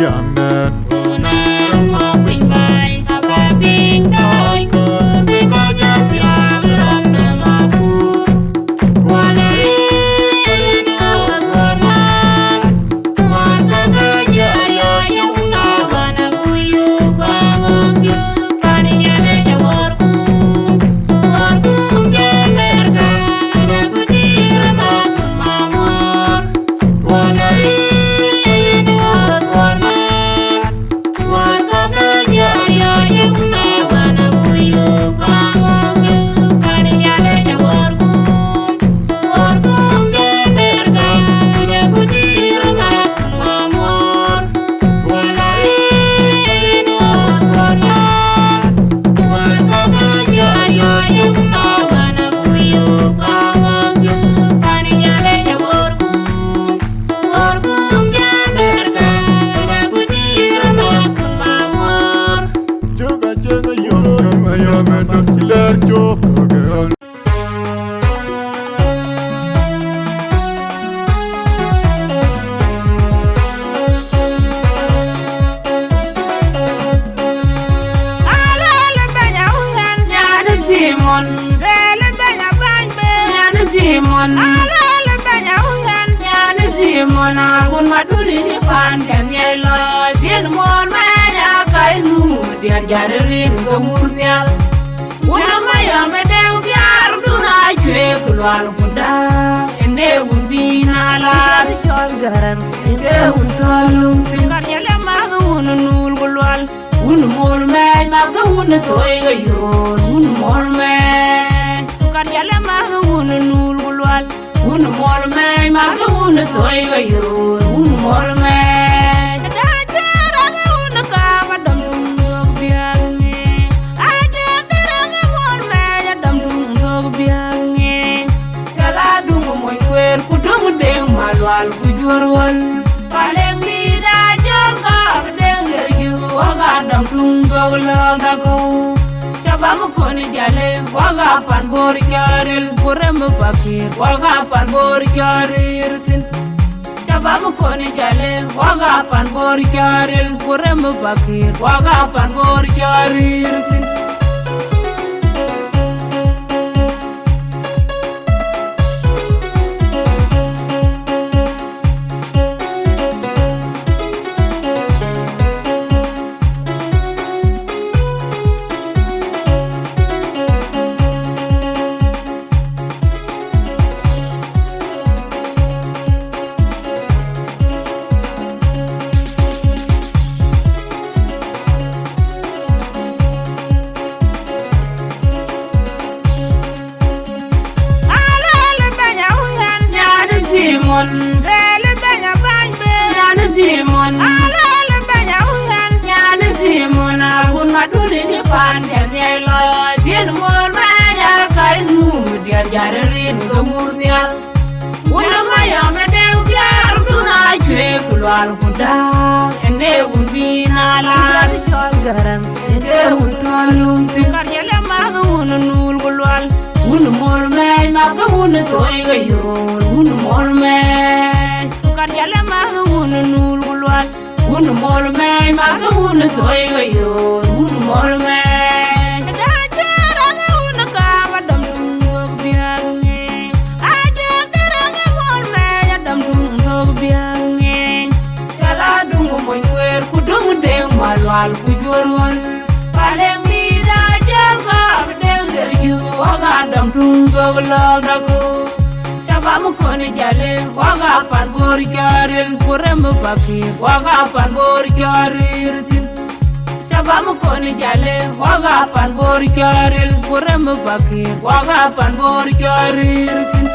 young man. Jalle go murnial wana maya medem biar duna jwe kulwal kuda ene unbina la jol garan ene untolum tingar yele ma unul kulwal un mol me ma un toy gayon un mol me tingar yele ma unul kulwal un mol me ma un toy gayon un mol me Malwal kujurwal kaleng lida jonga denger ju waga dam tunggo laga ko cabam koni jale waga pan bor jarel kurem fakir waga pan bor jarir sin cabam koni jale waga pan bor jarel kurem fakir waga pan bor jarir sin Jalle go murnial wana maya medem biar duna jwe kulwal kuda ene unbina la jol garan ene untolum tingar yele ma unul kulwal un mol me ma un toy gayon un mol me tingar yele ma unul kulwal un mol me ma un toy gayon un mol me Malwal kujurwal kaleng lida jonga denger ju waga dam tunggo laga ko cabam koni jale waga pan bor jarel kurem fakir waga pan bor jarir sin cabam koni jale waga pan bor jarel kurem fakir waga pan bor jarir sin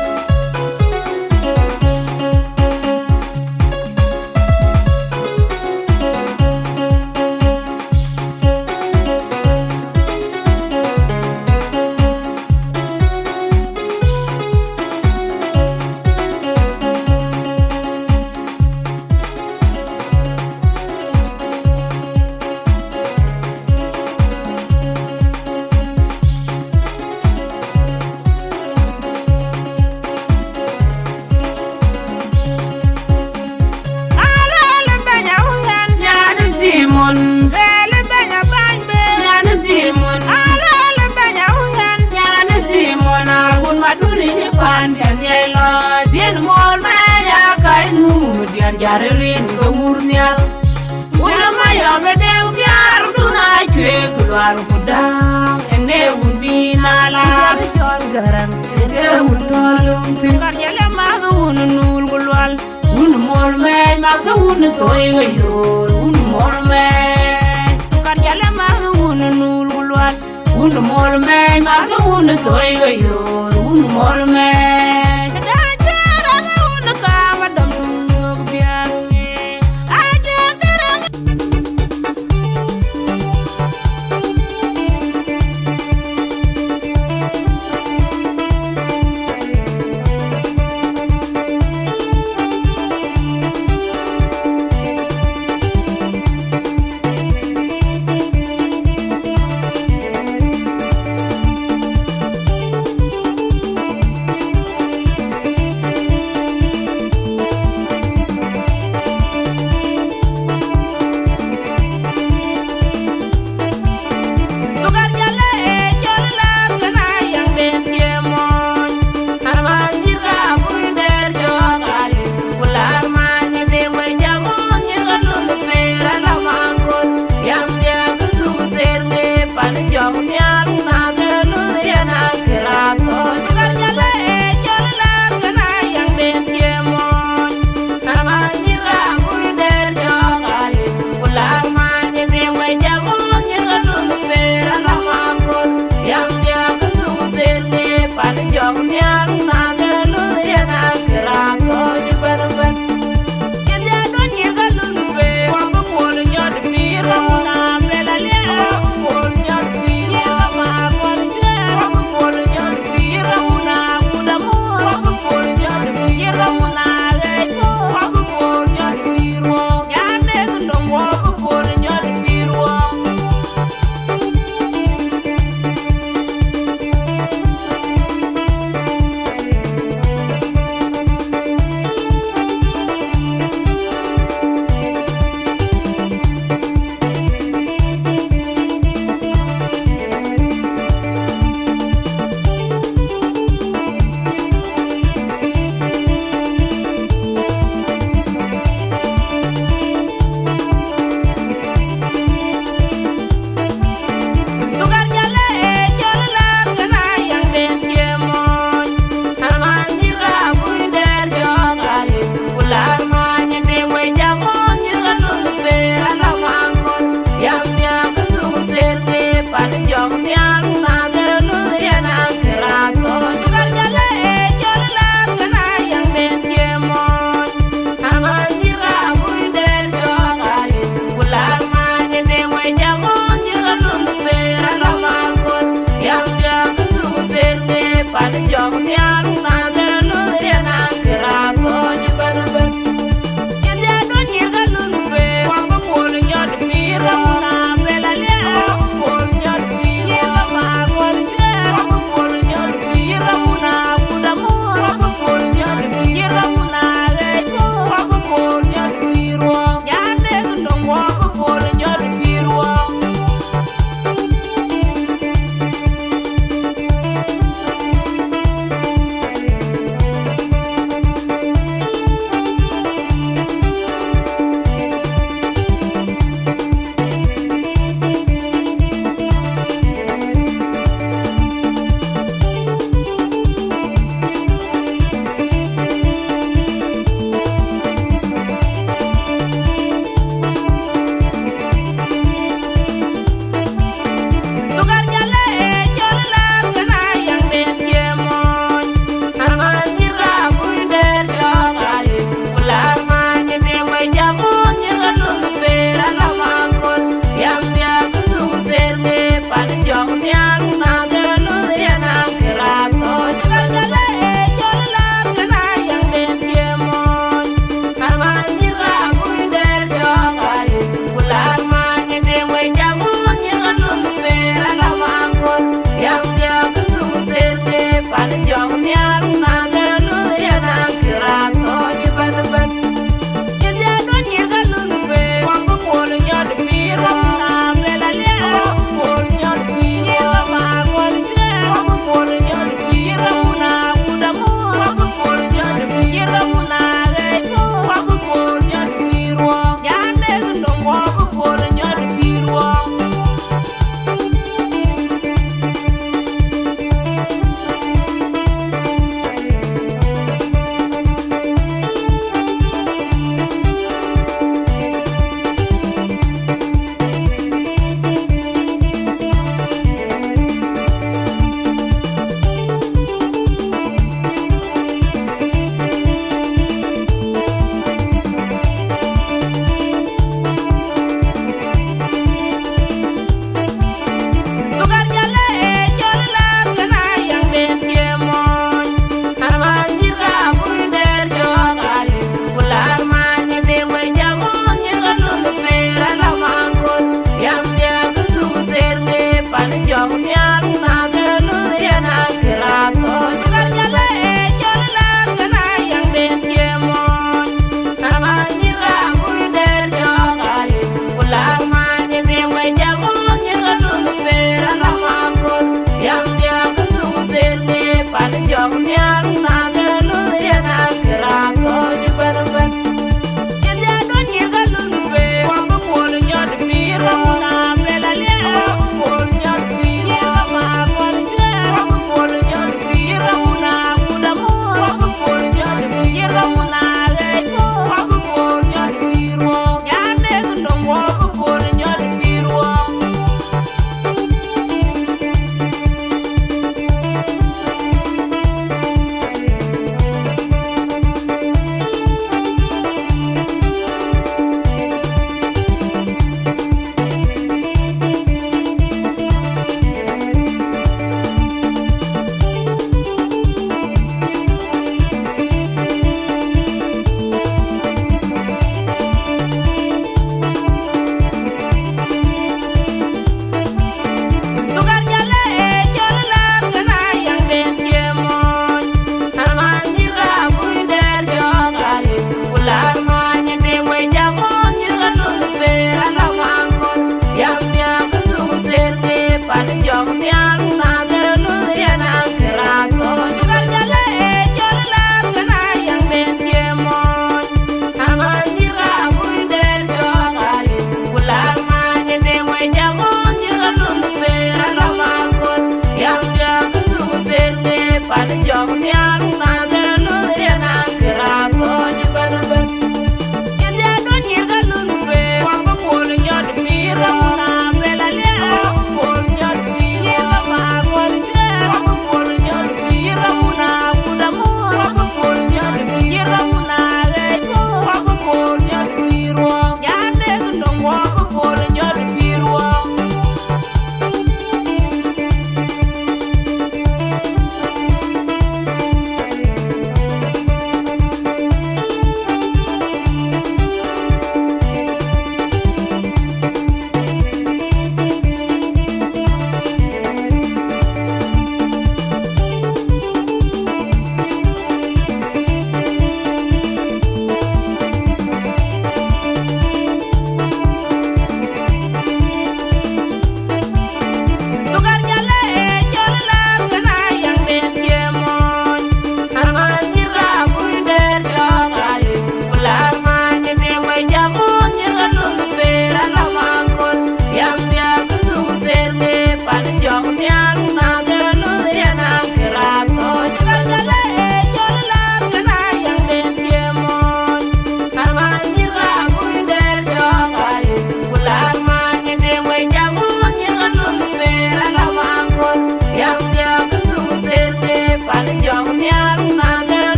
Jarin Gamurnial. When am I a medal? Yarduna, Chuegual, Buddha, and there would be Nala. John Garan, and there would all think Jalle Magaun and Nulgual. More man, Magaun, toy your more man. Jalle Magaun and Nulgual. More man, Magaun, toy your more man.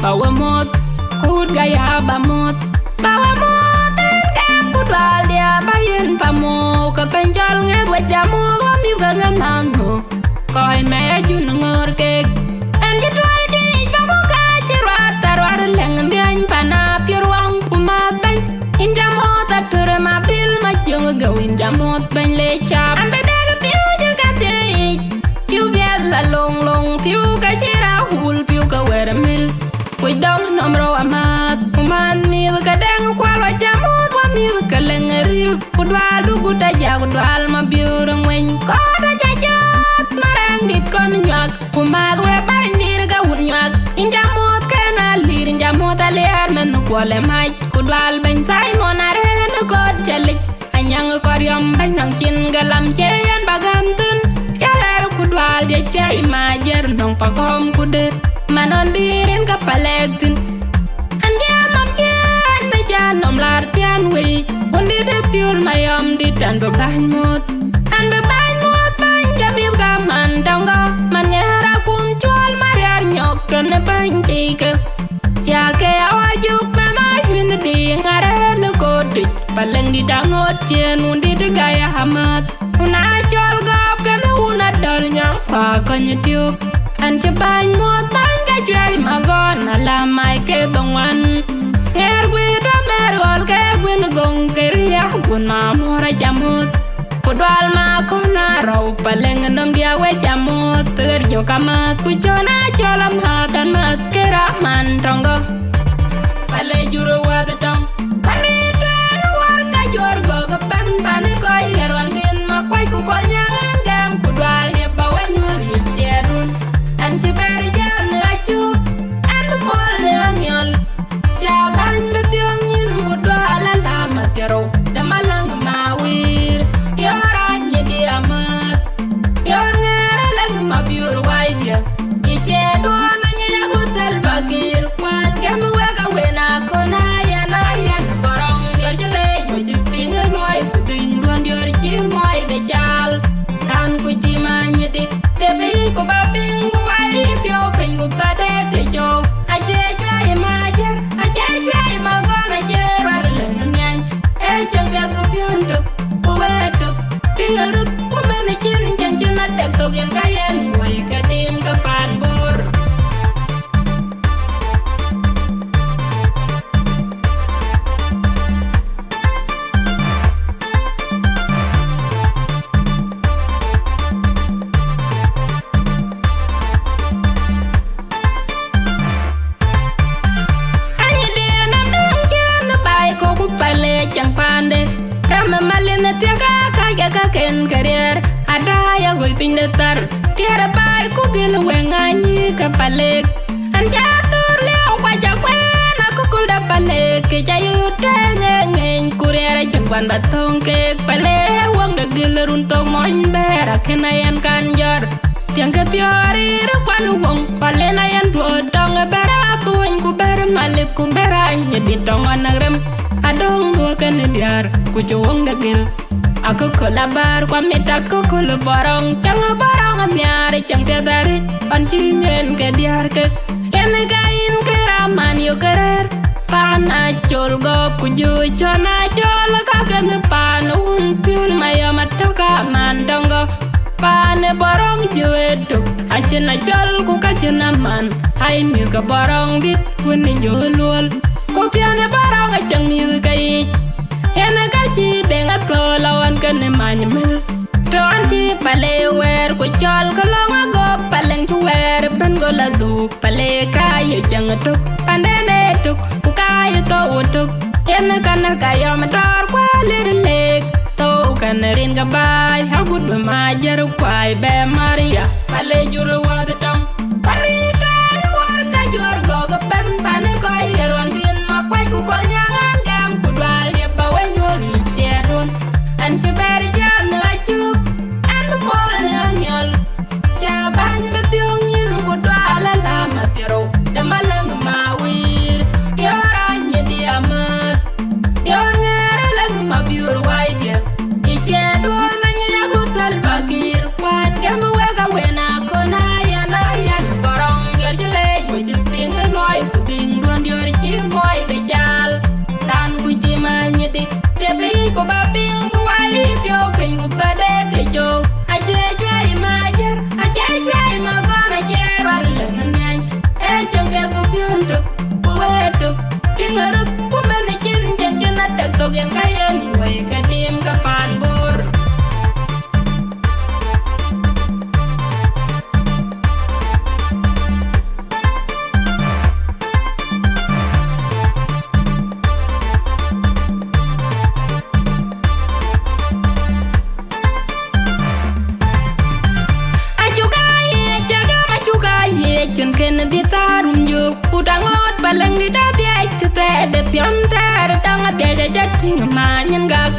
bawa mot kud gaya bamot bawa mot engkang kudwal dia bayin pamo ke penjol nget wajamu mi gangango koi me jun ngor kek en jitwal jini bago ka jirwat tarwar leng dian pana piruang pumat ben injamot atur ma bil ma jong go injamot ben le chap ambe daga piu juga tei piu biat la long long piu ka jira hul piu ka weramil Quỳ đông nằm rô amat Kuman mil kadang kwal wajamut wa mil kaleng riu Kudwa du kuda ja kudwal ma biurang wen Koda jajot marang dit kon nyak Kumat we parin dir ga un nyak Injamut kena lir injamut aliar menu kwale maj Kudwal ben say monare nu kod jalik Anyang koryom ben nang chin galam cheyan bagam tun Jaler kudwal dia cai majer nong pakom kudet Manon birin kapalek tin Anjam jan na jan nom lar tian wi Undi de piur mayom di tan beban mut An beban mut ban jamil gaman donggo Man ngera kum jual mariar nyok kena ban tika Ya ke awajuk memang win di ngare nu kodik Paleng di dangot jen undi de gaya hamat Una jual gop kena una dal nyang pa konye tiup An ceban mut ban Jual magon ala mai ke dongwan Nger gue da mergol ke gue ngong keriah gun mamora jamut Kudwal ma kona rau paleng nom dia we jamut Terjo kamat kujona jolam hatan mat kerahman tonggo Pale juru wadatong Pani tuan warga jorgo kepan Pani koi herwan din makwai kukol nyangan gam Kudwal ye bawa nyuri tiadun An ceberi Jaban betiong yin budwa alala matero Damalang mawir Yoran jadi amat Yor ngera lang mabiur waidia Iche doa nanya yaku salbagir Wan kemu weka wena kona yan Korong dior jale Wajib pinga loy Kuding duan dior cimoy dejal Ran kuci manyedi Tepi ku babing Wai pio ping ku bade tejo Aje juai majer Jai magona jerar lengan Ejang biar ku piunduk Uweduk Dingeruk Umene cin Janjun ada kau yang kayen Wai kadim kapan bor Chẳng pande Rama malina tiaga kaya kaken karir Ada ya goi pindatar Tiara bai ku gila wenganyi kapalek Anjatur leo wajak wen Aku kulda palek Kejayut ngeng Kuriara jengwan batong kek Pale wang da gila runtok moin bera Kenayan kanjor Tiang kepiori rukwan wong Pale nayan duodong Bera puing ku bera malip ku bera Nyeditong wanagrem Adong gua kena diar Ku cuang degil Aku kelabar Kwa mita ku kulu borong Jangan borong nyari Cang tiadari Pancingen ke diar ke Kena kain keraman yo kerer Pana col gop ku juy Cona col Kakena pana unpil Maya matoka mandonggo Pana borong jueduk Acena col ku kacena man Hai mil ke borong dit Wini julul Kopiane barang acang mil kai Yana kaci dengat ko lawan kene manyemil Doan ci pale wer ko jol kalong agop paleng cuwer ben go ladu pale kaya jang tuk pandene tuk ku kaya to utuk Yana kana kaya mador kwalir lek To kana rin gabay hagud majar kwai be Maria Pale juru wadatong Panita warga jor go gapan pane koi herwan Quay ku kol nyangan gam ku dwal ye bawa nyori tiadun An ceberi jan laju An bemol nyol Jaban betiong yin ku dwal ala matiro Damalang mawir Yoran jadi amat Yor ngera lang mabiur waidia Iche dua nanya yaku salbagir Wan gamu weka wena kona yan Korong yor jale Wajib pinga loy kudi Yen di tarum yu udangot baleng di dabiai tete de pionter dang ate jating manyen gak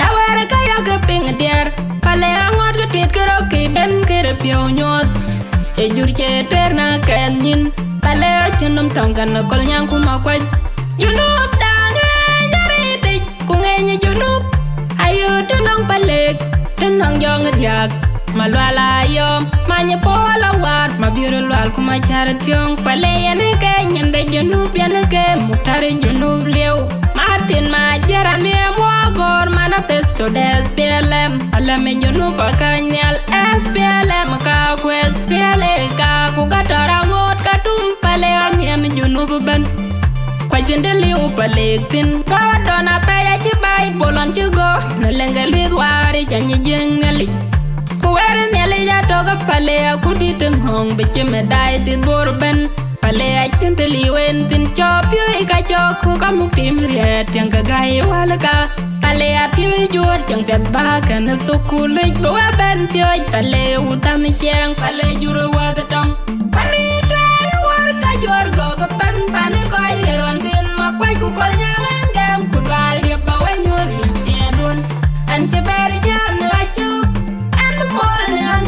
awara kaya ke ping der pale angot ke tit kero ke den kere pio nyot e jur che terna kenin pale chenum tangkan kol nyang kuma kwaj junub dange nyari tik kungenye junub ayo tenong palek tenong jong diak malwala yom manye pola war mabiru lwal kuma charationg pale yane ke nyande junub yane ke mutare junub lew Martin majera me mogor manifesto des SPLM alame junub akanyal SPLM ka quest SPLM ka ku gatora ngot katum pale anyam junub ban kwajende liu pale tin ka dona paya chibai bolon chugo nalengali wari janye jeng nali kuwere nele ya toga pale akudi tenghong beche medai tin borben pale achinte liwen tin chopyo ika choku kamuktim riet yang kagai walaka pale apyo jor jang pet baka na sukulik bawa ben pyo pale utam cheng pale juru wadatong pani dai warka jor go kapan pani koi heron tin makwai ku kol nyangan gam kudwal ya bawa nyuri tiadun anje beri jan lachu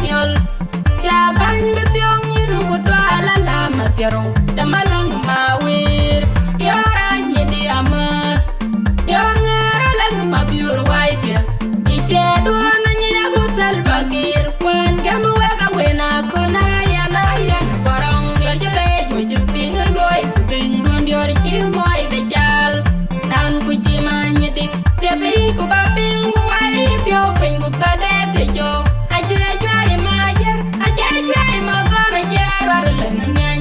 Nyol Jaban betiong yin kudwala la matero damalang mawir Yoranye di amat Yongera lang mabiur waipya Ite duana niya gutal bakir Wan gamu weka wena kona yana yan Korong yojele yojiping loy Kuding duan dior chimoy bechal Tan kuchimanye dik Tepi kubaping kuwai Pyo ping kubade tejo Ajay majer, ajay magana jerar lengan.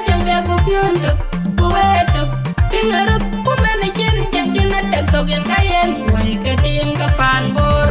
Jang bego piontuk, buetuk, tingaruk pumane jen jang junat dak togen kayen. Wai kedim kapan bor.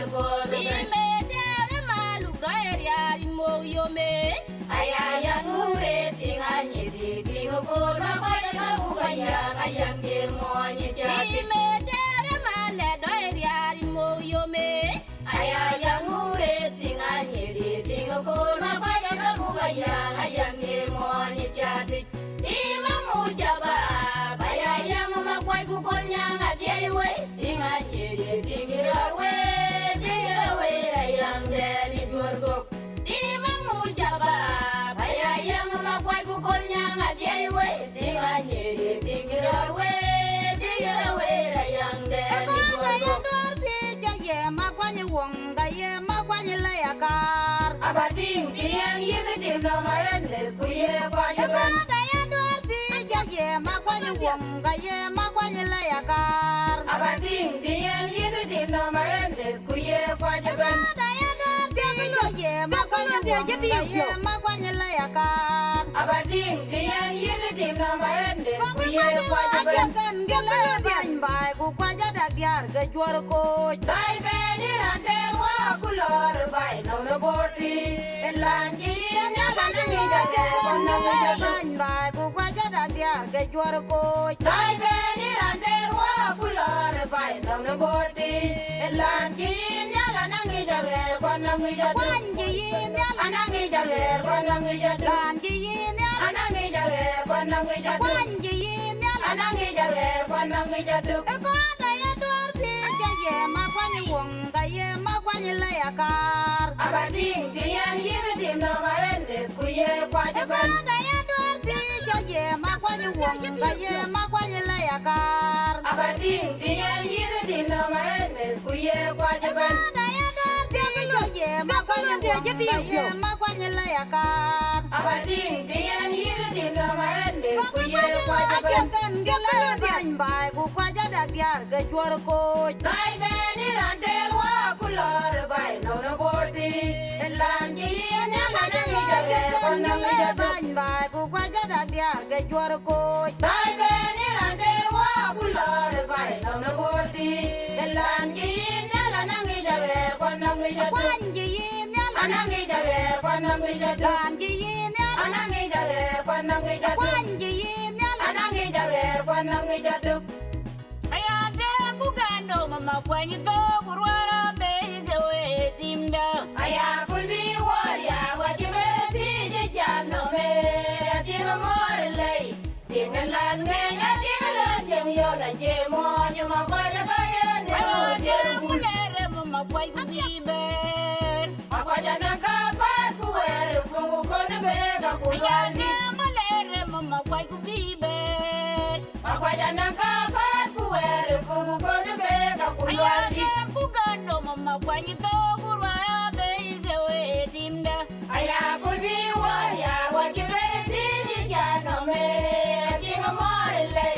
go me de malu doeria in mo yo me aya ya ngure tinga ni di go ma ba ya mu ga ya ayam de mo ni ja me de male doeria in mo yo me aya ya ngure tinga ni di go ma ba ya mu ga ya ayam de mo ni ja di ma mu ja ba ya ya ma kwai ku kon nya ga de we tinga ni di ra we ra yang de ni dur go ma mu ja ba ya ya ma kwai ku kon nya ga de we tinga ni di ra we ra yang de ni dur go ma kwani wonga ye ma kwani la yakar abating kien ye de dim no ma en les ku ye kwa ye ban da ya dorti ye ma kwani wonga ye ma kwani la yakar abating kien ye de dim no ma en les ku ye kwa ye ban da ya dorti ye ma kwani wonga ye ma kwani la yakar abating kien ye de dim no ma en les ku ye kwa ye ban kan gele ban bai ku kwa ja da diar ga jor ko dai be ni ran der wa ku lor bai no no boti elan ki nya la ni ja ja no no ja ban bai ku kwa ja da diar ga jor ko dai be ni ran der wa ku lor bai no no boti elan ki nya la ni ja ge kwa no ni ja kwan ji nya anangi ja ge kwa no ni ja dan ji nya anangi ja ge kwa no ni ja kwan ji nya anangi ja ge kwa no ni ja du ko da ya dorti ye ma kwani wonga ye ma kwani la yakar abating kien ye de dim no ma en les ku ye kwa ye ban da ya dorti ye ma kwani wonga ye ma kwani la yakar abating kien ye de dim no ma en les ku ye kwa ye ban da ya dorti ye ma kwani wonga ye ma kwani la yakar abating kien ye de dim no ma en les ku ye kwa ye ban kan gele ban bai ku kwa ja da diar ga jor ko dai be ni ran der wa ku lor bai no no boti elan ji nya la ni ja ge kon no ni ja du ban bai ku kwa ja da diar ga jor ko dai be ni ran der wa ku lor bai no no boti elan ji nya la ni ja ge kon no ni ja du kwan ji nya anangi ja ge kon no ni ja du dan ji nya anangi ja ge kon no ni ja du kwan ji nya anangi ja ge kon no ni ja du Ayande bugando mama kwenye to kurwara bege we timda aya kulbi warya wajibe ti je jano me tinga morle tinga lan ngenya tinga lan jeng yo da je mo nyuma ko ja ka ye ne Ayande kulere mama kwenye biber akwaja na ka pat ku wer ku ko ne be ga ku Ayande landi malere mama kwenye biber akwaja na ka pat ku wer ku ko ne be ga ku landi Ayande bugando mama kwenye to kurwara bege we timda aya kulbi warya wajibe ti je jano me tinga morle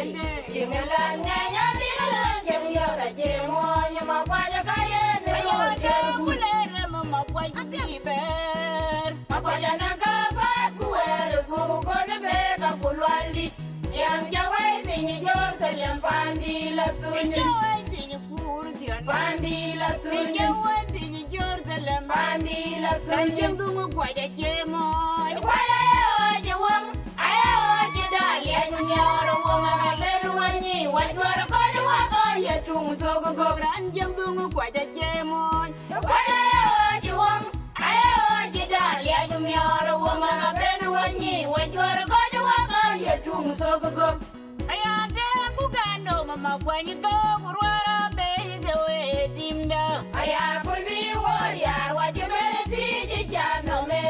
tinga lan ngenya tinga lan jeng yo da je mo nyuma ko ja ka ye ne Ayande kulere mama kwenye biber akwaja na ka pat ku wer ku ko ne be ga ku landi yang jawe pinyi Jerusalem pandi la sunyi Jawe pinyi kurdian pandi la sunyi Jawe pinyi Jerusalem pandi la sunyi Sanjang dungu kwa ja chemoy kwaya oje wong aya oje dali anyoro wong na beru wanyi wajwar ko je wa ko ye tung so go go Ranjang dungu kwa ja chemoy kwaya oje wong aya oje dali anyoro wong na beru wanyi wajwar ko je wa ko ye tung so go go Ayande bugando mama kwenye to kurwara bege we timda aya kulbi warya wajibe ti je jano me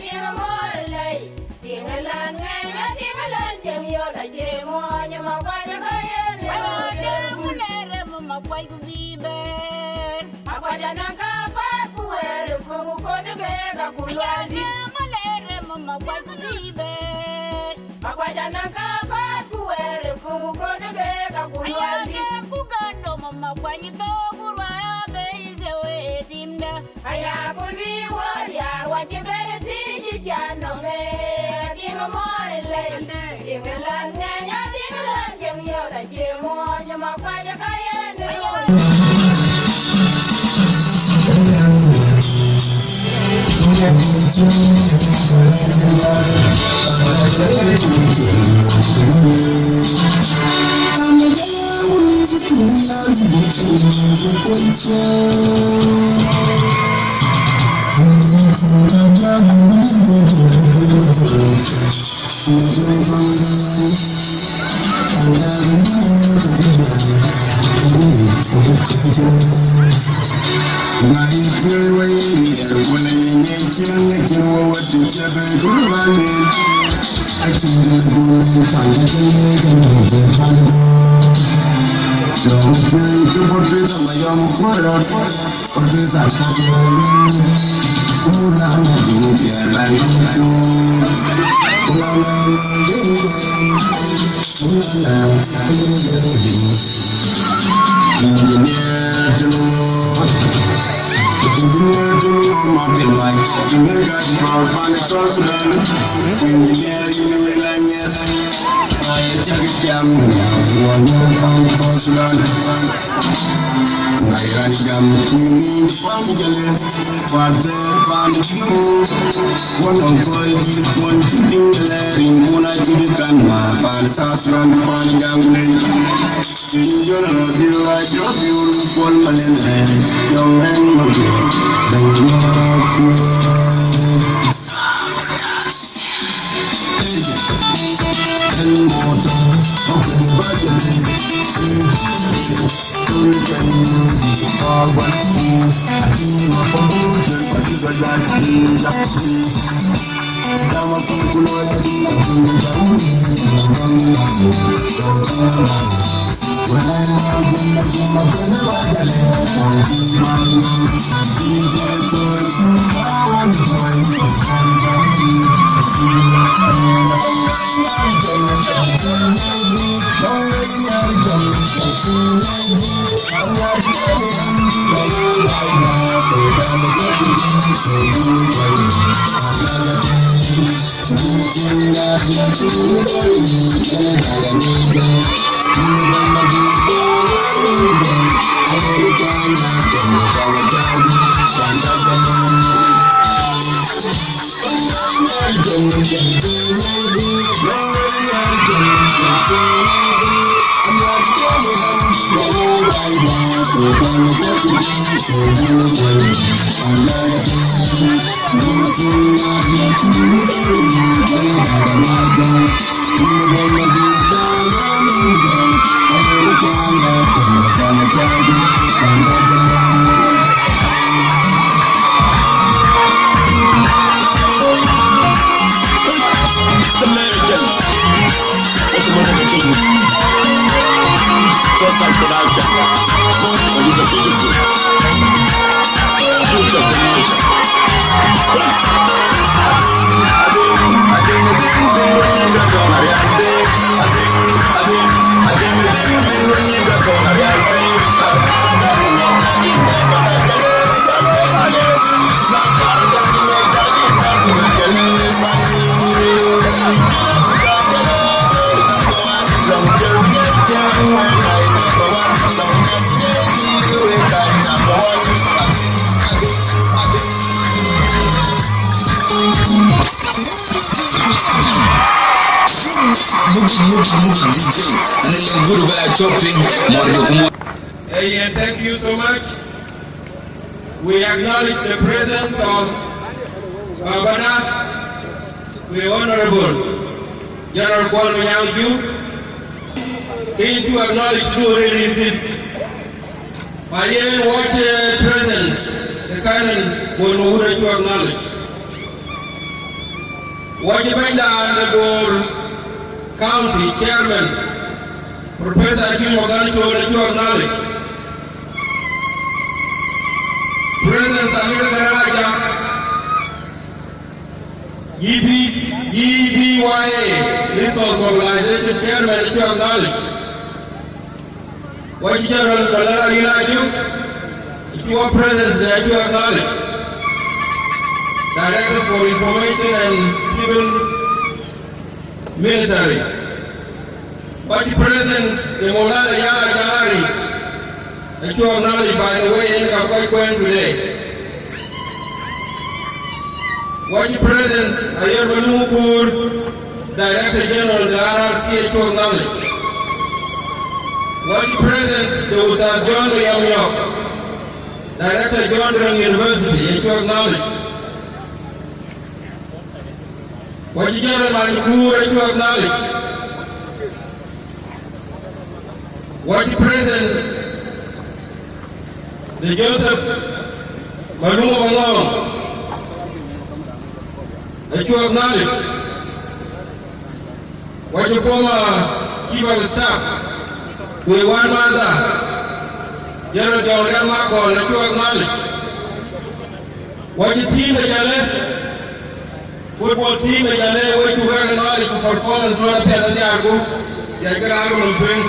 tinga morle tinga lan ngenya tinga lan jeng yo da je mo nyama kwa ja ka ye ne Ayande kulere mama kwenye biber akwaja na ka pat ku wer ku ko ne be ga ku landi Ayande malere mama kwenye biber akwaja na ka pat ku wer ku ko ne be ga ku landi Ayande bugando mama kwenye to kurwara bege we timda aya kulbi warya wajibe ti je jano me tinga morle tinga lan ngenya tinga lan jeng yo da je mo nyama kwa ja ka ye ne Hey, thank you so much. We acknowledge the presence of Babana, the Honorable General Kwame Nyauju. To acknowledge no relative. My watch presence, the canon will to acknowledge. Watch the Honorable County Chairman, Professor Akim Ogancho, to acknowledge. President Samir Karaja, EBYA, Resource Organization Chairman, to acknowledge. Watch General Balara Yunaju, your presence there to acknowledge. Director for Information and Civil Military. Watch presence the Molala Yala Jalari, that you acknowledge by the way in Kakwai today. Watch presence, Ayer Manukur, Director General of the RRCHO Knowledge. Watch presence, Dr. John Yamyok, Director John Durham University, HO Knowledge. Watch General Manukur, HO Knowledge. Watch present, the Joseph Maluma Malone, that you acknowledge. What your former chief of staff, we one mother, General John Marco, that you acknowledge. What your team, the Jalle, football team, the Jalle, where you acknowledge for performance, not a pen and the Argo, the Ajakguong twin.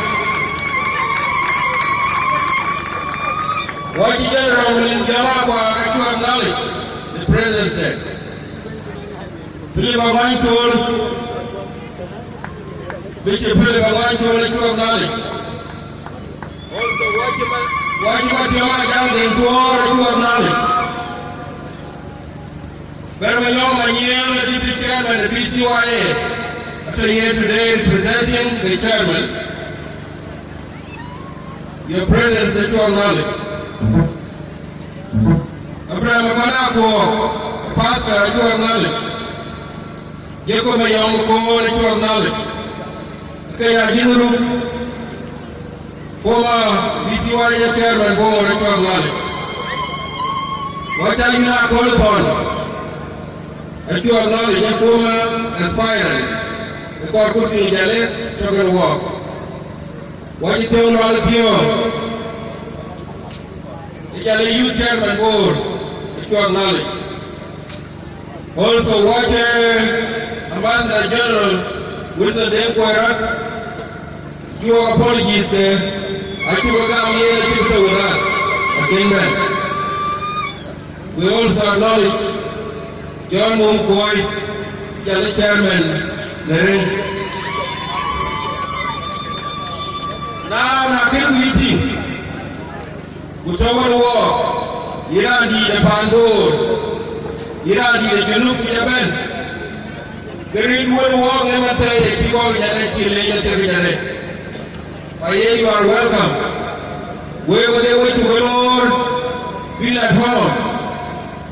What you general in Jalapa, that you acknowledge, the president's there. Philip Amanchol, Bishop Philip Amanchol, that you acknowledge. Also, what you into all that you acknowledge. Bermayom Maniel, the deputy chairman of the BCYA, after here today presenting the chairman. Your presence that you acknowledge. Abraham Akanako, pastor that you acknowledge. Jacob Mayom Ko, that you acknowledge. Kaya Hinuru, former BCYA chairman board, that you acknowledge. What are you now called upon? That you acknowledge your former aspirants. The corpus in Jalle, talking walk. What you tell all of you? The Jalle youth chairman board, that you acknowledge. Also, watch Ambassador General Wilson Denkoirak, your apologies there. I keep a come here and keep it with us. I came back. We also acknowledge John Mumkoi, Jalle Chairman, Nere. Now, I can't meeting. Whichever war, Irani the Pandor. Irani the Junub Yaben. The real world walk and I tell you, you all get it. You are welcome. Wherever they went to the Lord, feel at home.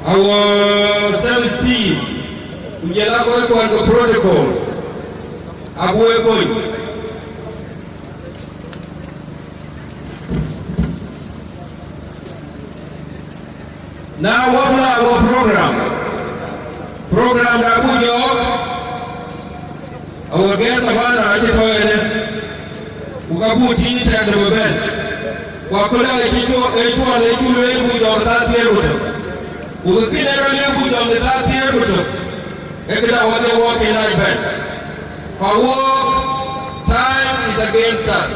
Our service team, we get out of the protocol. We're going. Now, what is our program? Program that we do. Our guests of honor are just Ukabu Tini Tag the Bed. Wakola Echo Wood on that year. Ukina Wood on the last year. Ekada what they walk in that bed. For walk, time is against us.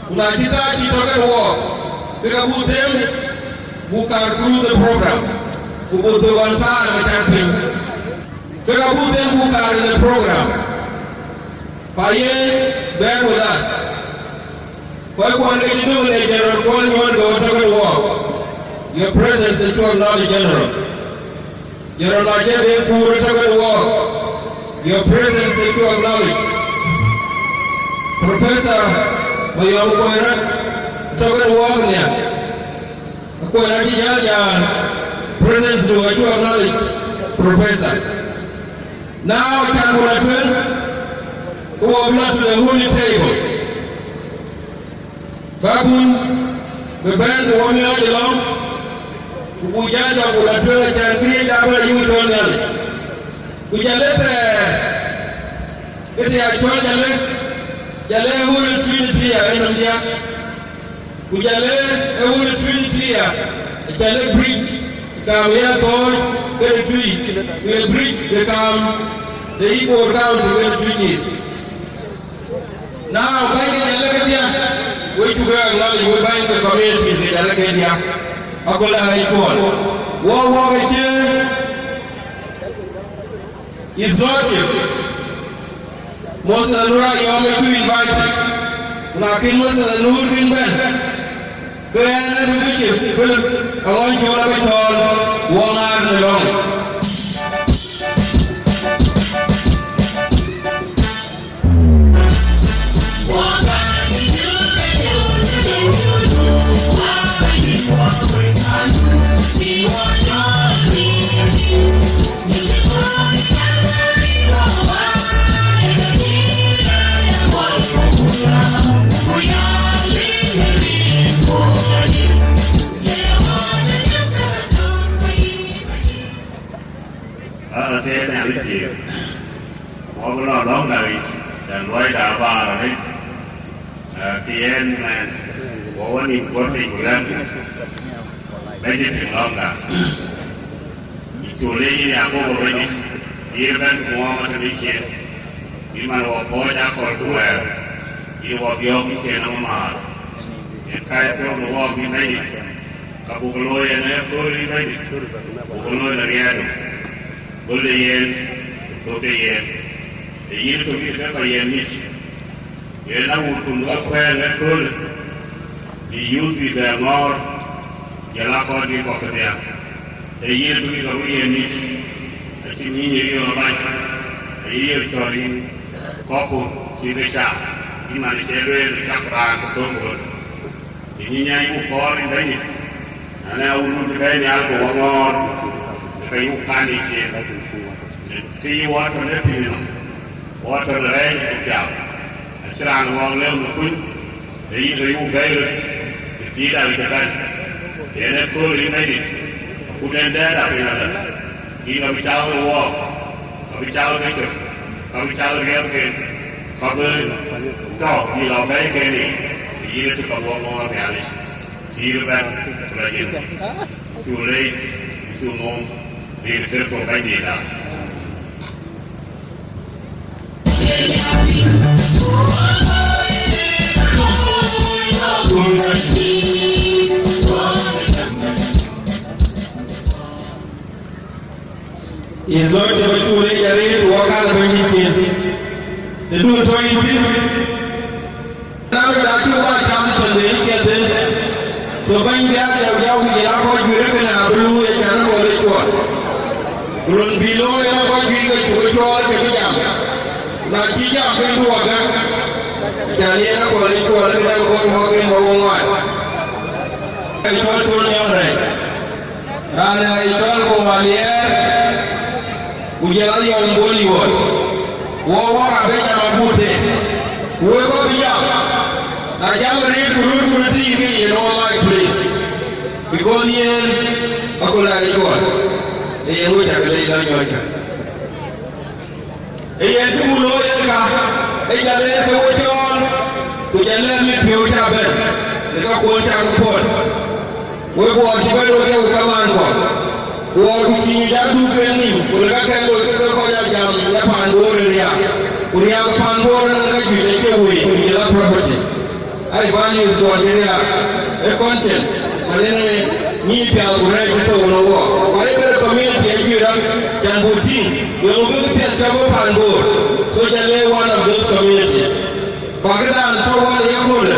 Unajita Token walk. Pikabu them who can through the program. Who go to one time and camping. Pikabu them who are in the program. Faye, bear with us. What one can do with a general calling on go to walk? Your presence is to acknowledge General. General Ajay Pur to walk. Your presence is to acknowledge. Professor Mayom Koira to walk there. Koiraji Jalle, presence to acknowledge Professor. Now I can return. Who are not to the holy table. Babun, the band won you along. Who Jaja will return and create our youth on Jalle. We Jalle, it is a Jalle, who Trinity, and India. We Jalle, who Trinity, a Jalle bridge, come here, toy, very tree. We bridge, become the equal ground where the tree is. Now, by the which we are now, we bind the communities in Alakadia, Akola Haifon. War is lordship. Most of the right, you are to invite. Nakin was a Nurin Ben. Grand Bishop, Philip, I want you to have it all, 1 hour long. Sẽ là cái gì? Mọi người lo đón đời, dan nói đã ba rồi đấy. Thì em là bộ anh em quân tình của em, bây giờ thì lo cả. Chủ lý nhà cô của mình, thì bên của mình đi chơi, nhưng mà họ có nhà còn đủ hết, thì họ kêu cái chuyện nó mà, cái kêu nó họ cái này, các bộ lôi này cô đi này, bộ lôi là riêng. Bulian, Tobian, the year to be a Yanish. You know, from what well and good, the youth with their more, Yalako de Bokadia. The year to be a Yanish, the Kini of life, the year Chorin, Koku, Chibisha, Imanisere, the Capra, the Tongo, the Nina who call in Benny, and I will be very alcohol. Cái can đi chơi, cái water này thì water này cũng chào, trang hoàng lên một chút, thì cái cái chỉ là cái này, cái này cô đi này đi, cô nên để là cái này, khi mà bị chào nó vào, bị chào cái gì, bị chào cái có bên, có gì là cái này, thì nó chỉ có ngon thì ăn, thì nó bên là gì, chú lấy, chú ngon. Thì cái số cái gì đó. Is Lord to be too late to walk out of anything. The do it 20. Now you actually want to come to the ancient. So when you have you reckon a blue and a blue. Run below and I want you to go to the jam. Now, she jump into a gun. Jalle, I call it for a little walking over one. I told you on right. Rana, I told you on the air. Ujali on Bollywood. War, I bet I'm a good day. Wake up the jam. I jam read to root TV in all my place. Because the end, I could like it. Eye lo cha le la nyo cha eye tu lo ye ka e ja le se wo chon ku ja le mi pio cha be le ka ko cha ko wo ko ti ba lo ke ka man ko wo du chi ja du ke ni ko le ka ke lo ke ko ja jam ya pan do re ya ku ya pan do re ka ju le ke wo ni la properties ai value is what area a conscience malene ni pia ko re ko no wo community can booty. We will go to Pietro Panbo. So Jalle one of those communities. Forget and Towal Yakul,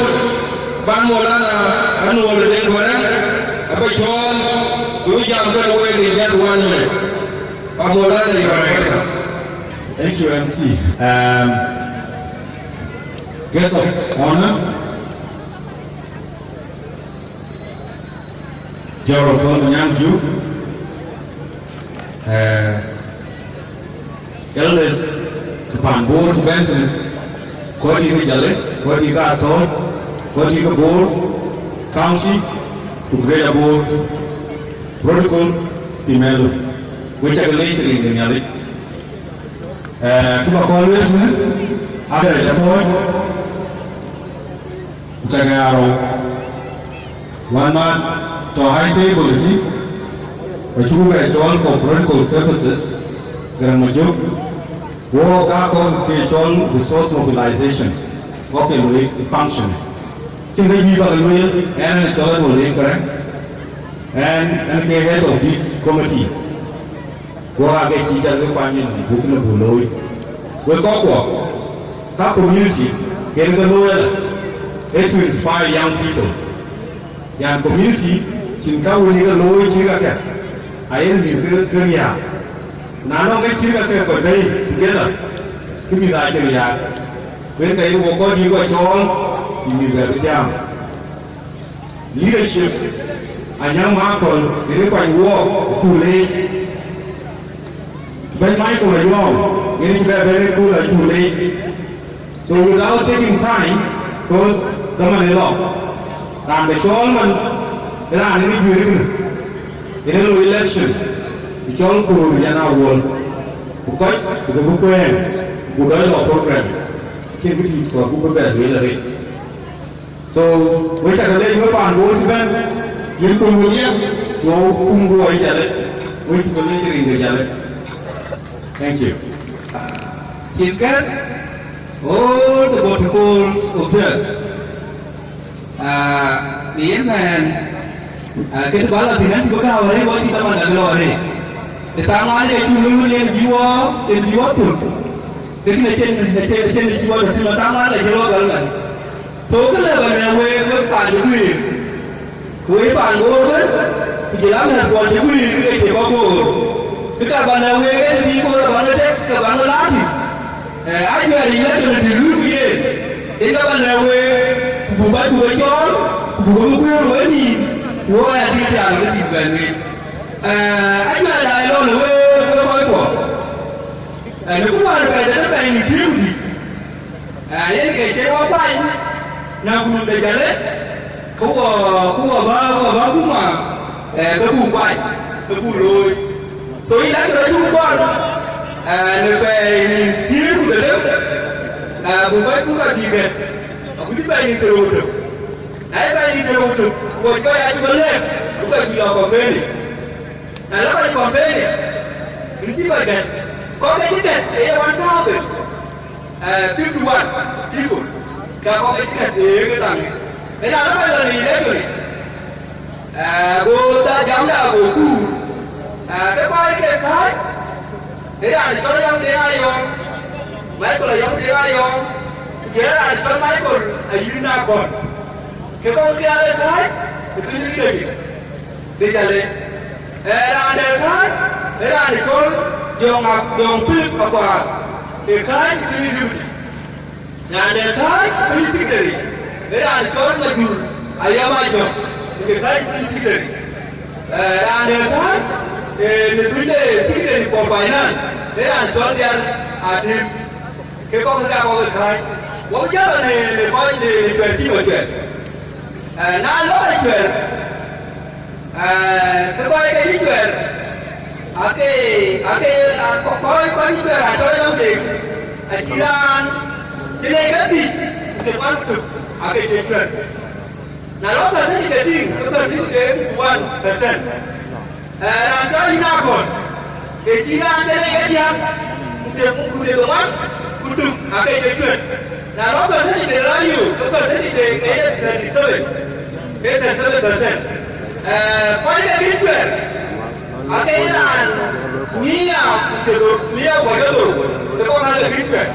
Banmolana, annual Dengora, a patrol, we jump away in just 1 minute. Banmolana, you are right. Thank you, MT. Guest of honor, Gerald Nyangju. Elders Kapan Board Benton, Koti Jalle, Koti Gator, Koti Board, County, Kugreda Board, Protocol, Female, which are later in the Yali. Kubakol Wilson, Ada Jaford, Jagaro, 1 month to high table. But you were all for practical purposes, Grandmajuk, war Gako resource mobilization, okay, we function. Think they give a will and a child will link and the head of this committee. Go against each other, booking a below it. We got that community, getting the loyal, it to inspire young people. Young community, Chinka will need a low. I am the Korea. None of the children go together. Give me that area. When they walk on you at all, you will be down. Leadership, a young Marco, they never walk too late. When Michael is wrong, you need to be very cool as you late. So without taking time, because the money law. And the Cholman, there are any in an election. The Chol Kur Yana Wall, Bukai, the Bukai, Bukai law program. Keep it for Bukai. So, which are the lady who are going to you come with you, go Gumbo Jalle, which will later in the Jalle. Thank you. Chief guest, all the protocols observed. The man, get Bala the Nantuka, what is the one that glory? The Tamale, you are in the water. Taking the change you are the Tamala, the Rogan. So, we find the wheel. We find water, the Lamas want the wheel, the Gumbo. The Cabana way, the people of Cabana Lati. I got the election to do here. The Cabana way, who got to a shore, who will win. What I did, I did it by me. I got I don't know where I go. And the one I never any beauty. I get a fine. Now, who the Jalle? Who are Babuma? The Boo White, the Boo So he like to do one, and if I hear the left, we might put a digger. We buy it the road. I buy it the road. What guy I do left? Look at you are complaining. And look at you complaining. You see what that? Call it that, 1,000. 51 people. Call it that, and I look at the election. Go that Jamda, go. Cái coi cái khai thế là cho nó để ai không mấy con là giống để ai không thế là cho mấy con ở dưới na còn cái con kia cái khai cái thứ gì đấy để trả lời là để khai thế là để con dùng philip và quả để khai cái thứ gì là để khai cái gì đấy thế là để con mà dù ai mà cho để khai cái gì đấy là để khai the secretary for finance, they are told at him. Keko ka kai. What you are the point the question. Now look at you. Keko ka you. Koi you are told them. Ajiran. Jene kati. Se one to. You. Now look at the thing. The 1%. And I'm not going. If you are getting young, put it on, put it good. Now, I'm going to tell you, because they get 37%. Quite a bit well. Okay, near Wagado, the 100 feet well.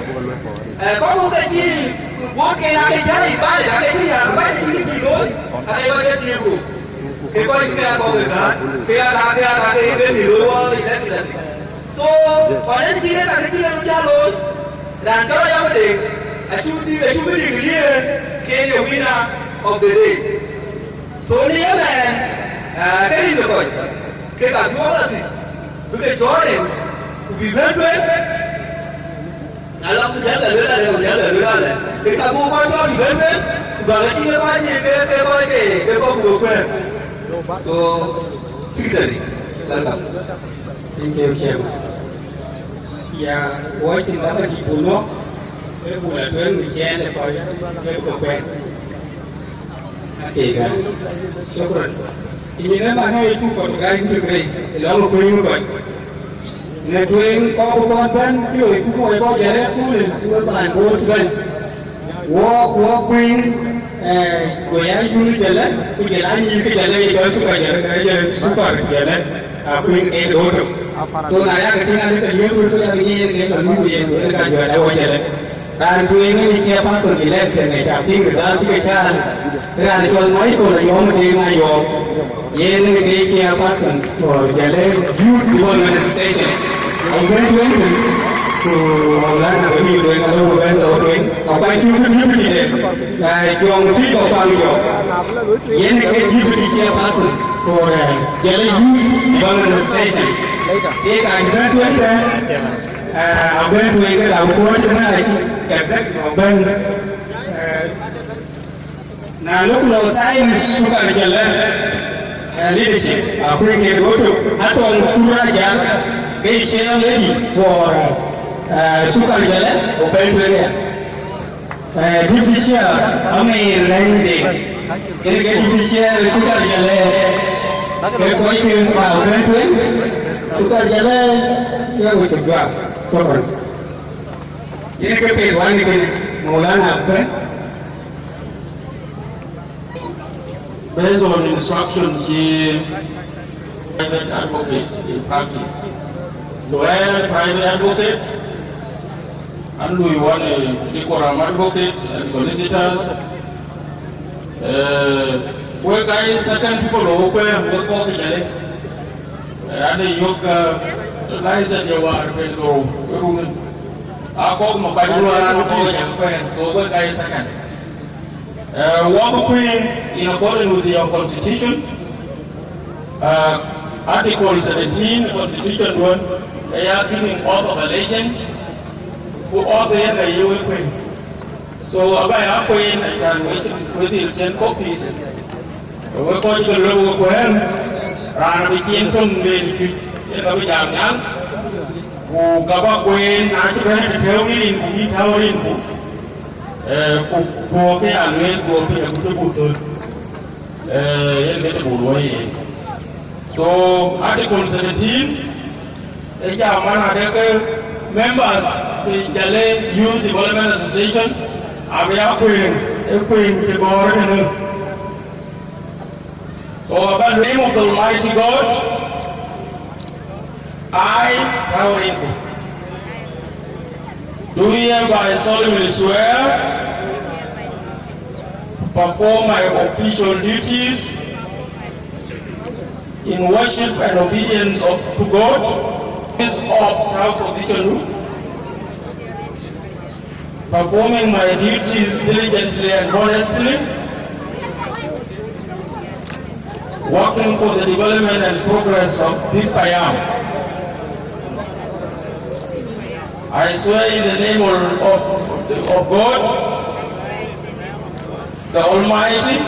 Probably walking out of Jalle, buy it, I never get you. Cái coi cái con người ta cái bên thì luôn đấy so còn đến khi là cái kia nó ra luôn làm cho nó giao tiền chú đi cái điều winner of the day số nếu mà cái gì được rồi cái cả chúa là gì cái chó này vì hết đấy là nó cũng nhớ là cái cả mua con cho vì hết đấy và cái kia coi gì cái con vừa quên. So, secretary, welcome. Thank you, Chairman. Yeah, watching that people know, they will learn to share the project, they will go. Okay, guys. So, in the other hand, you got guys to agree, a lot of people got. Networking, corporate band, you go about Jalle, you and go to band. Walk, queen. Goya you Jalle, you can Jalle, you super Jalle, Queen A Roto. So I think I use to be a new year Jalle. And to any chairperson elected, I think results of a child. Then I told Michael, a young day, my young, Yen chairperson for Jalle, use the whole manifestations. I'm going to Maulana bởi vì đối với các bên ở đối ở quanh chung với những gì đấy trường phi vào toàn nhiều những cái deputy chairpersons for Jalle youth development stations thì cả những bên đấy ở bên thuê cái đầu cuối cho nó là executive ở bên là lúc đầu sai suka Jalle leadership khuyên cái đối tượng hát tuần tura jam cái share lady for suka Jalle ở bên thuê deputy chair Amir Raindi ini cái deputy chair suka Jalle cái coi cái vào bên thuê suka Jalle cái của chúng ta thôi ini cái page one cái Maulana bên. Based on instructions, private advocates in practice. Lawyer, private advocate, and we want decorum advocates and solicitors. We guys, certain people who work all the day, and they yoke license you are going to go. I call my bachelor, so we guys second. One Queen, in accordance with your constitution, Article 17, Constitution 1, they are giving oath of allegiance who author the UN Queen. So, about Queen, I can wait 10 copies. We're going to look well, and we can't come in the Jam, who Gaba Queen, I can tell me in our input. Của cái ảnh nguyên của cái bộ tư cái bộ lối so Article 17 cái giảm mà cái members the Jalle Youth Development Association abia quyền cái bộ đó nữa so by the name of the Almighty God I power in do hereby solemnly swear perform my official duties in worship and obedience to God, is of proud position, performing my duties diligently and honestly, working for the development and progress of this Payam. I swear in the name of God, the Almighty,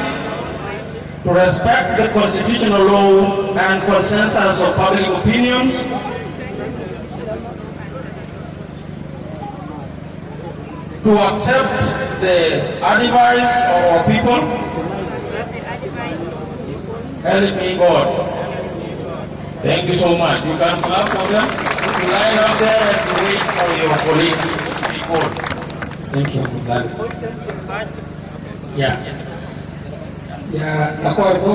to respect the constitutional law and consensus of public opinions, to accept the advice of our people. Help me, God. Thank you so much. You can clap for them. You line up there and wait for your colleagues to be called. Thank you. Yeah. Yeah, according to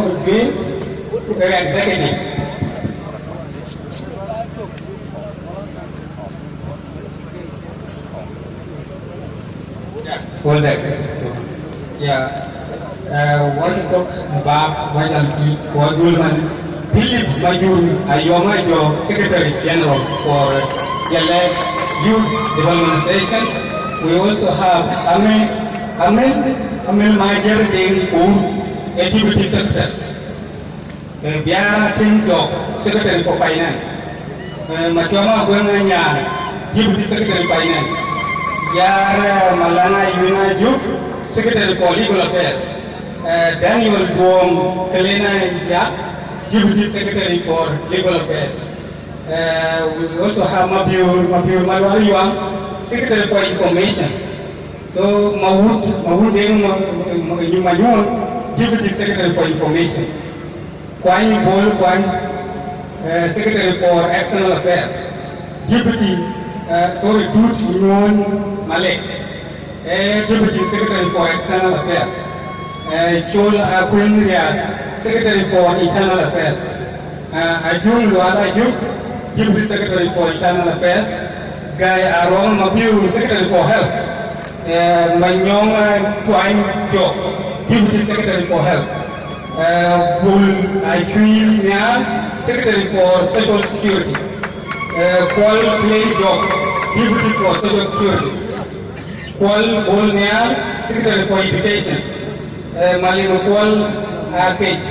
the executive. Yeah, hold the executive. Yeah. What talk about what Gulman Philip Majur Ayoma, your Secretary General for Jalle Youth Development Station. We also have Amel Majer Ding Deputy Secretary. Biara Tinko, Secretary for Finance. Machoma Gwenganya, Deputy Secretary for Finance. Yara Malana Yuna Juk, Secretary for Legal Affairs. Daniel Duong Helena Yak, Deputy Secretary for Legal Affairs. We also have Mabur Malwariwa, Secretary for Information. So Mahud Yumanyon, Deputy Secretary for Information. Kwany Bol Kwany, Secretary for External Affairs. Deputy Tori Dut Union Malek, Deputy Secretary for External Affairs. Chol Queen Riyad, Secretary for Internal Affairs. Ajun Luala Juk, Deputy Secretary for Internal Affairs. Guy Aaron Mabiu, Secretary for Health. Manyong Twine Jok, Deputy Secretary for Health. Bul Aichui Nya, Secretary for Social Security. Paul Plain Jok, Deputy for Social Security. Paul Bolnier, Secretary for Education. Malino Paul Cage,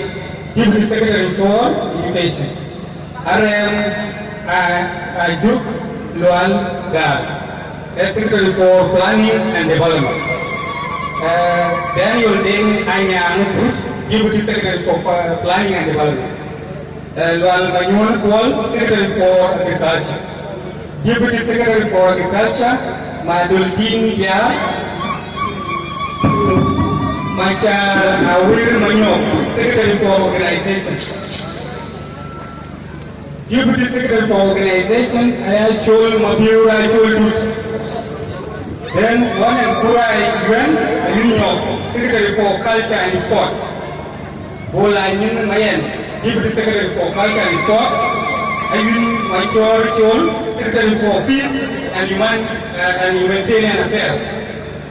Deputy Secretary for Education. RM Ajuk Lual Gar, Secretary for Planning and Development. Daniel Ding Anya Deputy Secretary for Planning and Development. Lual Manuel Paul, Secretary for Agriculture. Deputy Secretary for Agriculture, Madultin Bia, Macha Awir Manyo, Secretary for Organization. Deputy Secretary for Organizations, Ayachol Mabura Ayachol. Then one and Kurai Yuan, Ayunyo, Secretary for Culture and Sports. Bola Yun Mayen, Deputy Secretary for Culture and Sports. Ayun Machor Chol, Secretary for Peace and Humanitarian Affairs.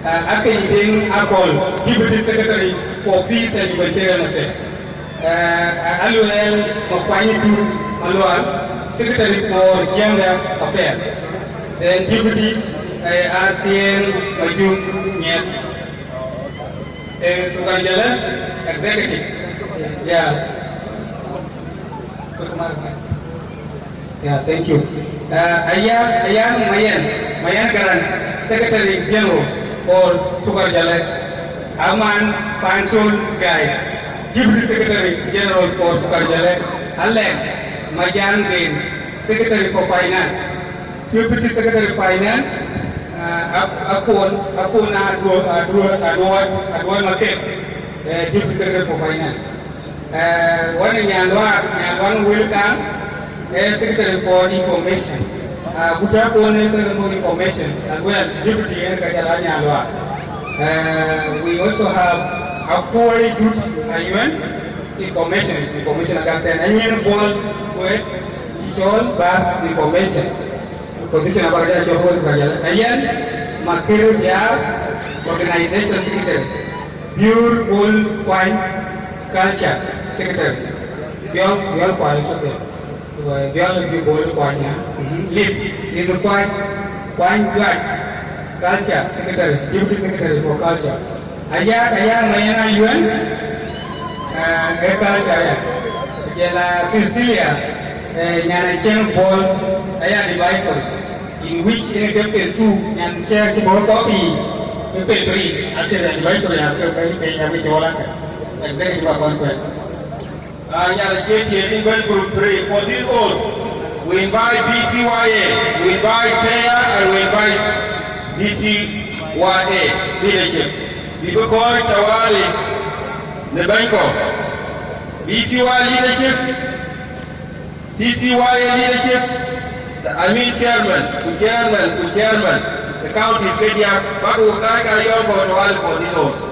Akayiding Akol, Deputy Secretary for Peace and Humanitarian Affairs. Aluel Mokwanyidu Malual, Secretary for Gender Affairs. Then Deputy RTN Majum Nyet. Jalle, Executive. Yeah, thank you. Ayan Mayan Garan, Secretary General for Jalle. Aman Panchul Guy, Deputy Secretary General for Jalle. Alek Majan Gain, Secretary for Finance. Deputy Secretary of Finance, Akuna Adwan Market, Deputy Secretary for Finance. One in Yanwan Wilkan, Secretary for Information. Butakon is information as well, Deputy and Kajalanya Alwa. We also have Akoi Dut Ayuan, information again, and Yen Ball with John Bar information. Position about that, your host, Ayan Makiru Dia, Organization Secretary, Pure Bull Wine Culture Secretary, Beyond Wine, Beyond Bull Wine, Lip, Wine Guide, Culture Secretary, Deputy Secretary for Culture. Ayan Mayana Yuan, Agriculture, Jela Cecilia. Nyana Chen Paul Aya advisor in which in the case 2 and share copy page 3 after the advisor executive appointment. Nyana Chen group 3 for this oath we invite BCYA, we invite TEA and we invite BCYA leadership. We call Tawali Nebanko BCYA leadership. TCYA leadership, the Amin chairman, the county is ready but we can't for this house.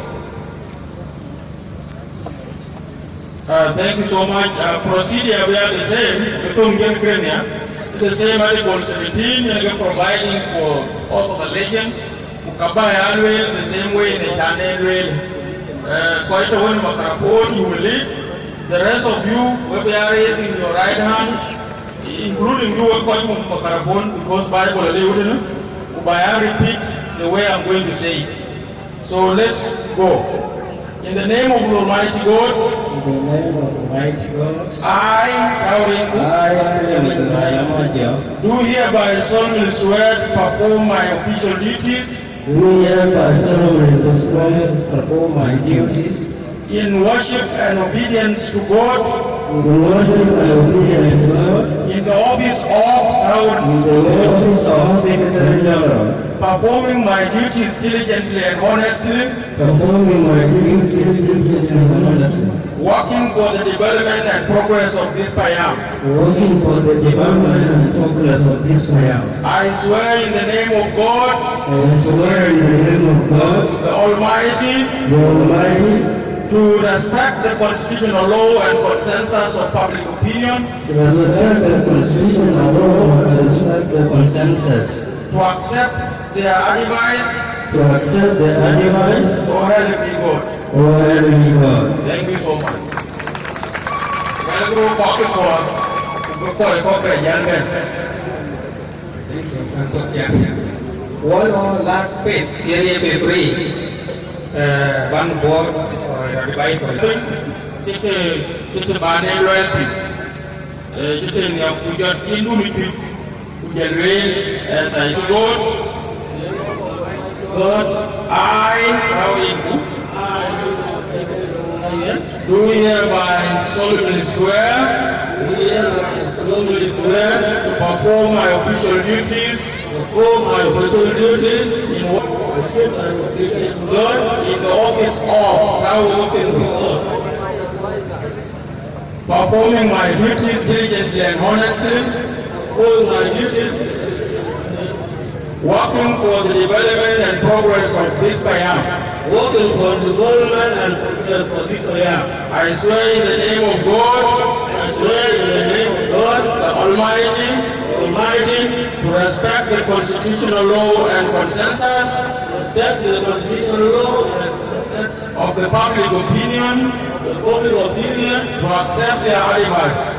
Thank you so much. Procedure we are the same. The same Article 17 and providing for oath of allegiance. The same way the Jalle quite a one Makarapon you will lead. The rest of you will be raising your right hand, including you because Bible I repeat the way I'm going to say it. So let's go. In the name of the Almighty God, I do hereby solemnly swear to perform my official duties in worship and obedience to God, in the office of Secretary General, performing my duties diligently and honestly, working for the development and progress of this Payam. I swear in the name of God, the Almighty, to respect the constitutional law and consensus of public opinion, to accept their advice, so help me God. Thank you so much. One last space, area be free. One board or device or Kita bane loyalty. Kita ni aku jadi unity. Ujalwe as I God. God, I, how you do hereby solemnly swear to perform my official duties in God in the office of performing my duties diligently and honestly, working for the development and progress of this Bayam. I swear in the name of God, the Almighty, to respect the constitutional law and consensus of the public opinion, to accept their advice.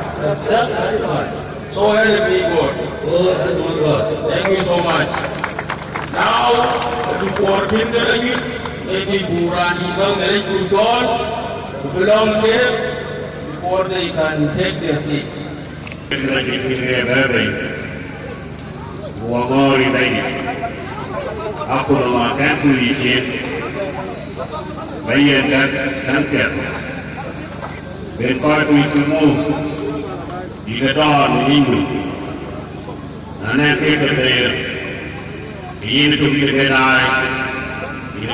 So help me God. Thank you so much. Now, before maybe Burani who belong there, before they can take their seats.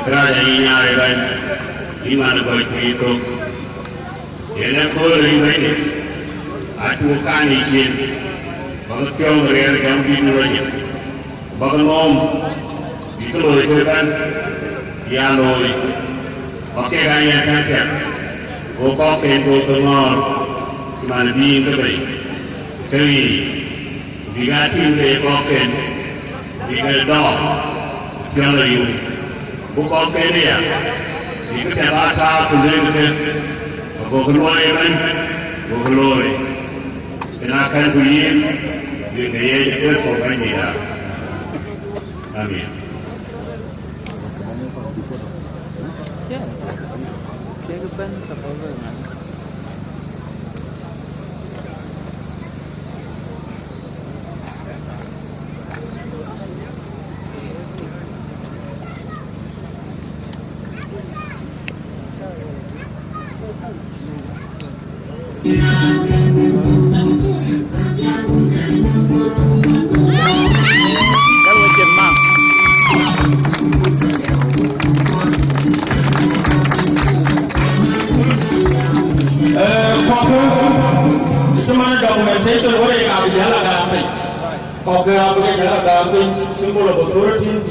Kerajaan ini ada di mana baju itu, yang kalau ini, aku kan izin, kalau kau mereka di luarnya, bagai nom, itu loh kan, dia loh, pakai gaya kan, bukan kau kenal, di mana di Indonesia, kiri, diganti ke pakai, digadol, jalan bukan kaya, jika kita tak boleh berkeluar kan, berkeluar, kenakan dunia, dia itu sebagainya. Amin. Documentation what I have symbol of authority,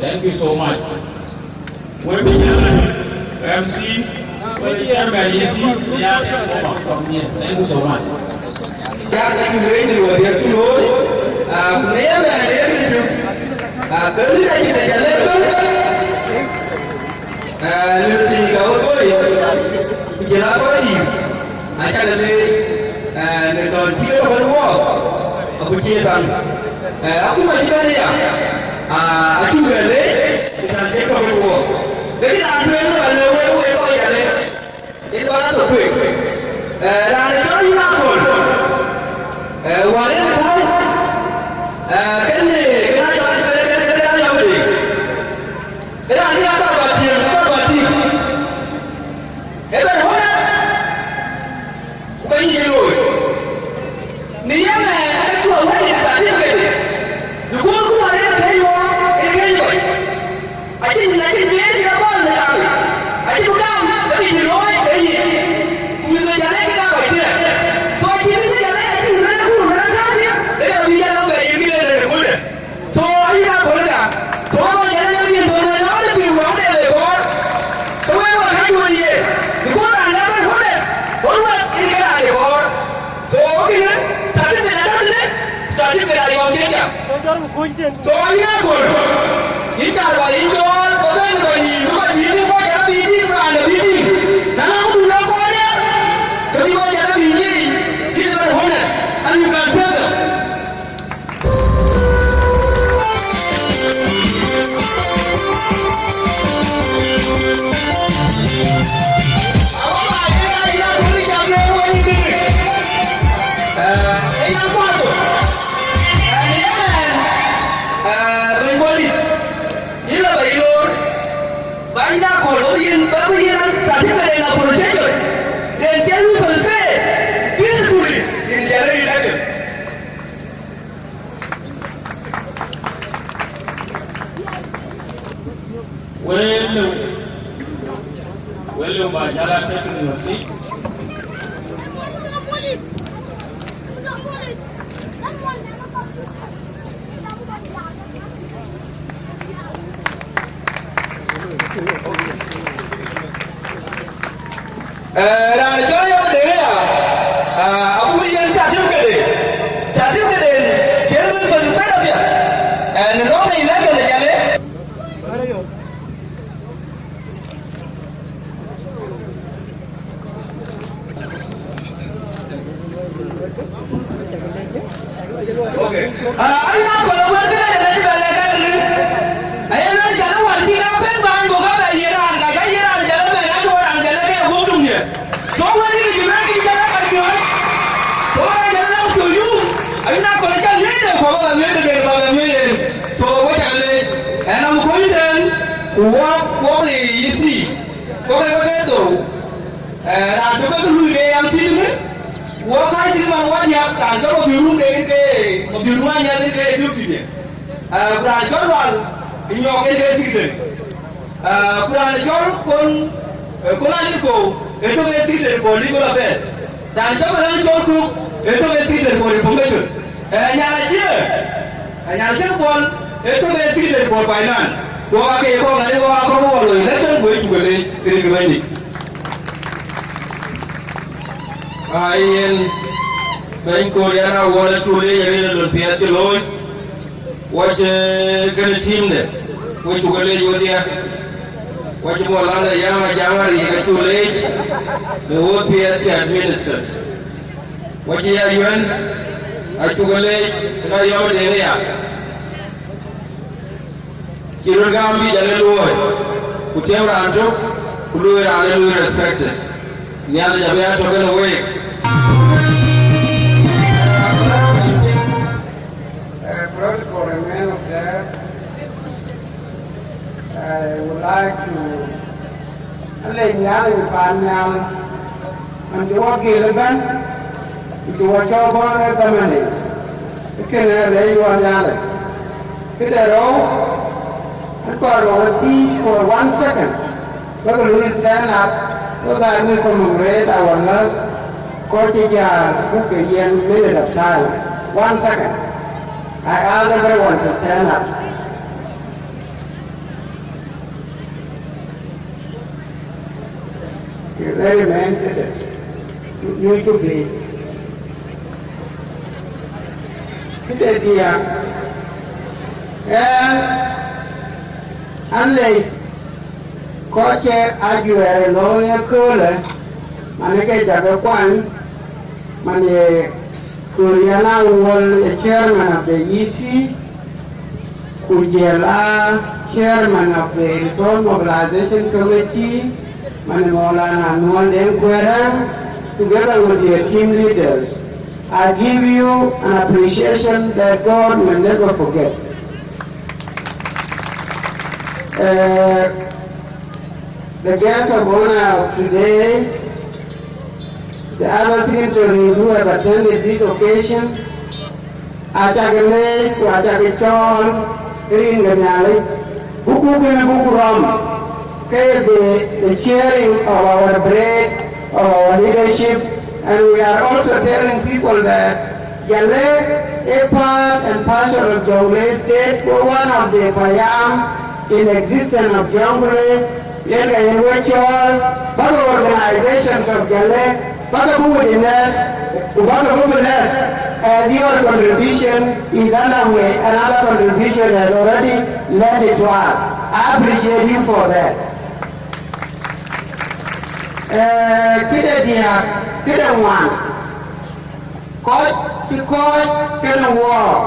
thank you so much. When we MC, when the chairman is here, from here. Thank you so much. Hãy subscribe Jalle taking your seat. Ben Koreana wala chule yare lo piati loy wache kan team de wache gole yodia wache bolanda yama jamari ka chule the whole piati administered wache ya yuen achu gole na yo de ya kirogambi jale loy kutemra anto kulu ya ale respected nyala jabe ato kana way protocol remain up there. I would like to let Jalle Panyal and the work eleven to watch over at the money. You can lay you on Jalle. Kidero, I got over teach for 1 second. But we stand up so that we commemorate our nurse, Coach book a year minute of silence. 1 second. I ask everyone to stand up. Okay, let remain seated. You should be. Seated here. And late. Coach, as you are a lawyer, cooler, Manake Ajakguong, Mane. Koreana was the chairman of the EC, Kujela, chairman of the Resource Mobilization Committee, Manimola and Nolden, together with their team leaders. I give you an appreciation that God will never forget. The guests of honor of today, the other signatories who have attended this occasion, Ajakguong, Ajakguong, Ringanyali, Bukukin Bukuram, the sharing of our bread, of our leadership, and we are also telling people that Jalle, a part and parcel of Jongle State, were one of the Payam in existence of Jongle, Yenga Yenwechol, but organizations of Jalle, as your contribution is underway, another contribution has already led it to us. I appreciate you for that. Kida one, coach can walk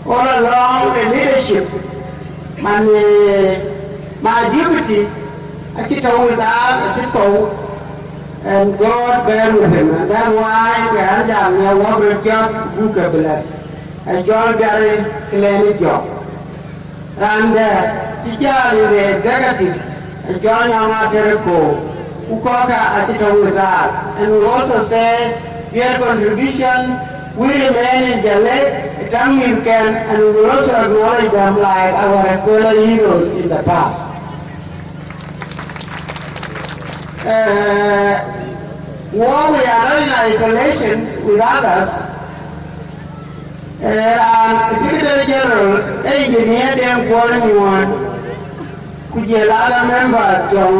all along the leadership. My deputy, I keep with us, and God bear with him, and that's why we are having a work job, book a bless. A job very clean job. And Jalle, the executive, a John Yamatereko, who called with us. And we also say, your contribution will remain in Jalle, the time you can, and we will also acknowledge them like our equal heroes in the past. while we are not in isolation with others, Secretary General, engineer them calling you on, could you allow a member, John,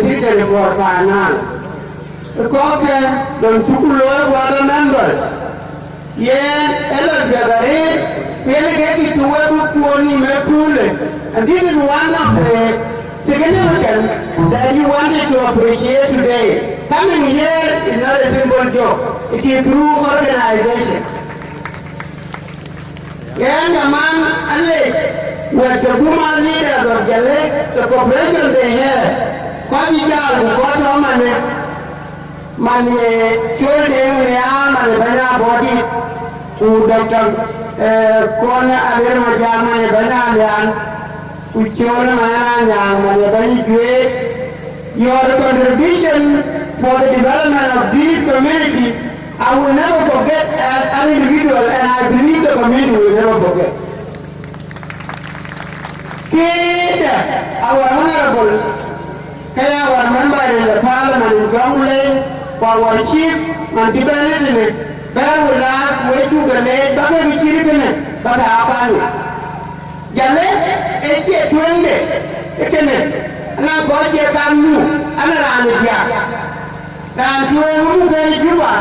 Secretary for Finance. The caucus don't took other members. Yeah, Ella Gagare, really get it to and this is one of the significant that you wanted to appreciate today. Coming here is not a simple job. It is through organization. And the man, were the woman leaders of Jalle, the cooperation they had, Kwajijal, Mani, children, and Bana body, who Dr. Kona Alerma Jama, Bana, who children, and your contribution for the development of this community, I will never forget as an individual, and I believe the community will never forget. Kid, our honorable, our member in the parliament in Jalle, our chief, Mantibanit, bear with us, way to the late, but we see it, but our Jalle, it's a 20, and I got you come new, and around the jar. And to a Juba,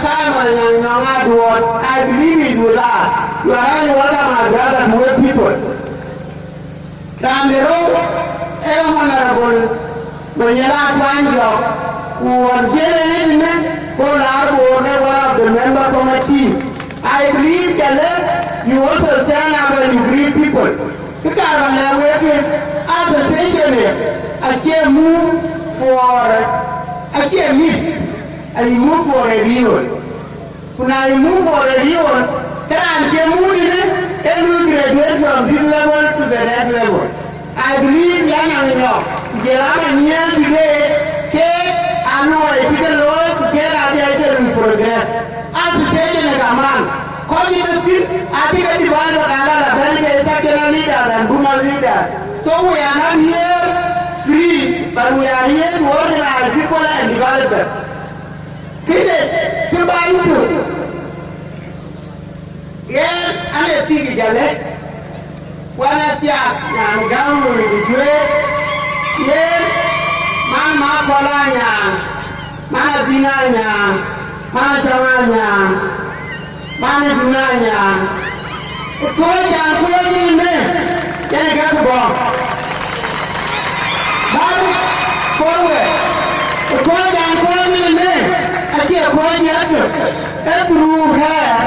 Simon and I believe it with us. You are one of my brother and way people. Down the road, honorable, when you are one job, who was Jalle, who are one of the member committee. I believe that you also stand up and you greet people. Because when I work in association, I can't move I can't miss. I move for a real. When I move for a real, then I can move in it and we graduate from this level to the next level. I believe young and enough. Jalan here today, I know I didn't know to get out there to progress. Association is a man. I think I divide what I have second leaders and woman leaders. So we are not here free, but we are here to organize people and develop them. Yeah, and I think Jalle. When I am down with the great, yeah, Mama Colanya, Mana Dinanya, Mana Jamanya, Mana Dunanya. It's going in there. Then I got the bomb. Forward. It's going in there. I see a point after. Every room here,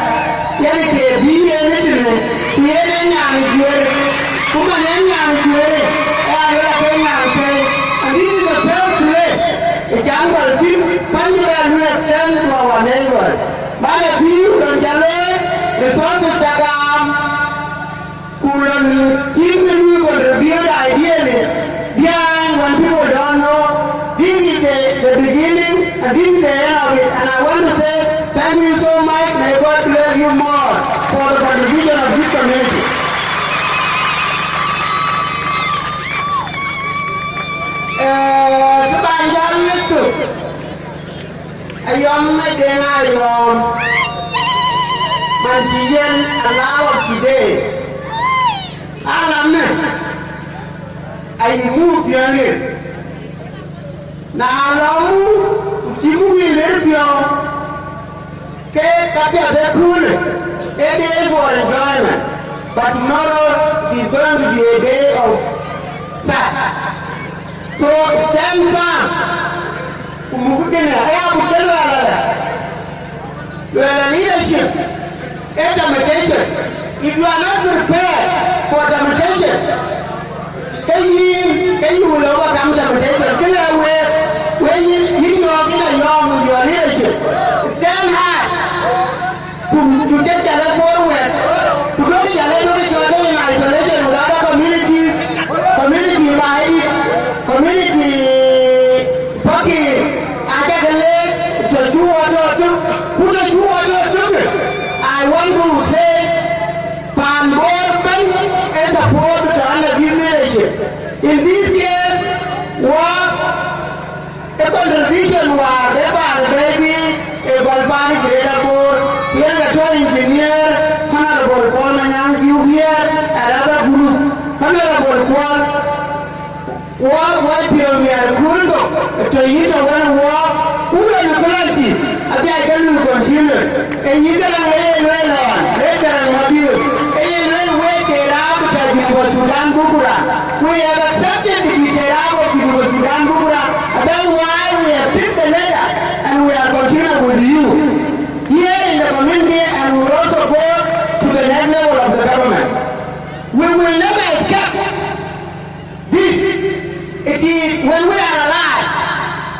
then it can be anything. And this is a fair place. A jungle team, Panjira will extend to our neighbors. But if you don't Jalle, resources that keep the news on the revealed ideally. Behind when people don't know, this is the beginning and this is the end of it. And I want to say thank you so much. May God bless you more for the contribution of this community. Ayom Dena Ayom Mantiyan allow today. Alame I move young. Now Timu Libio Kapia de Kule. A day for enjoyment. But tomorrow is going to be a day of sad. So stand firm. Leadership, if you are not prepared for temptation, you will overcome temptation. When you are with your leadership, stand high to take the left forward, to go to the left in isolation with other communities, community pocket. I want to say, Pan Borben is a poor to walk what you are good to eat a one walk, who are the quality? I can continue. And you can rail on, later and mobile. And you will wait a rabbi that you was Sudan Bukura. We have accepted to be a rabbi of the Sudan Bukura. That's why we have picked the letter and we are continuing with you here in the community, and we will also go to the next level of the government. We will never escape this. It is when we are alive,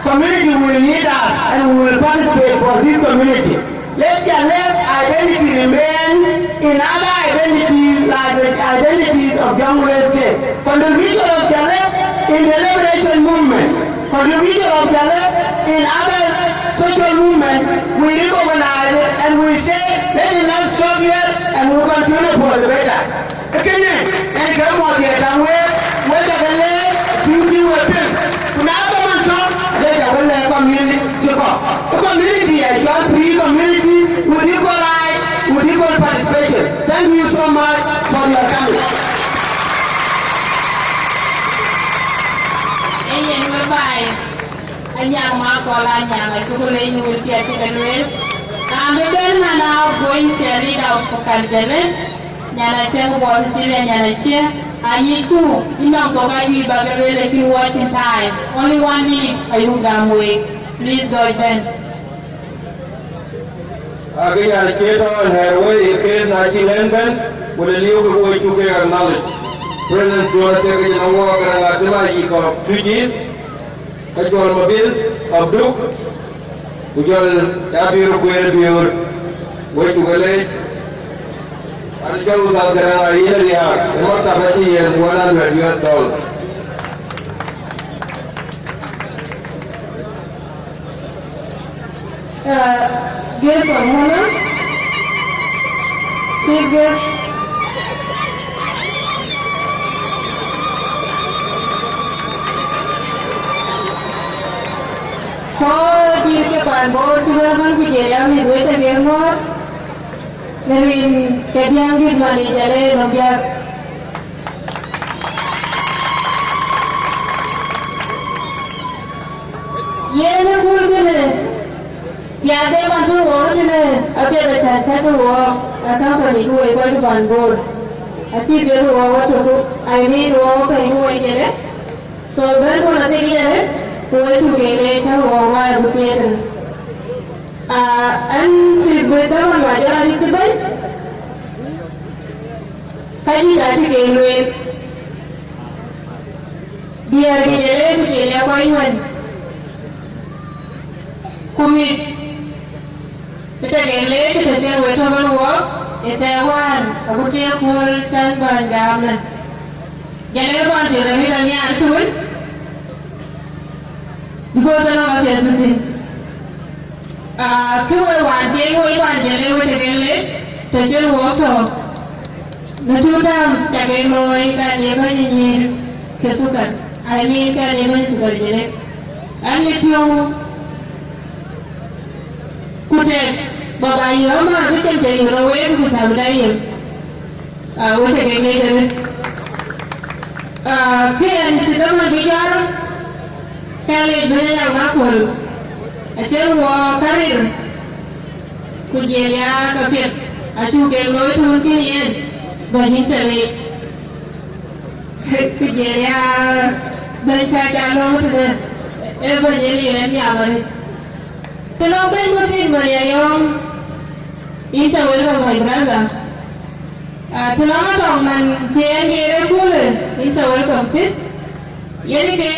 community will need us and we will participate for this community. Let Jalle identity remain in other identities like the identities of Gumbo State. Contribution of Jalle in the liberation movement, contribution of Jalle in other social movement, we recognize it and we say, let it not stop here and we will continue for the better. Okay, and come on here, and where Jalle beauty will be. Now come on top, let the community to go. The community is your free community with equal rights, with equal participation. Thank you so much for your coming. Anh yang ma ko la nyang ay ko le ñu wul piati ga wel am be ben na na boy sheri da ko kan jale nyana te ko bo sile nyana che ayi ku ina ko ga wi ba ga le ki watching time only 1 minute ayu ga moy please go ben agi nyana che to her way in case na chi len ben will liu ko boy chu ke knowledge present jo te ga na wo ga ga te ma yi ko tujis Kajol mobil, abduk, ujol tabir kuer biur, woi chugale, ada jol usal kerana ini lihat, emang tak yang $100. Guest of honor, chief guest. Có chia cho toàn bộ chúng ta vẫn phải chạy làm việc với thành viên hết. Nên mình cái biang việc mà đi chạy lên làm việc. Ye nó vui cái này. Nhà đây mà chú uống cái này. Ở phía là chẳng thấy tôi uống. Ở trong phần đi vui qua cho toàn bộ. Ở chi phía tôi uống qua cho tôi. Ai biết uống cái vui vậy đấy. Rồi bên cô là thế kia đấy. Tôi chủ đề về theo hồ ngoài một tiền anh thì với tao còn gọi cho anh đi tới cái gì là thì kể luyện dia di dalam dia kau ingat kumit kita gele kita cakap we thong luak etawan aku cakap kul chan ban jam lah jadi ban tu kami tanya tu because I'm not going to say, "Cứ quay hoàn tiền quay hoàn tiền lên quay tiền lên, tôi chưa uống thôi." The 2 times chắc em nói cái gì cái gì cái số cái, I mean cái gì cái số cái gì đấy. Anh biết không? Cụ thể, bà bà nhớ mà cái chân chạy nó quay cái cụ thể đây, quay tiền lên rồi. Khi anh chỉ có một cái gì Kali beliau makul, ajar wa karir, kujelia kapit, acu keloi turun kinian, banyak cari, kujelia berita jalur tu deh, banyak lihat ni apa ni. Kalau pengutin beliau, ini cawal kau berada. Kalau macam man cian kira kule, ini cawal kau sis. Jadi ke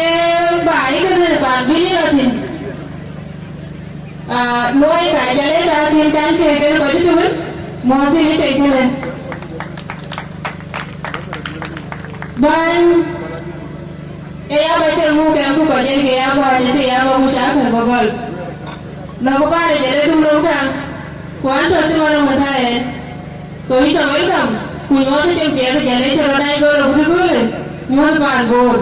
bayi kan babi ni latin. Noi kaya Jalle latin kan ke kan baju tu kan, mau ni cakap ni. Ban, baca mu ke aku baju ke apa aja sih apa usaha kan bagal. Lagu pada Jalle tu dulu kan, kuan tu cuma orang muda so itu welcome. Kunyot tu cakap dia Jalle cerodai kau lagu tu kan, nyot ban bor.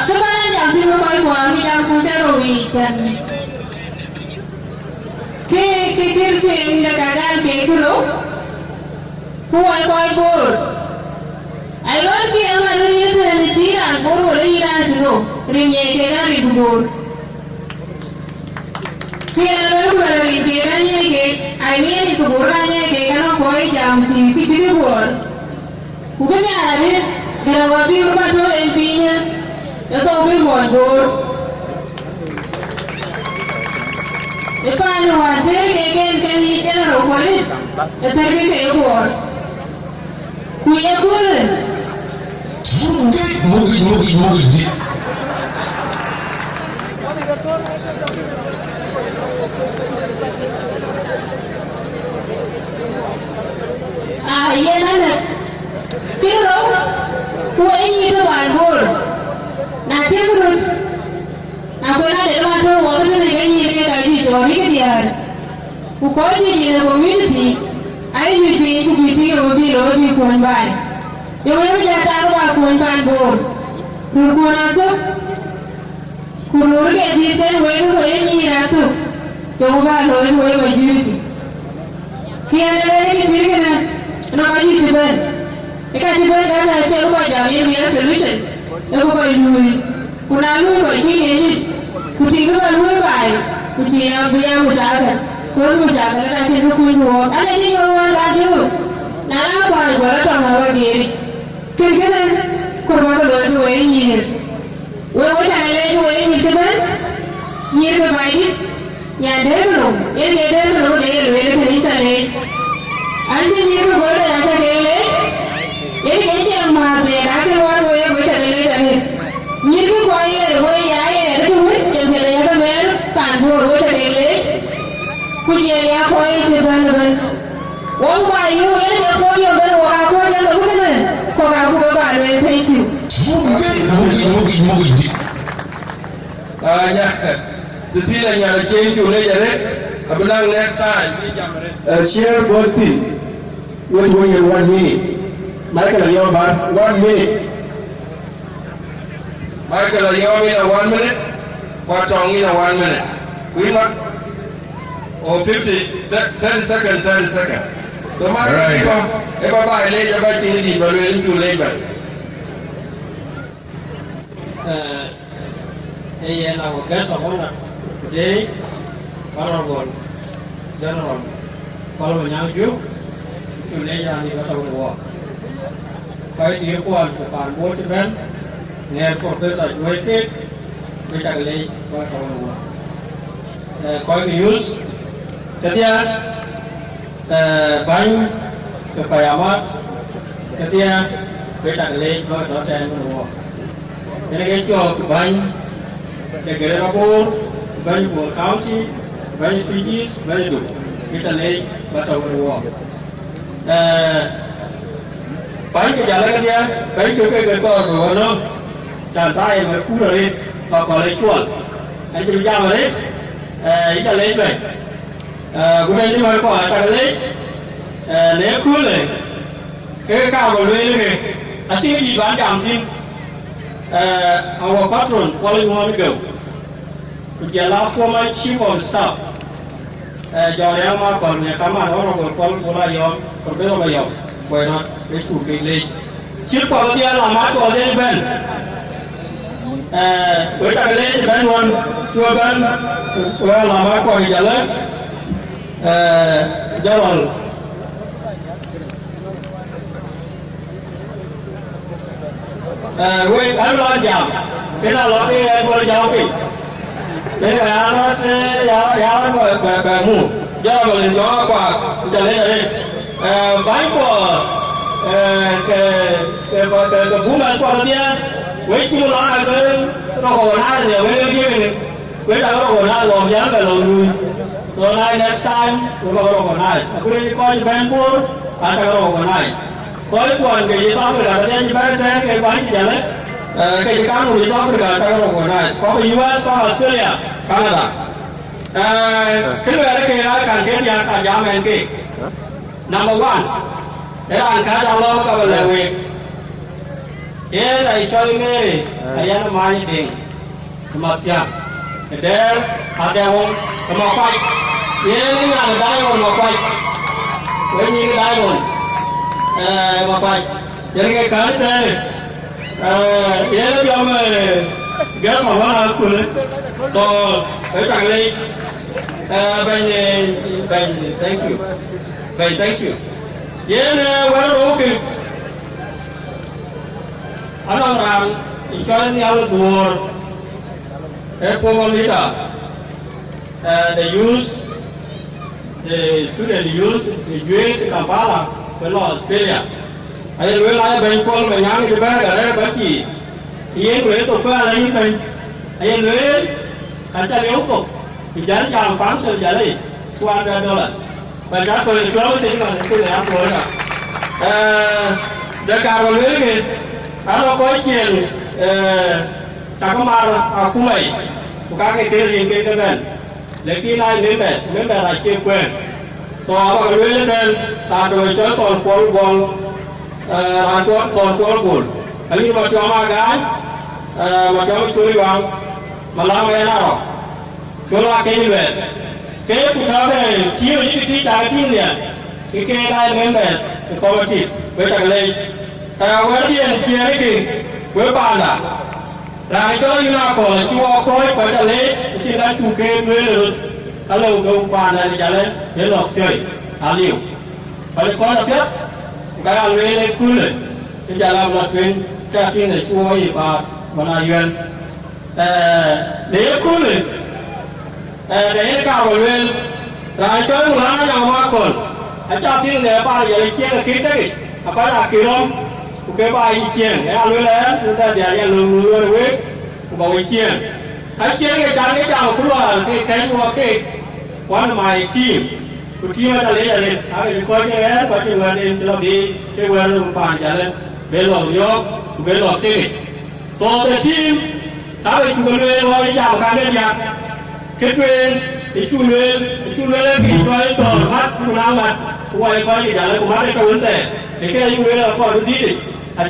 Sekarang jam 5 kali buat jam sampai rohi kan. Ke yang dah gagal ke kulo. Kuai bor. I want ke amal ni tu ni cira yang bor wala ina tuno rin ye ke ga ri bor kira lo wala rin ke ga ye ke ai ni ri bor ra ye ke ga no koi jam chi ki chi bor ku ga ya ri gara wa bi ru ba to en pinya ya to bi bor e pa no wa ter ke ni ke ro polis e ter ke bor ku ye bor Mugi di. Iya nana, kiro, kue ini tu bangun, nanti terus, aku nak ada macam orang tu nak ini ke kaji tu, ni ke dia, kau ni dia community, air mimpi, mimpi kuan ban, yang jatuh aku kuan ban bor, kuan aku, kurur ke dia tu, kue ini ratu, yang ban kue majority, kian ada ni cerita na. Nak kaji cepat, ikan cepat kan saya cakap aja, ini dia solution. Aku kau ini, kunalu kau ini, kucing kau lu baik, kucing yang biar musakan, kau musakan nanti tu kuih ada ni orang kaju, nala apa ni kau orang orang kiri, kira korban kau ini, orang cakap ini cepat, ni ke baik, yang dulu, ini dulu dia kini cari. Anjir ni tu boleh ada kele, ini kecil mata, nak keluar boleh boleh cari. Ni tu boleh ya, tu jangan kele yang kemer, kanbur boleh kele. Kucing yang boleh cepat. Orang bayu ini dia boleh berwakil yang tu kan? Kau aku boleh thank you. Mugi di. Nya, Cecilia nya change tu le jadi. Abelang next time. Share both things. What going in 1 minute? Michael, you're about 1 minute. Michael, you're in 1 minute. Patong in 1 minute. We not. Or 50, 30 seconds, 30 seconds. So Michael, if I buy later, I think you will into labor. And our guest of honor today, Honorable General Paul Nyangju. Chủ lễ nhà đi bắt đầu được cái tiếng quan của bản bố cho bên nghe của cơ sở chuối kết với trả lễ bắt đầu được coi news thế thì bánh cái bài amat thế thì với trả lễ bắt đầu trên được thế này cái chỗ cái bánh cái ghế ba bố bánh của county bánh Fiji bánh đủ với trả lễ bắt đầu được bánh của Jalle dia, bánh chỗ cái con của nó, chàng trai mà cú rồi, và còn lấy chuột, anh chịu giao rồi đấy, ý là lấy về, của đây nhưng mà quả chàng lấy, nếu cú rồi, cái cao của lên này, anh chỉ gì bán giảm xin, our patron calling one go, which allow for my chief on staff, do đấy mà còn nhà cám ăn nó còn con lại yom, còn cái mà yom, quay nó cái chủ kinh lên, chiếc quả kia làm mát quả trên bên, với cả cái lên bên luôn, chua bên, làm mát quả gì lớn, Jalle, với anh lo giảm, cái nào lo cái vừa giảm cái đây là nó giá nó bề mù do mà lên gió qua trở lên đây bánh của cái bún bánh xoa kia với chim nó là cái nó còn hai thì với kia với là nó còn hai còn giá về lầu đùi so này next time nó còn hai aku đi coi bánh bún ta nó còn hai coi còn cái gì sao phải là cái gì cái bánh gì đấy cái cam của South Africa ta có organize, có US, có Australia, Canada. Cái người đó kia càng cái nhà càng giảm hơn kia. Number one, để anh khá trong lo các bạn làm việc. Cái này cho anh nghe, anh ăn mai đi, mà tiệm, để Ajakguong, mà quay, cái nhà người ta còn mà quay, với những cái đai còn, mà quay, jadi cái thế Yến nó cho mày ghé phòng nó là cuốn so cái chẳng đi bên thank you Yến quá đủ kì anh đang làm cho anh nhau là tour cái program leader the student youth graduate Kampala bên Australia ai lối lại bên con mình nhang cái bé cái đấy chỉ Yến lối tổ phá là như vậy ai lối cả cha liễu tục thì giá chàng bán sợi giá này $200 và giá phần số thì mà tôi để áp rồi để cả một lối kì nó có chuyện ta có mà aku mày các cái riêng cái bên để khi này members là chia quyền so với cái lối trên ta rồi cho toàn quân toàn quân buồn anh đi mà cho mà gái mà cho chui vào mà làm cái nào cho nó cái như vậy cái cụ thể này thiếu những cái trí trái thiếu gì cái này members cái committees với cái này với điện chia cái gì với bàn là cho như nào còn là chua khối với cái này chỉ là chủ kê với được cái lâu cái bàn này cái này để lọt chơi liều và có là tiếp cái ăn lên cứเลยจะlàm là chuyện cho thiên này chua gì và là duyên để cứเลยđể cao rồi lên lại chơi một lá nhau hoa còn cho thiên này ba giờ chia là kí đấy phải là kí không cái bài chia để ăn lên chúng ta để ăn lương với bảo chia hãy chia cái chào cũng là cái mua cái one my team cụ team ta lấy lên hãy coi cái đấy coi cái người lên cho đi cái người nó bàn trả lên bên lò gió bên lò tê so the team ta phải chụp lên rồi chào cái bên nhà cái chuyện thì chụp lên cái xoay tờ mắt cũng nào mà quay coi cái trả lên của mắt cái vấn đề để cái này chụp lên là coi cái gì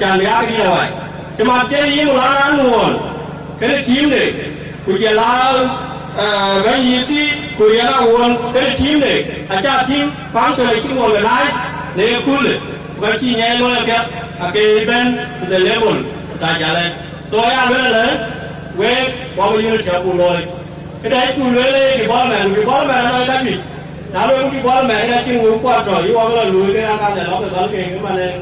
chẳng giá cái gì là vậy chứ mà chơi gì mà nó ăn nguồn cái team này cụ giờ là cái gì xí cụ giờ là nguồn cái team này cha team phán cho này chúng organize để cool cái chi nhẹ luôn là cái bên the level ta trả lên rồi ăn lên về bao nhiêu triệu cụ rồi cái đấy cụ lên cái ball mẹ nó cái gì nào rồi cái ball mẹ cái chuyện ngủ qua trời yêu là lùi cái ăn này nó phải cái mà này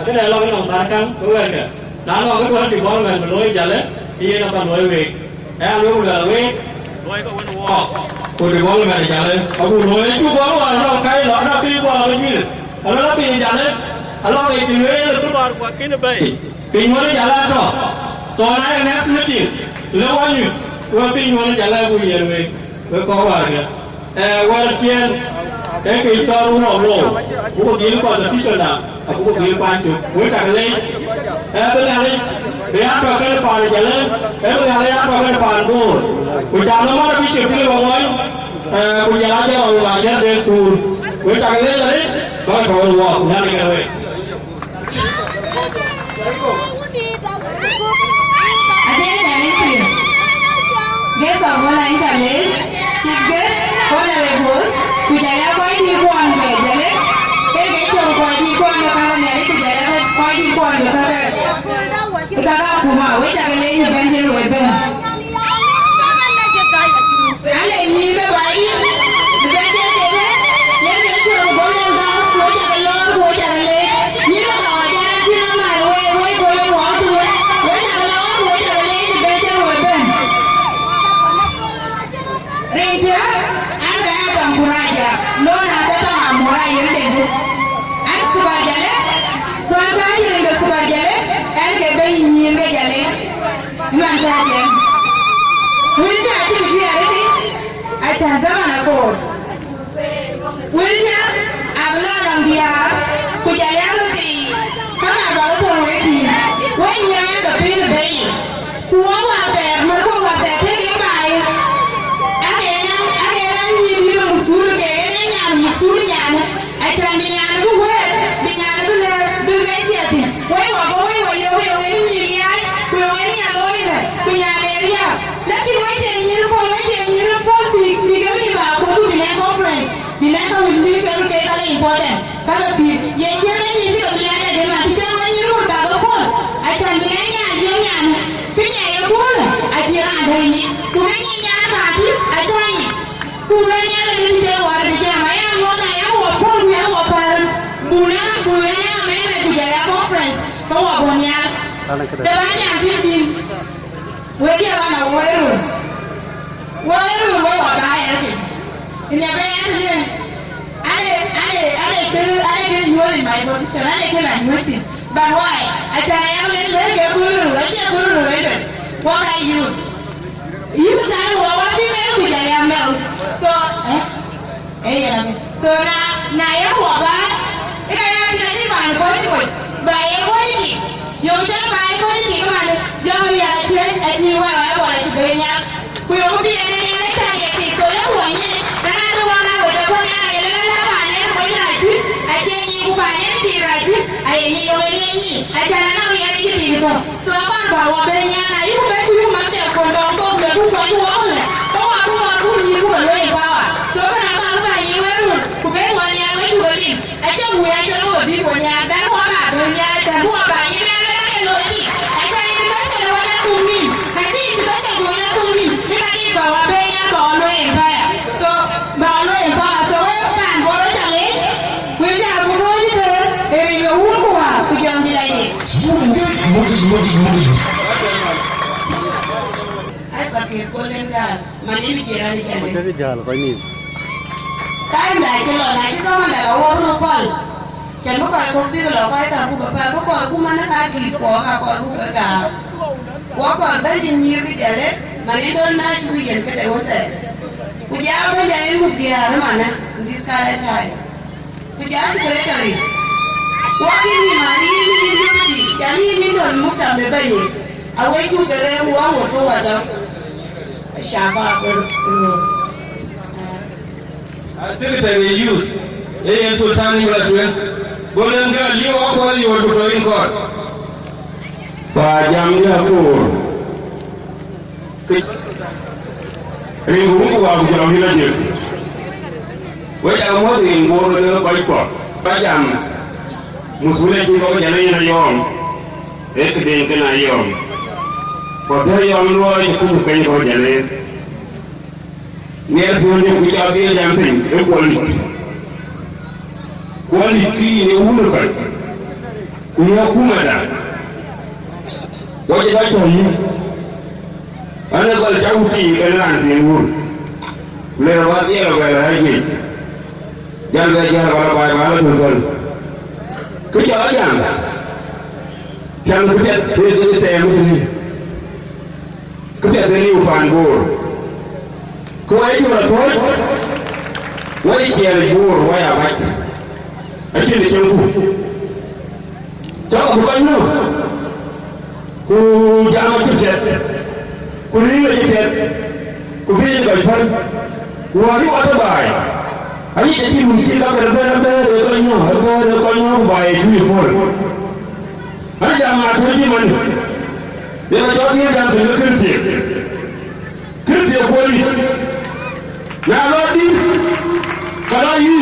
cái này lo cái lòng ta căng đúng rồi kìa đã lo cái cái ball mẹ mình lôi trả lên thì nó còn lôi về ăn luôn là về lôi có quên wow cụ thì ball mẹ trả lên cụ lôi chú ball mà nó cái nó khi qua cái gì nó bị trả lên Allah itu leh tu baru buat kena baik. Pinjauan jalan tu. Soalnya next meeting, lewanyu, buat pinjauan jalan buaya we kau ada. Warkian, kita tahu orang, bukan dia kau setisah dah, bukan dia pancu. We tak leh, benar biar kau kena pan jalan, benar kau kena pan bor. We jalan mana bisa pilih bangai, we jalan je orang ajar dia tur. We tak leh leh, bagai kau luar, nanti kau we. Guest of one and Jalle, chief guest, honorables, Kujala Kwadi Kwan Jalle, Egecho Kwadi Kwan Kalamari, Kujala Kwadi Kwan Kaka Kuma, which I can lay you venture with them. I lay you the body, the venture, let me show golden girls, which I love, which I lay. You know how I get in my way, going on to it, which I love, which I lay the venture with them. Ranger, and I am Muraja, no, not that I'm Muraja. And Subajale, one time in the Subajale, and the baby in the Jale. You are Guardian. Will you actually be anything? I can summon a board. Will you? I'm not on the air. Could I ever see? How about already? When you are the pin of bay, who was there? Marco was there, take it by. Sudan, I can be an who were the Vegeti. Where were going where you were in the eye? We were in a lawyer, we are area. Let me wait a year for because you are going to the conference. The letter will be very important. Father, yes, you're ready to be a teacher when you were back upon. I can be de ba nya pin we dia ba na we ru we wa ba ya ki ni ya ba ya ni ale ke you in my position ale ke la nyoti but why achara ya le ke guru acha guru le what are you say what you mean with your mouth so so na ya wa ba ika ya ni ba ko ni ba ya ko ni yo cha ba ko ni ko ba yo ya che a chi wa wa chi be nya ku yo bi ni ni cha ya ti so ya wa ni na do wa na wo de ko nya ya le la ba ni ko ni ra ti a che ni ku ba ni ti ra ti a ye ni yo ni a cha na na ya ti ti ko so ba wa be nya na yu be ku yu ma te ko do ko be ku ko yu wa le ko wa ku ni ku le ba wa so na ba yi we ru ku be wa nya we tu ko ni a che wu ya che lo bi ko nya ba ko ba do nya cha ku ba yi na le ke lo ti a che ni ko se lo na ku ni a che ni ko se lo na ku ni ni ka ni ba wa be nya ba lo e ba ya so ba lo e ba so we pan bo lo cha le we ja bu lo ni de e yo wu ko wa ku jang di lai ni ai ba ke ko len gas ma ni ni kira ni jale Jadi jalan kau ini. cái này cái lò này cái sao mà lại là ô tô con chẳng có phải công ty là cái cả phụ cả có còn cũng mà nó ta kịp có cả còn phụ cả có còn bây giờ nhiều cái gì đấy mà đi đơn này chú hiện cái đấy hốt đấy cô giáo cái này một bia đó mà nè đi xa đây thôi cô giáo sẽ cái này có cái gì mà đi cái đi đơn một trăm để bây giờ à quay chú cái đấy uống một tô vào đó xả vào rồi Secretary use a sultan you are doing. Golden girl, you are calling you to in court. Và jam dia kur. Ringu ku wa ku jam dia je. Wa jam mo ringu le ko ko. Ba jam musule ki ko jale na yom. Ek den kana yom. Ko da yom lo ku ku ko jale. Nel fo ni ku ja bi jam tin e quality ni ulu kai ku ya kuma da waje da to yi ana gal jawti elan tin wur le wa di la wala haji jal ga jar wala ba wala to sol ku ja jam kan ku te te mu ni ku te ni u fan bor ku ai ju la to wai ke al bor wa ya ba achi ni changu chaka bukanyo ku jama chipset ku ringa chipset ku bi ga pan ku wari wata bai ani ta chi mun chi ka be ko nyo bai ju ni fol ani jama to ji man de ma chodi ga to ni kirti ko ni na lodi kala yi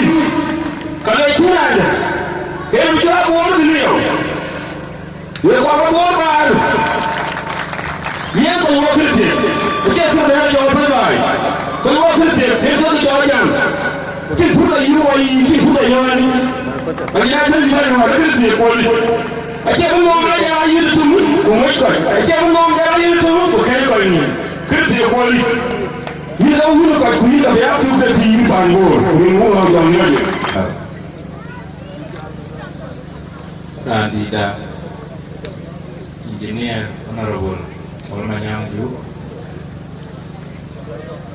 kalau itu ada, kalau itu aku orang sini, dia kau apa buat? Dia kau buat kerja, kerja sudah jauh berbagai. Kau buat kerja, kerja tu jauh jam. Kita punya iwan, kita punya iwan. Bagi kita ni mana kerja kau ni? Kerja pun orang yang ayat tu, kau macam. Kerja pun orang yang ayat tu, kau kau ni. Kerja kau ni. Ni tahu ni kau ni tapi aku sudah tinggi panggur, ni orang yang ni aja. Candidate Engineer Honorable Olmanyang Yu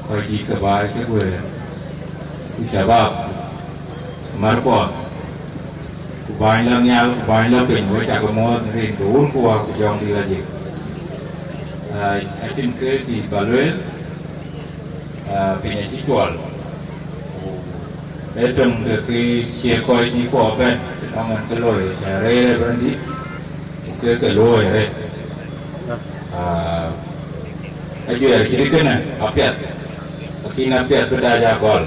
Koi di kebai ke gue Ucapap Marpot Kubain lang nyal, kubain lang pin Gue cak kemot, rin kuun kuwa kujong di lajik Atin ke di Baluel Pinya Cicual Edem ke kia koi di kuwa ben Tangan keloi, saya berhenti, mungkin keloi, aja kiri kena, apiat, kini apiat berdaya gol,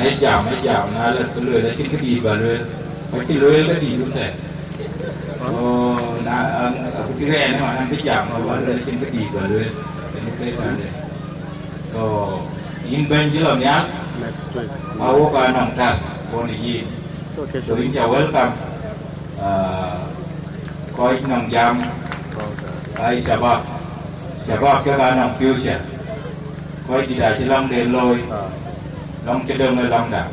ni jam, nala keloi, dah kiri di baloi, macam loi ke di pun tak, oh, aku kira ni mana jam, awal dah kiri di baloi, ini kaya mana, so, in benjol ni, awak kan nongtas, poni. So you are welcome. coi nông jam ai sabab cái bạn nông future coi đi đại chỉ long đền lôi long cho đông long đà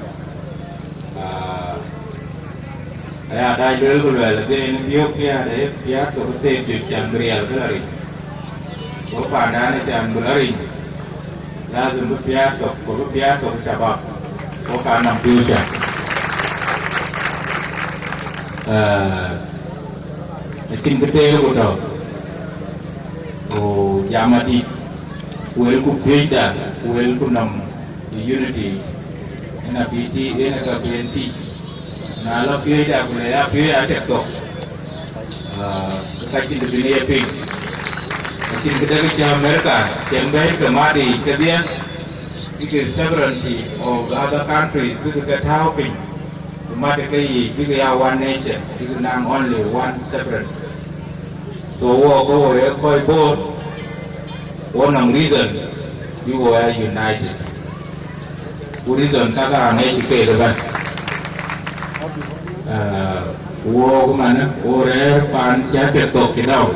đại lưới của loài là cái biếu kia để biếu tụi cái tên chữ chạm bìa cái là gì có phản ánh là chạm bìa gì là dùng cái biếu tụi sabab có cả nông future trên cái tê của đầu Yamadi well ku peda well ku nam unity na PT ena ka BNT na la peda ku ya peda tekto ka kin de dunia ping kin ke daga America tembai ke mari ke dia because sovereignty of other countries because ke thao ping mari ke yi because ya one nation because nang only one separate so wo ko ye koi board one reason you were united. One reason kaka educated ban. Wo mana ore pan siapa tok kita.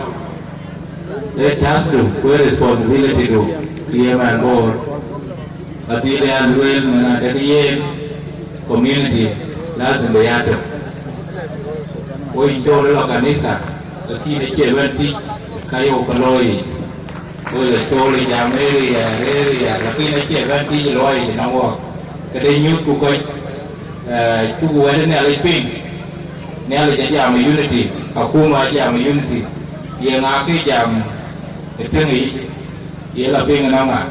Let us do where responsibility do. Kia man board. Ati dia luel mana dari community lazim bayar. Wo injo le kanisa. Ati dia cewek kayo kaloi. Ôi là cho lên nhà mấy là khi nó chia ra thì loại thì nó ngọt cái đây như chú coi chú quay đến nhà lấy pin nhà lấy nhà mà unity ở khu mà nhà mà unity giờ ngã cái nhà cái thương ý giờ là pin nó mà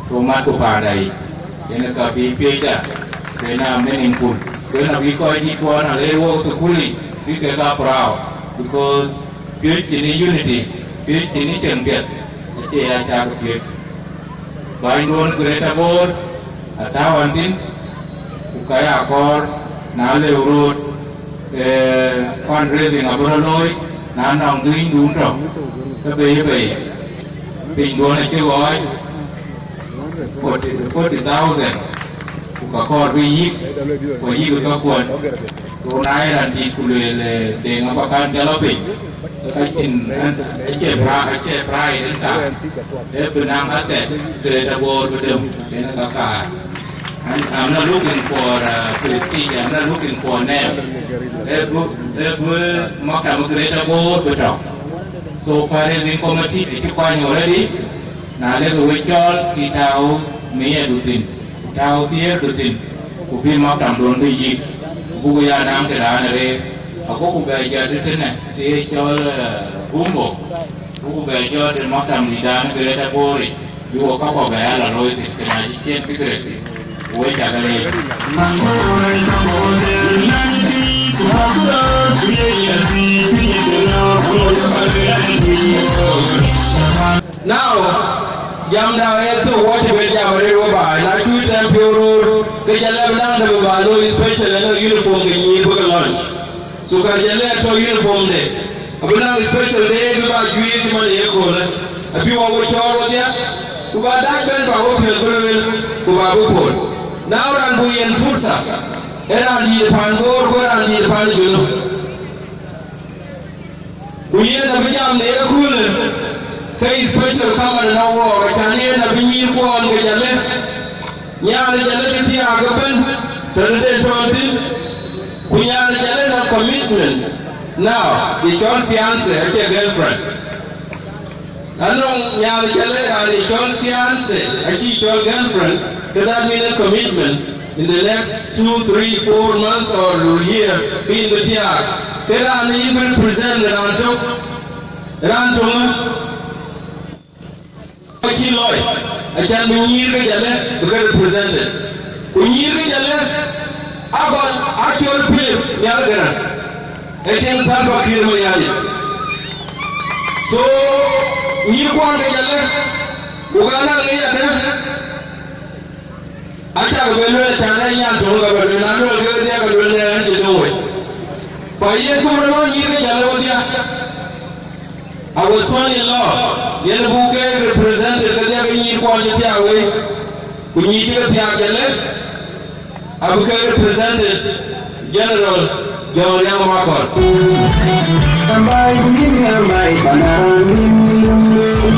số mát của bà này giờ nó cả bị pin ra để làm nên hình phun để làm bị coi đi qua là lấy vô sự kuli bị cái cả proud because pin chỉ là unity pin chỉ là chân việt chỉ là cha của pin baik luôn kereta bor atau antin ukaya akor nale urut fundraising aboroloi nan nong duin đúng rồi cái bề bình luôn này chưa gói 40,000 cả con vi của các quần số này là thì của lệ để ngắm bạc can cho nó bình cái chuyện prai đến cả để bên nam asset từ đầu bờ đường đến cả I'm not looking for prestige. I'm not looking for name. Every mock I'm a great award, but so fundraising committee is quite already. Now let's wait all it out. Me a routine. Tao here routine. Kupi mock I'm doing the year. Buya nam the lane. A cook by Jalle, take all Gumbo. Who by Jalle the mock I'm the done great award. You walk up of a loyalty, the magician secrecy. Wait, Jalle. Now, jam now to watch the Jalle over. Like you temple road, the Jalle land of a special and uniform in you book lunch. So, Jalle to uniform day. A special day, you are doing money. A few hours over there. Who are that band by open who are open. Now I'm going Fursa. And I need a pandor where I need a pandulo. We had a Vijam near cooler. Pay special cover and no war. I can hear the Vinny one with Jalle. Yan Jalle Agapan, President Tontin. Kunyan Jalle commitment. Now, the John fiance, a girlfriend. I know Yan Jalle and the John fiance, a she-your girlfriend. Because that means a commitment in the next 2, 3, 4 months or a year being the TR. Can I even present the Rancho? Rancho? I can be near the Jalle because presented. When you read Jalle, I got actual film, Yalgara. I think Salva Kirmayali. So, you want the Jalle? Uganda, I was son-in-law. Yenabuke represented the quality away. When you take a Jalle, I became represented General John yang makor. Sampai begini amai panamin Mukije.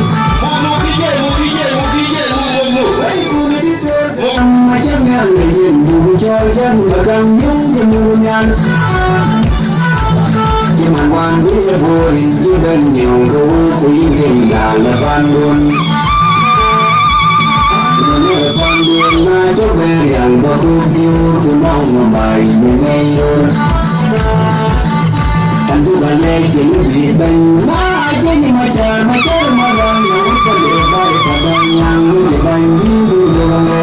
macam yang legend buku jalan bakang yung jemuran. Jaman wan dia borin judan yang kau kuingin dalam bandun. Dalam bandun macam yang baku tiur tu mau membaik mengayor. Tentu balik jadi bang macam ni macam malam yang balik kadang yang bang dulu.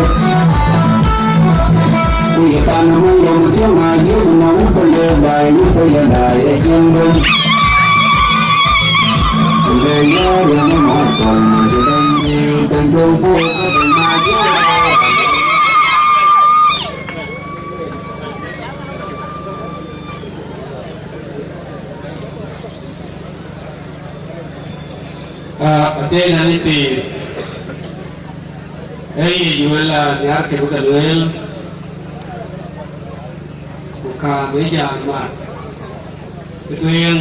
Kuya panama yang tiang aja mau balik baik lupa dah jembel. Kuya yang makan jadi tentu pun maju. Ate nani pi yuela niar ke bukan luel buka meja ma itu yang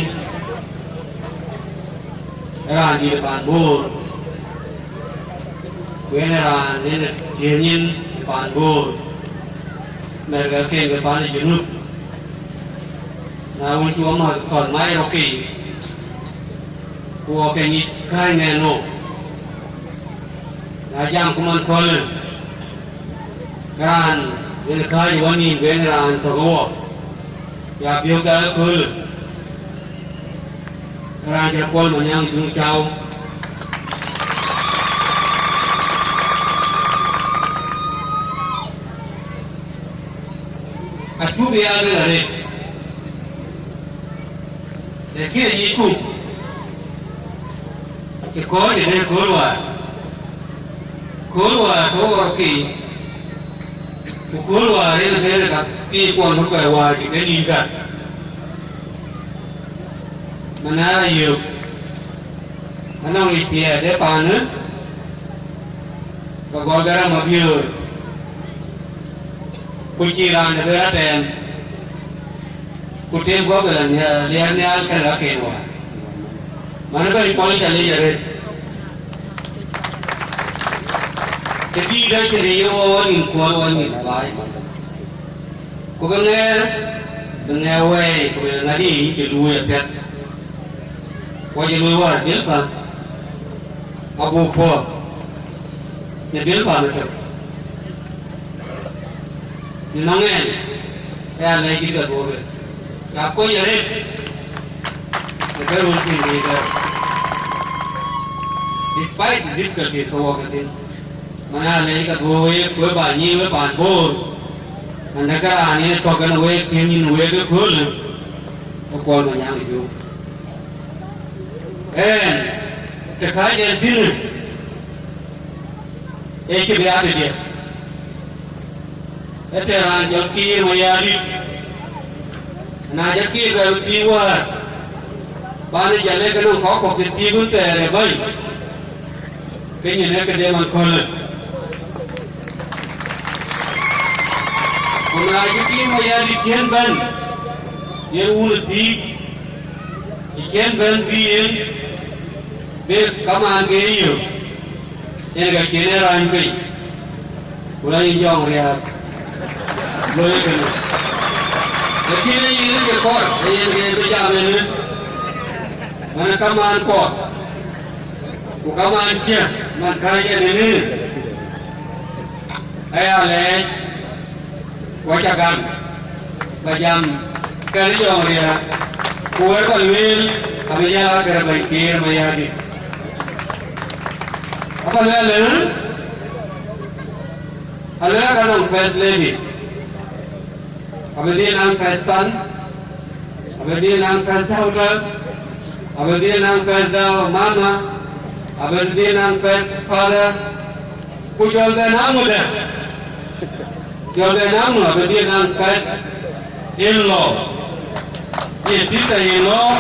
era di depan bor era ni jenin depan bor mereka ke depan junub nah untuk cuma kon mai oke Kuo kenyi kai ngeno, najang kuman kol, kan ini kai wani beneran togo, ya biota kol, kan jakol manyang dung chau, acu biar ada, dekir yiku. Có thì đây cố loa thô kỳ cố loa đây là cái là cái quan không phải loa chỉ cái gì cả mà nó nhiều anh nói thì để bàn nữa và gọi ra mà nhiều cô chỉ làm để ra tiền cô thêm có cái là liên nhau cái là cái loa mana bagi polis Jalle jadi. Jadi dah ceri awan ni, kuawan ni, baik. Kau bengai way, kau ngadi celu ya pet. Kau celu apa? Bil pa, abu po, ni bil pa betul. Ni nangen, lagi kita tu. Siapa jadi? Baru ini despite the difficulties of walking, mana lagi kat kue banyi kue panbor, anda kan ini tokan kue tingin kue ke kul, kau macam itu. Terkait dengan ini, biasa dia. Orang jaki mayari, nak jaki baru tiwar. Bani Jalle kan kau kau peti pun terhadap bayi, kini nak dia makan. Orang lagi maya dikian ban, yang ulti, dikian ban biar, kaman gaya, yang kacanya raih bayi, orang yang jauh lihat, boleh kan? Tapi ini jekor, yang berjalan. Mana kaman ko, kaman siya, man kaya ni. Ayah le, wajakan, bajam kerja dia, kuat kalwil, kami jalan kerja baikir mayadi. Apa le? Halah kan orang fast lagi. Kami dia orang fastan, kami dia orang fast hotel. Abadian ang first mama, abadian ang first father, kujol dan amu dah, kujol dan amu abadian ang first in-law, sister-in-law,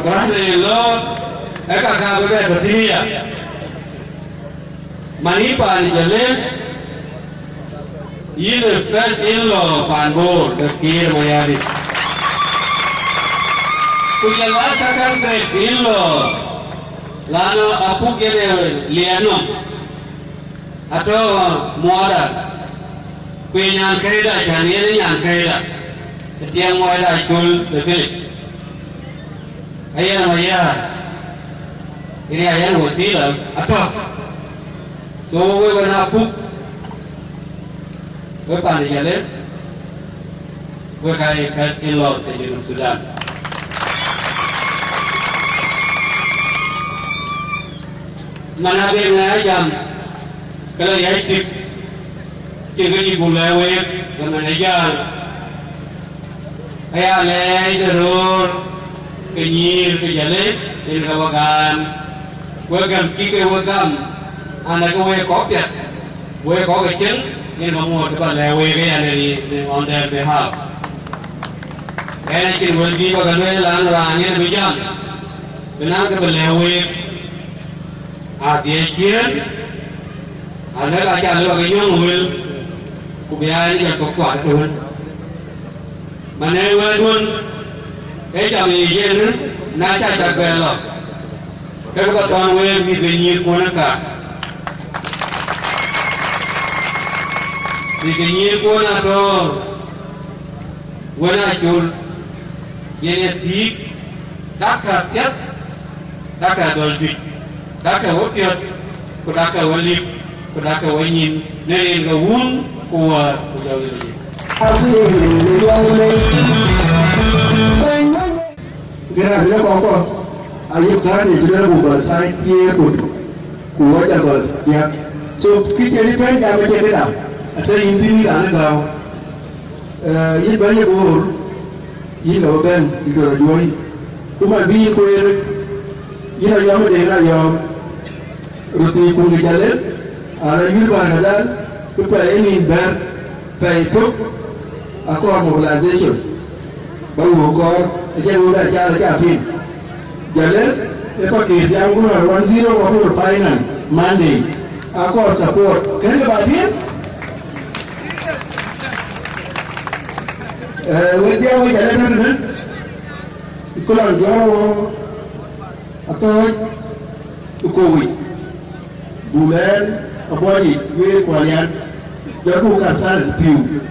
brother-in-law, kakak bertiga, manipa ni Jalle, Yin first in-law Panbor, the Kir Mayadi. Kujala second great in-law Lano Apukene Liano Ato Muada Kuyan Kaida Chanian and Kaida the Tiang Wada Chul the Philip Ayan Maya Iriayan Wasila Ato. So we were not put we pan Jalle we kai first in-laws in Sudan. Manabe na jam kalau yai tip ciri bulawe kemenajal ayah leh derur kenyir ke Jalle in kawakan wagam cike wagam anak gue kopiat, gue kau kecil, ini mamu tu pada gue ni on their behalf. Kerana ciri gue bagai gue lalu orangnya bijak, benar ke gue, hati ciri, ada kaca lu bagi nyong gue, kubiar ni jatuh kuat tuan. Mana gue tuan, jam ni je, nak cakap belok. Kalau tuan gue miskin pun nak. Dikenyi pun atau wana cul yang tik dakar tiat dakar dolbit dakar wopiat kudakar walip kudakar wanyin nering gawun kuat kujau lagi. Kira-kira kok ayat kan juga bukan saya tiap kuat jago ya. So kita ni kan jangan cakap dah. Ada inti ni dah nak ini banyak orang ini loh kan itu rajuai cuma biar kau ini rajuai mereka rajuai roti pun dijalan ada juga bahagian supaya ini ber itu aku mobilisation baru kau aja udah cara pin jalan lepas kerja aku nak 10 final Monday aku support kerja batin dia awak jalan mana? Ikulah jauh atau ukoi bulan apa ni? We kualian jauh kasar piu.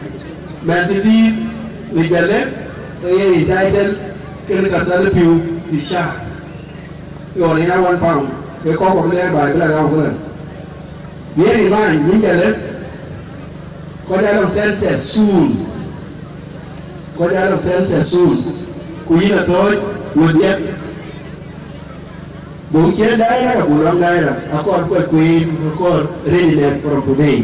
Mesti di jalan ini title kena kasar piu disah. Yang ini one pound. Kau boleh bayar berapa kau kan? Biar ini mana? Ini jalan kau jalan sense soon. Kau jalan selesai sun, kuina toy, mudiak, mungkin daerah, pulang daerah. Aku queen, aku ready there from today.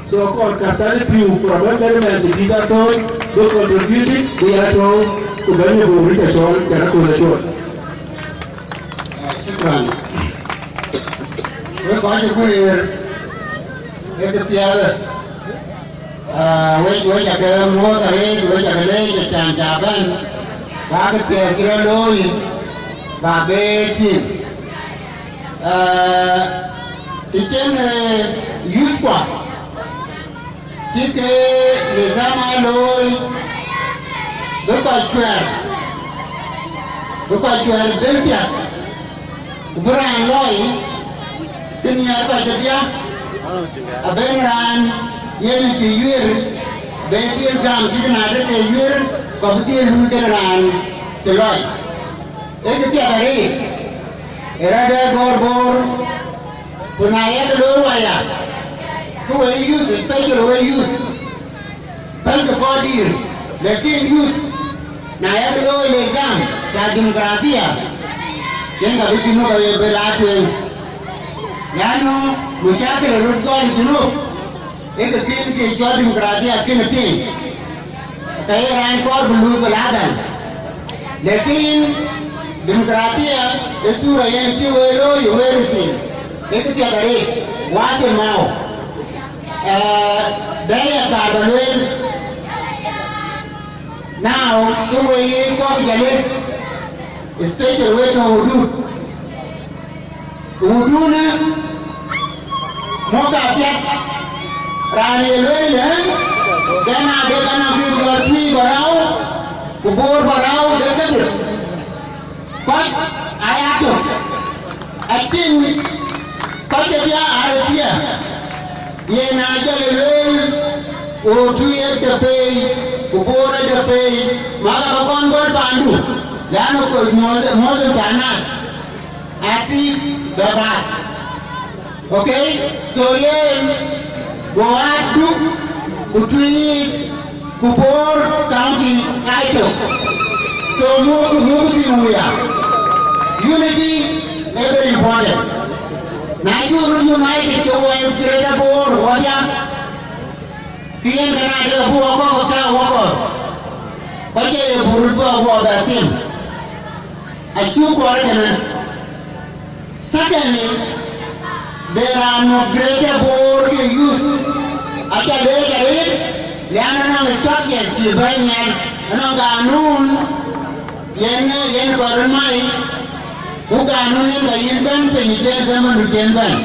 So aku kasar piu from where man kita toy, do contributing, dia toy, kubahnya beri kacol, cara kacol. Syukran. We banyak kuir, tiada. We jaga muat hari, we jaga leh jaban, bagai kira loi, bagai tim. Ikan uswa, kita lezama loi, bukan jual dempet, berang loi, ini apa jadi? Abenran Yen ci yur be ci dam ci na de te yur ko ti lu ke ran te loy e ke ti ari era de bor kuna ya de lo waya ko we use special we use pal ko dir lekin use na ya de lo le jam ta demokrasia yen ga bi no ba ye be la tu yano mushakil rut ko di no एक तीन की जो demokrasia किन तीन कई राय को बलू बलादन लेकिन demokrasia इस रैन की वेलो युवेरिटी एक क्या करे वाचे माओ दया कार्बन now को ये को जले special way to उड़ू ने मौका दिया Rani Lwelem, then I get an of tree barao, Kubor barao, the Kadir. Quite, I have to. I think, Katia Aratia, Yena Jalle, O 2 years to pay, Kubora to pay, Magabakon Gold Bandu, Lano Mosem Tanas, I think the back. Okay, so go out to Utris, Kupor County, Aito. So move unity is very important. Nigeria united to a greater board, Waja. Kian Canada, who are called Walker. Waja, Buruba, Water team. A few quarter. Secondly, there are no greater board use. I can make it. There are no instructions. You bring in another noon. Yen got money. Who can know the invent and you tell someone who can ban.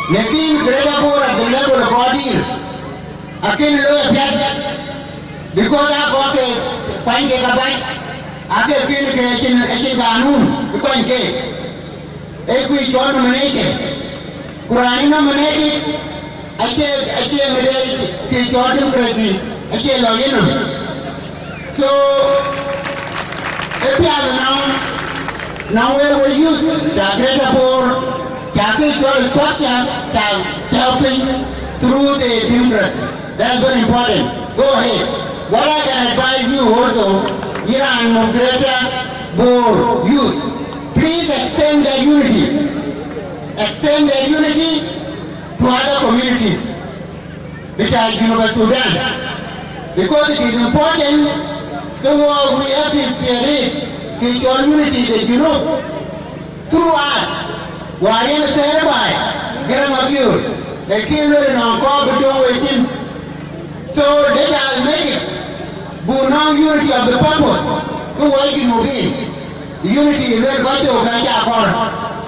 Making greater board at the level of body. I can't look at that because I got a fine gigabyte. I can feel a noon. You can't get equity nomination. Kurani nominated, I can't democracy, I can't log. So, if you have now we will use the greater board, the structure, helping through the democracy. That's very important. Go ahead. What I can advise you also, here on greater board use, please extend the unity. Extend their unity to other communities besides Sudan, because it is important to work we have to spirit the unity that you know through us. We are in a thereby getting a view. They kill it on call but don't wait in. So let us make it but now unity of the purpose to work in obey. Unity is very good to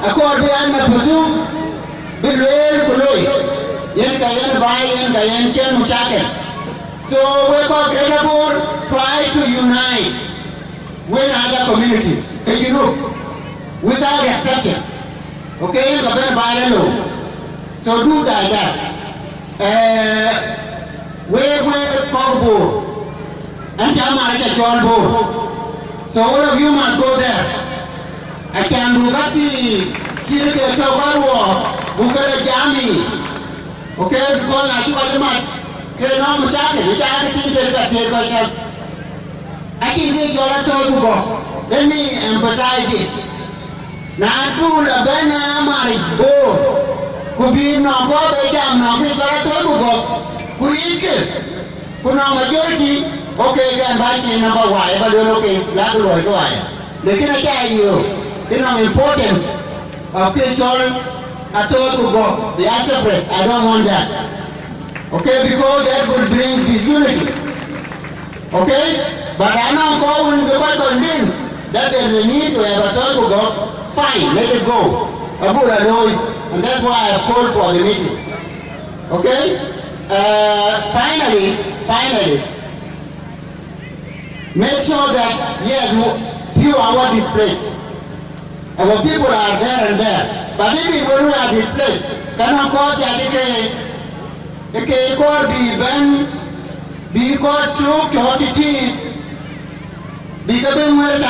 Accord behind the pursue, Bilwell Kuloi, Yen Bai and Yen Mushaken. So we call Greater Board, try to unite with other communities, you know, without exception. Okay, so do that. We call board, and Jamaica John Board. So all of you must go there. I can do that. Kirke Togarwa, Bukara Jami. Okay, because I think I might get on the second, which I think that I can get your Togo. Let me emphasize this. Napula Bena my board could be no go jam, no Togo. Kuike, Kuna majority, okay, can buy number one, but okay, Lago. They can tell you. Importance of people at all to go. They are separate. I don't want that. Okay, because that will bring disunity. Okay? But I'm not going to be convinced that there's a need to have a third to go. Fine, let it go. And that's why I called for the meeting. Okay? Finally, make sure that, yes, you are what is placed. Our people are there and there. But even when we are displaced, cannot call the call be called true to OTT, becoming well.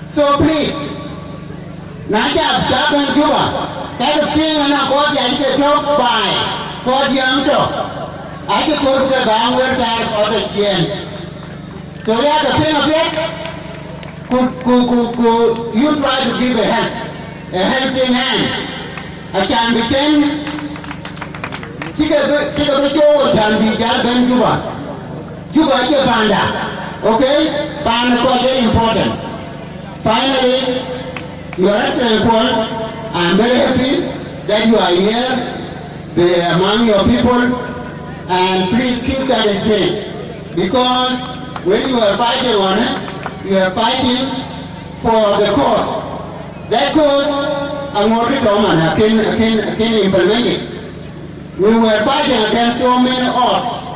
So please, Najab, Jab and Juba, take a thing and I call the talk by, call the Amto. I can go to the Bangor or the GN. So you have the thing of it. Could you try to give a helping hand? I can become Chicago can be Jalben Juba. Juba is a panda. Okay? Panda is very important. Finally, Your Excellency Paul, I'm very happy that you are here among your people, and please keep that spirit. Because when you are fighting on it, you are fighting for the cause. That cause, I'm working on, I can implement it. we were fighting against so many odds.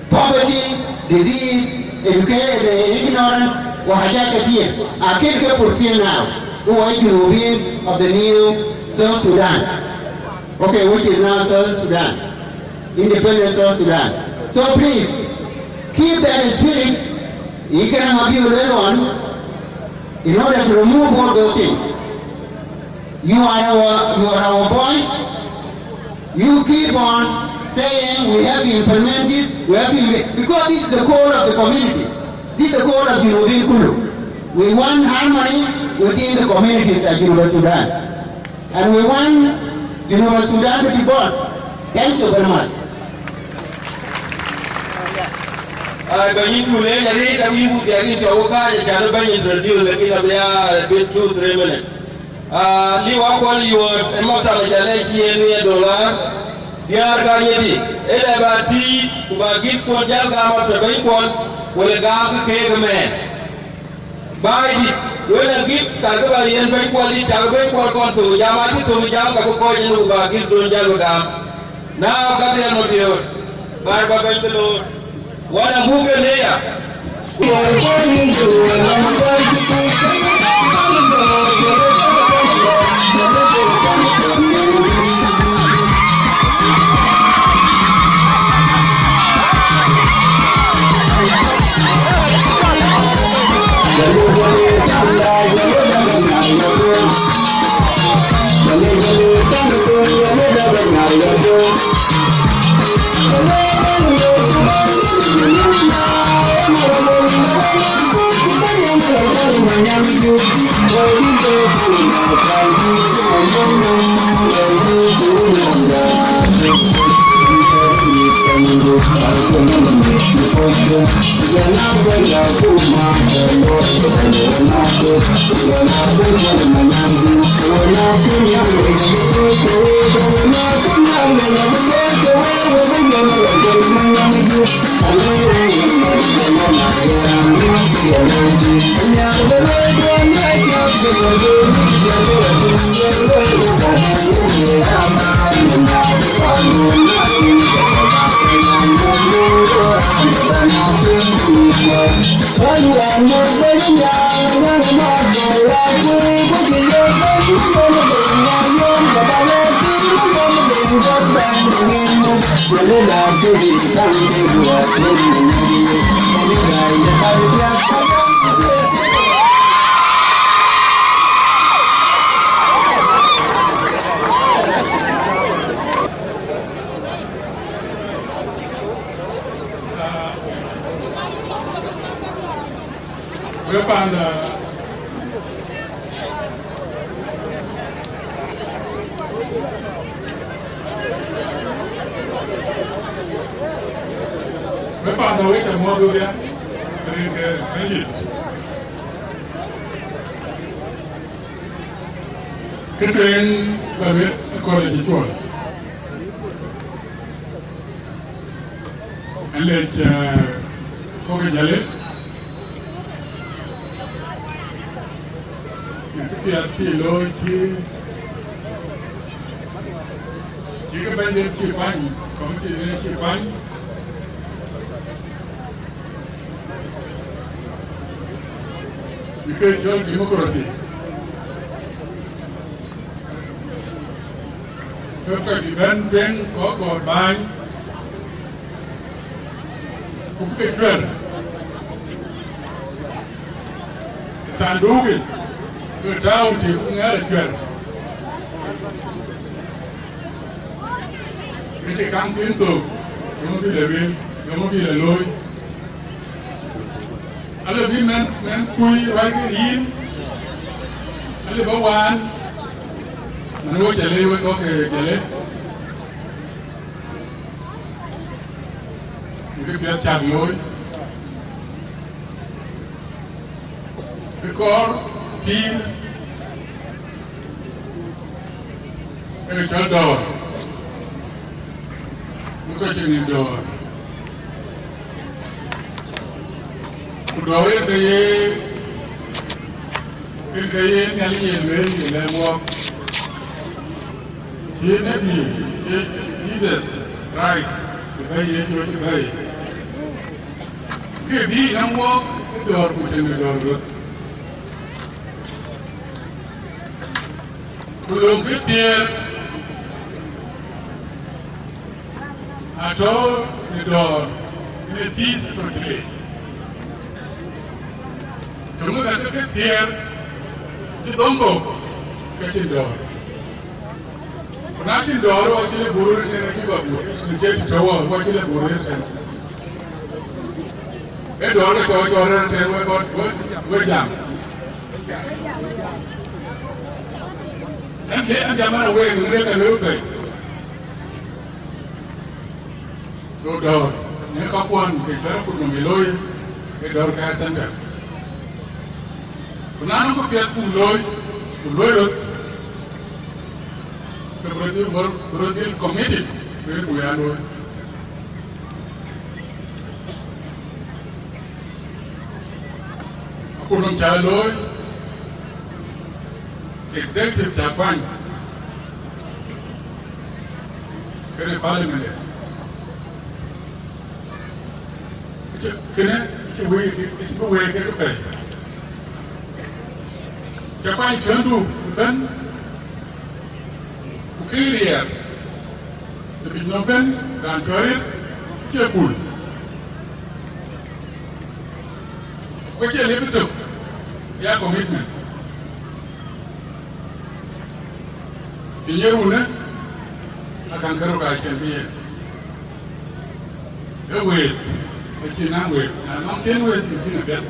Poverty, disease, ignorance, I can't get now, who are European of the new South Sudan. Okay, which is now South Sudan. Independent South Sudan. So please, keep that spirit, you can have you on, in order to remove all those things. You are our voice. You keep on saying we have to implement this, because this is the core of the community. This is the core of European Kulu. We want harmony within the communities at University Sudan. And we want University Sudan to be born. Thank you very much. $2-3 minutes. Liwa kwali yuot emota mejane kiye $1 diar ganyedi ele bati kubagit so jalga mota baykon wala gam ke men baydi wala gifts ka ga yen baykon li ta baykon kon to jamati to jam ka ko jinu bagit so jalga gam na ga de no dio bar ba baykolo wala buge leya Jalle democracy. Các event trên có cột bài cũng cái chuyện sản đủ cái trao thì cũng nghe là chuyện cái căng tiến tục không biết là bên không biết là lối anh là viên men cùi vài cái yên anh là bảo quan anh nói Jalle với có cái Jalle cái việc chặt lối cái cor pin cái chợ đỏ cái chợ nhìn đỏ đỏ cái nhà liền lên để mua Jesus Christ, the very age very. Be and walk the door within the door. We will get here at all the door in a peace totally. To look at the get here, the Gumbo getting door. For nothing door, watching the Burris and a Gumbo, the jet tower, watching the Burris and a door to order and we're down. And I'm away to make a little bit. So, door, make up one, the Cherokee Miloy, a door car center. Now, go get Puloy, the Brazil committee, where we are going. Kulum Jalle, executive Japan, Kene Parliament. It's no way to pay. Japan can do, Ben, Ukiria, the Binoben, Rantorit, Chapul. What you live to? Your commitment. In your own, I can go back and be a wait, but you now wait. I'm not in wait until you get.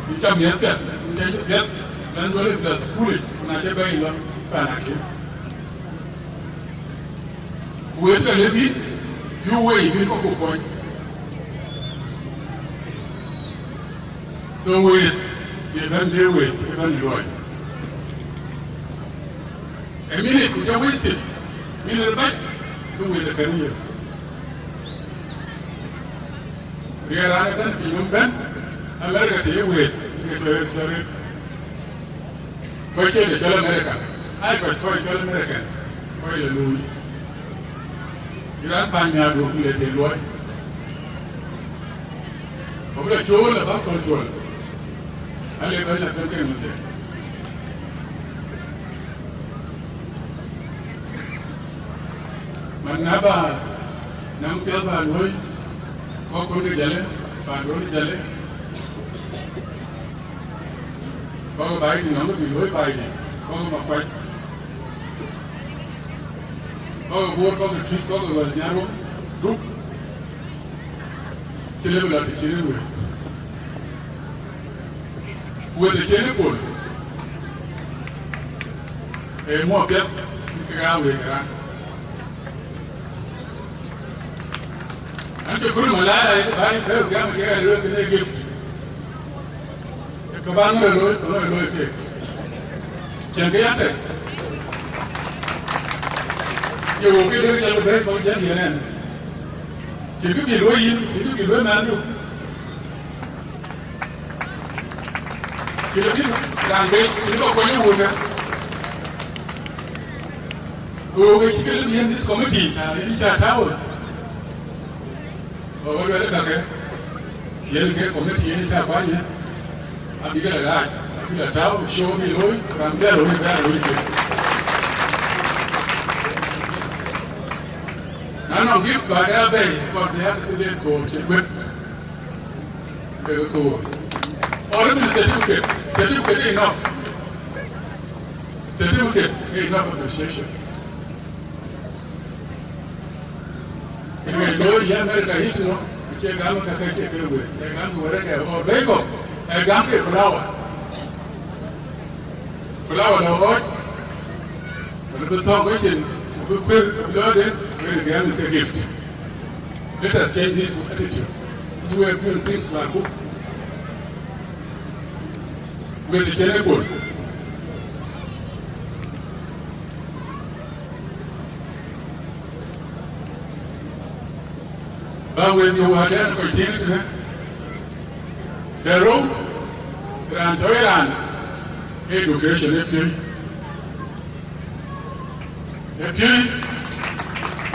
You tell me a pet, you get a pet, then go to the school, not a very long panaki. Wait a little bit, you wait, you go point. So wait, even they wait, even Lord. A minute, which are wasted. Minute back, to wait the career. We are either in Ben, America, to wait, but here the America. I got quite Americans, quite a Louis. You don't find me out of the Lord. Over a tool about control. I live in a country with them. Manaba, Nampelba, Loy, Coco Jalle, Padoni Jalle, Coco Biden, number below Biden, Coco Mapai, Coco Board, Coco Tree, Coco Valdiano, Group, Chile at the Chile with. With the Chile a more pet, you can with her. And to put my life, I have got a gift. The Cabana Lloyd take. Champion. You will be looking at the break of Jenny. She could be Louis, she could be Louis. She could be Gambit, she could be Woman. Oh, she could be in this committee, in the tower. Oh, what are they? You get committee in Japan. I'm going to die. I'm going to tell, show me, Louis, I'm there, Louis. None of gifts by their bay, but they have to do coach equip. They go. Or even certificate. Certificate enough. Certificate enough appreciation. If you go to America, you know, you can't go to Kakaki with. They can't go wherever. Or they go. They can't get flour. Flour, no what? But the talk with him, we put blood very a gift. Let us change this attitude. This way of doing things like book. With the Chenepol. But when you are there, continue the room, and education, E più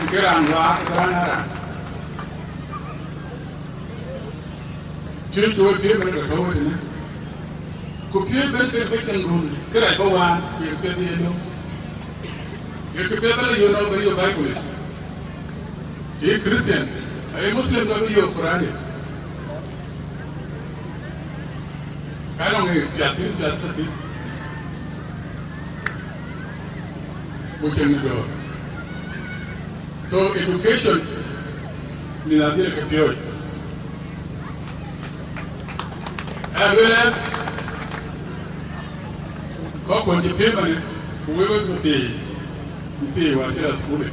che ranwa ranara. Più più più per lo ne. Ku più per cengun che rai bawa e per di no. E che per io no per io Bible. E Christian, ai Muslim da io Quran. Kalau ngi jati. Bukan itu. So education ni nanti ke pior. Abel, kau kunci pior mana? Bukan kuti wajar sekolah.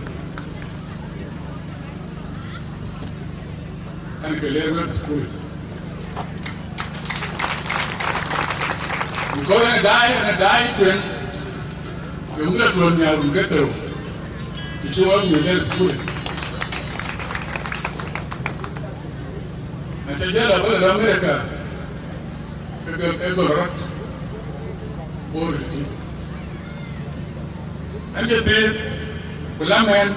Kan keluar sekolah. Kau yang die tuan. Yung nga tuwan niya ang gatero. Ito ang yun school. At sa Jalle wala na Amerika. Egorot. Boriti. Anjati wala men.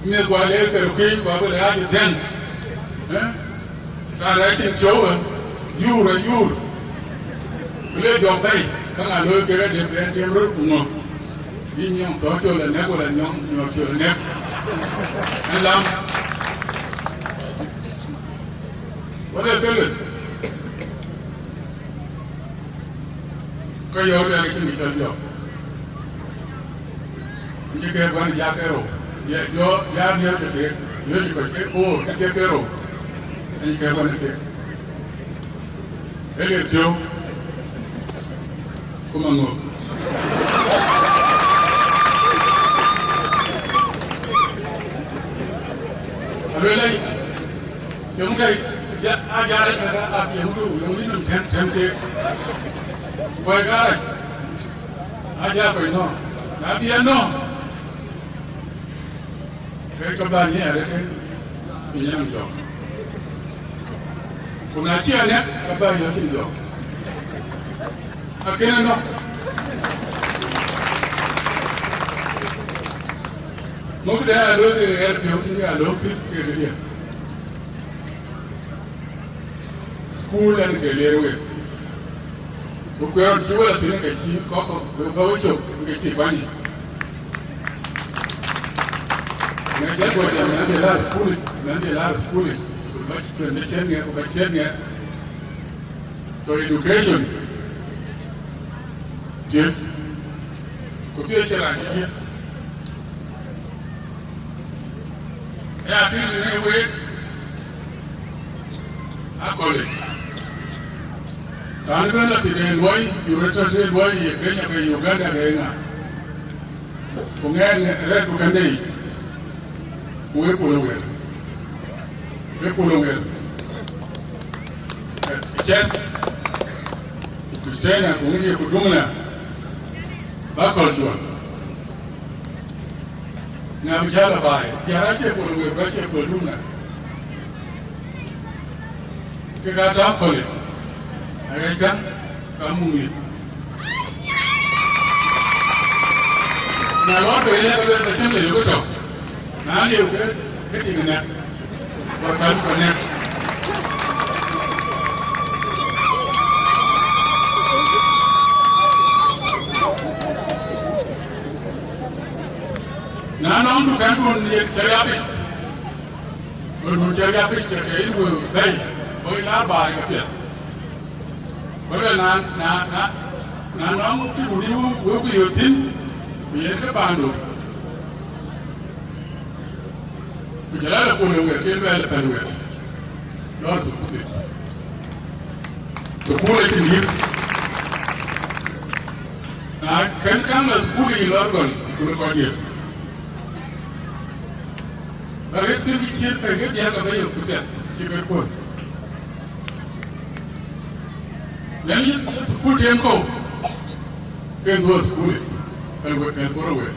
Ni gwale ka ki wa wala ati den. Ka ra kin jowa. Yura. Wala jobai. Kang alo kira de bente rut kuno ini yang tojo le ne wala nyong nyocho ne alam wala bele ko yo le ki mi tojo ni ke ban ya kero ya jo ya ne ke te yo ni ko ke ko ke kero ni ke ban ke ele jo como no Abelai yang dai ajara kara api yang tu yang ini tem koi kara aja koi no nabi no kai kabani ada kan pinjam jo kuna cia ne kabani yang jo Akhirnya no. Mungkin ada ke air biota ada ke dia. School dan ke lewe. Bukan cuma tu ni kecil, kau bawa cok kecil bani. Nanti aku macam nanti lah school, macam so education. Jep, kopi aja lagi. Ya, tiada ni weh. Aku le. Kalau kan nanti dia luai, jurata dia luai, ya Kenya ke Uganda ke Ghana. Pengen red bukan deh. Kue pulau wer. Chess. Kristena kumuje kudumna. Bakal jual. Ngam jala bay. Jara ce pulau wer, baca kudumna. Kita tak boleh. Agakkan kamu ni. Kalau bela kalau macam ni juga tahu. Nani juga ketinggalan net. Bukan net. Nana untuk kampung ni cari Untuk cari cari itu baik. Boleh laba ke Boleh nana tu ni buku yotin. Biar ke pandu. Berjalan pulau wer, kelbel panduer. Lalu sepulik. Sepulik ni. Nah, kan sepulik lalu sepulik kau dia. Bagai tu dikir pengen dia kau bayar sudah, cikgu pun. Jadi sepulik yang kau, kedua sepulik. Elborowe.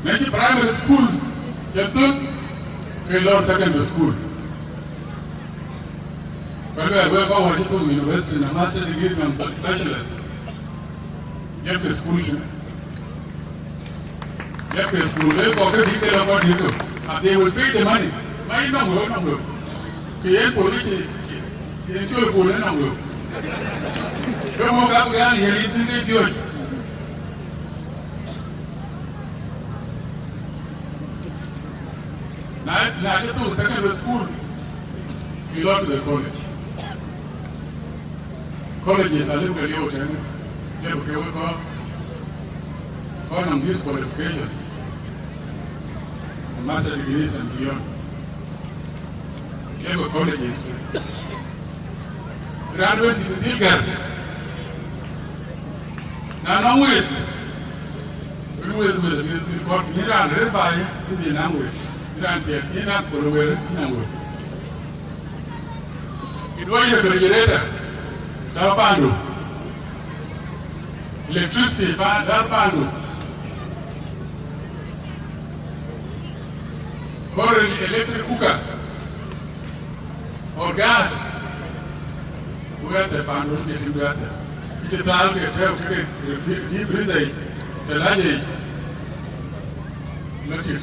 Nanti primary school, jatuh ke lower secondary school. Kalau ada kau wajib tu university, na master degree dan bachelors, dia ke school je. Left the school, they go to detail about you, and they will pay the money. My number. The police, the insurance will number. Come on, come down here, you think you do. Now, I get to secondary school, you go to the college. College is a little bit old, and you go on these qualifications, master degrees and beyond. You go colleges too. Graduate in the Dinka. Now, no way. We will be read by Indian language. It was a refrigerator, Tapando, electricity, Tapando, electric cooker, or gas. We have a Pando getting better. It is all deep freezer, the large, not it,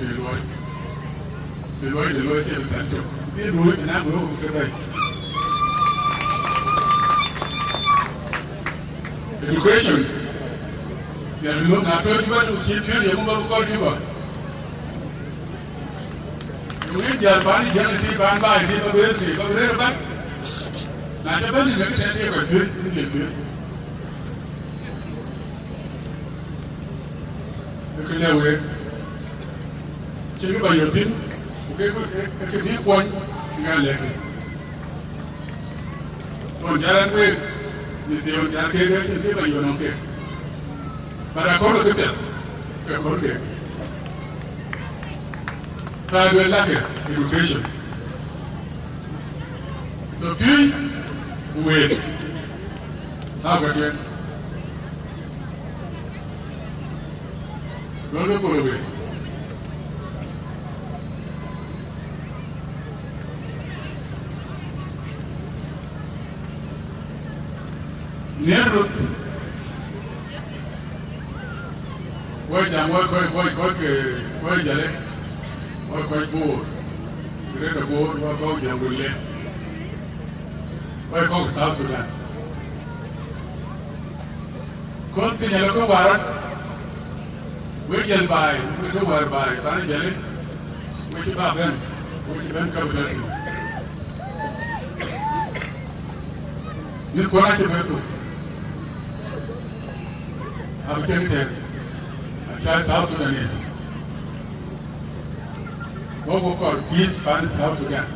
the Lord said, they do it, and I go to the right. Education. There will not matter to keep you, you will call you up. You need Japan, Janity, and buy it, but we're back. Not a bunch of take a good in you can never check by your thing. Okay, can be one, you can let it. So, Jalan way, you can't take it, but you don't care. But I call it a bit. I call it. So, I will like education. So, do wait. How about you? Don't go away. Nerut, why Jalle, why board, greater board, why go Jalle, why go South Sudan. Continue to go warrant, we can buy, we go by, Tani Jalle, which about them, which then comes to this one. I'm telling you, I try South Sudanese. What we call peace, Spanish South Sudan.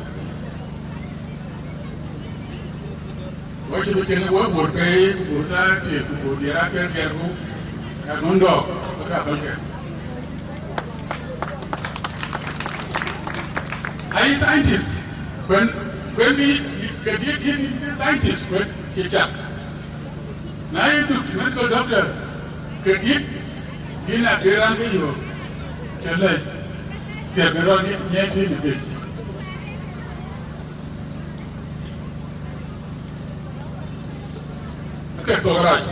What you tell me, what would pay, would I take, would the Iraqi get who? I don't know. What happened? Are you scientists? When we get scientists, when you check. Now you do, medical doctor. Kedip ina terang iyo chale kebero ni nyeti ni beki ake togaraj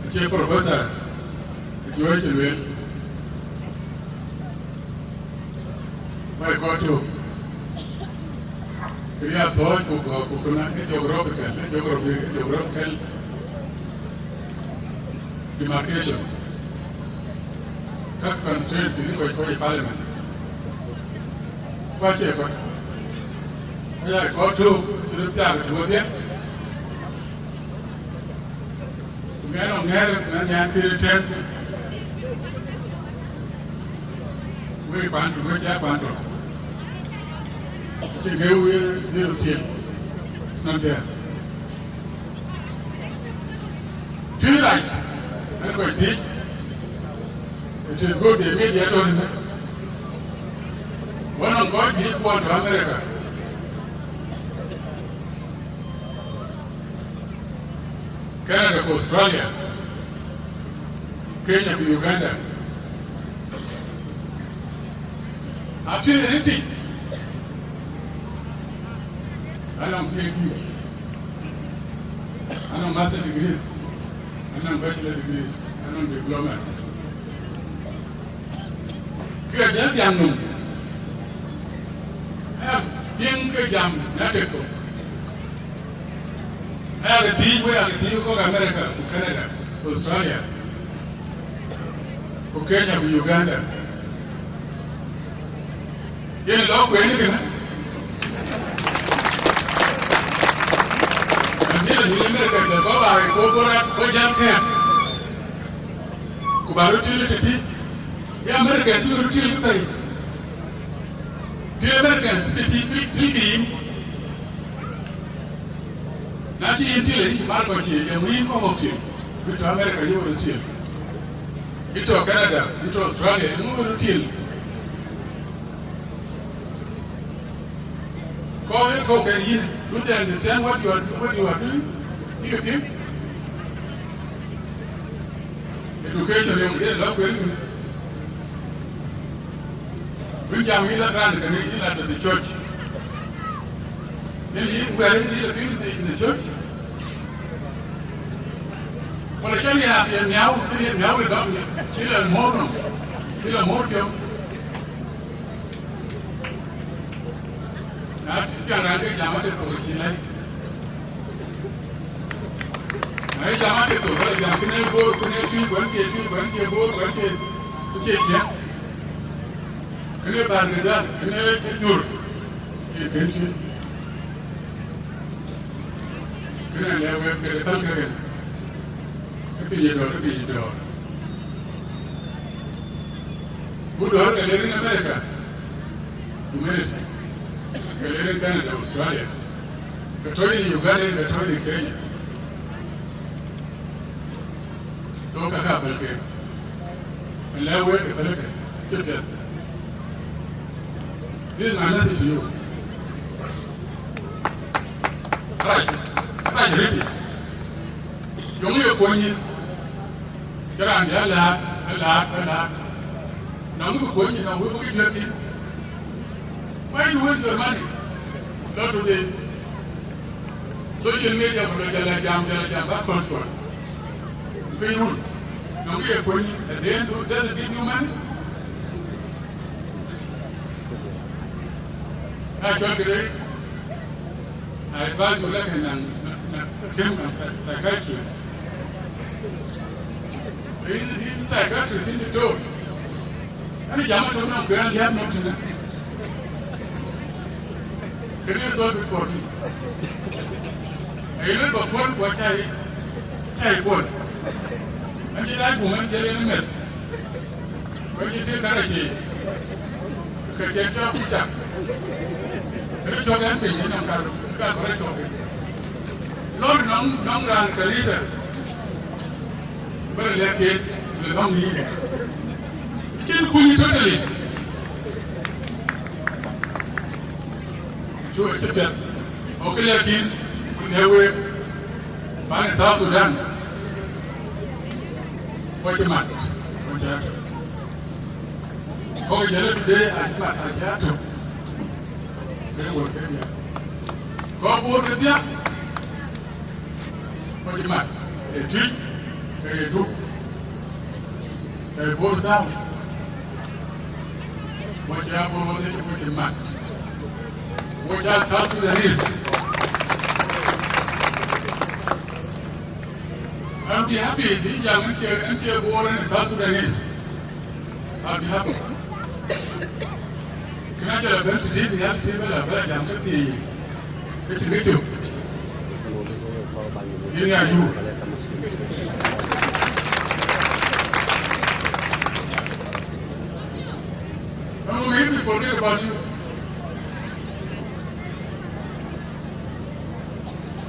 ake professor Joy Chilwell by Koto Kriya thought kukuna geographical demarcations. Kaka constraints in the parliament. What you got? I go to the theater there. Men on there, and Yankee returned. We want to go to to go with little team. It's not there. Do you like? I'm going to think it is good they made it on one of God did one to America. Canada to Australia, Kenya to Uganda. After anything, I don't PhDs. I don't master degrees. and bachelor degrees, and diplomas. Kaya jam jam nung, yang kaya jam natin to. Agati ko America, Canada, Australia, Kenya, Uganda. Yan law ko yan kana. Hindi na America ko ba ko borat ko jam kaya. Ko baro tili ya America tili tili tay. Di America tili Nanti inti marco ci e muy comocti into America io lo til into Canada into Australia e mo lo til ko can you do they understand what you are doing you get education young here love very we jam in the grand can in the church. Then you were in the church. Well, I tell you how to now we don't kill a more. Not Janate Jamate for Chile. I Jamate to her, Yakin board, connecting 1 board, 1 to take them. Can you bargain? Can you can't you? Kena lewe keretan keren, tapi jedor. Budor kelirin Amerika, humanity, kelirin Canada, Australia, ketoi di Uganda, ketoi di Kenya. So kakak berke, lewe keterke, cepat. This is my message to you. Right. Ajiriti yomu yekonyi kirandi ala na mu konyi na wo bugi yaki why you waste your money not today social media for jala jam back control pay rule na mu yekonyi at the end does it give you money actually I advise you like him and psychiatrist. He's psychiatrist in the door. And the Yamato now go and have not to know. Can you solve it for me? I learned about what I want. And you like woman telling him, when you take Karachi, you can get your put up. And you talk and pay in a car. Lord, non ran Kalisa, but let it, the long year. You can't pull it totally. To a chapter, Okalakin, Newe, Ban South Sudan. What a month. What happened? Oh, Jalle today, I had to. They were Kenya. Go work at ya. What a man, a tweet, a do, a both south. What you have over there, what a man. What are South Sudanese? I'll be happy if you enter a war in South Sudanese. I'll be happy. Can I get a belt to take the other table? I'll bet I'm getting you. Here are you. No, maybe forget about you.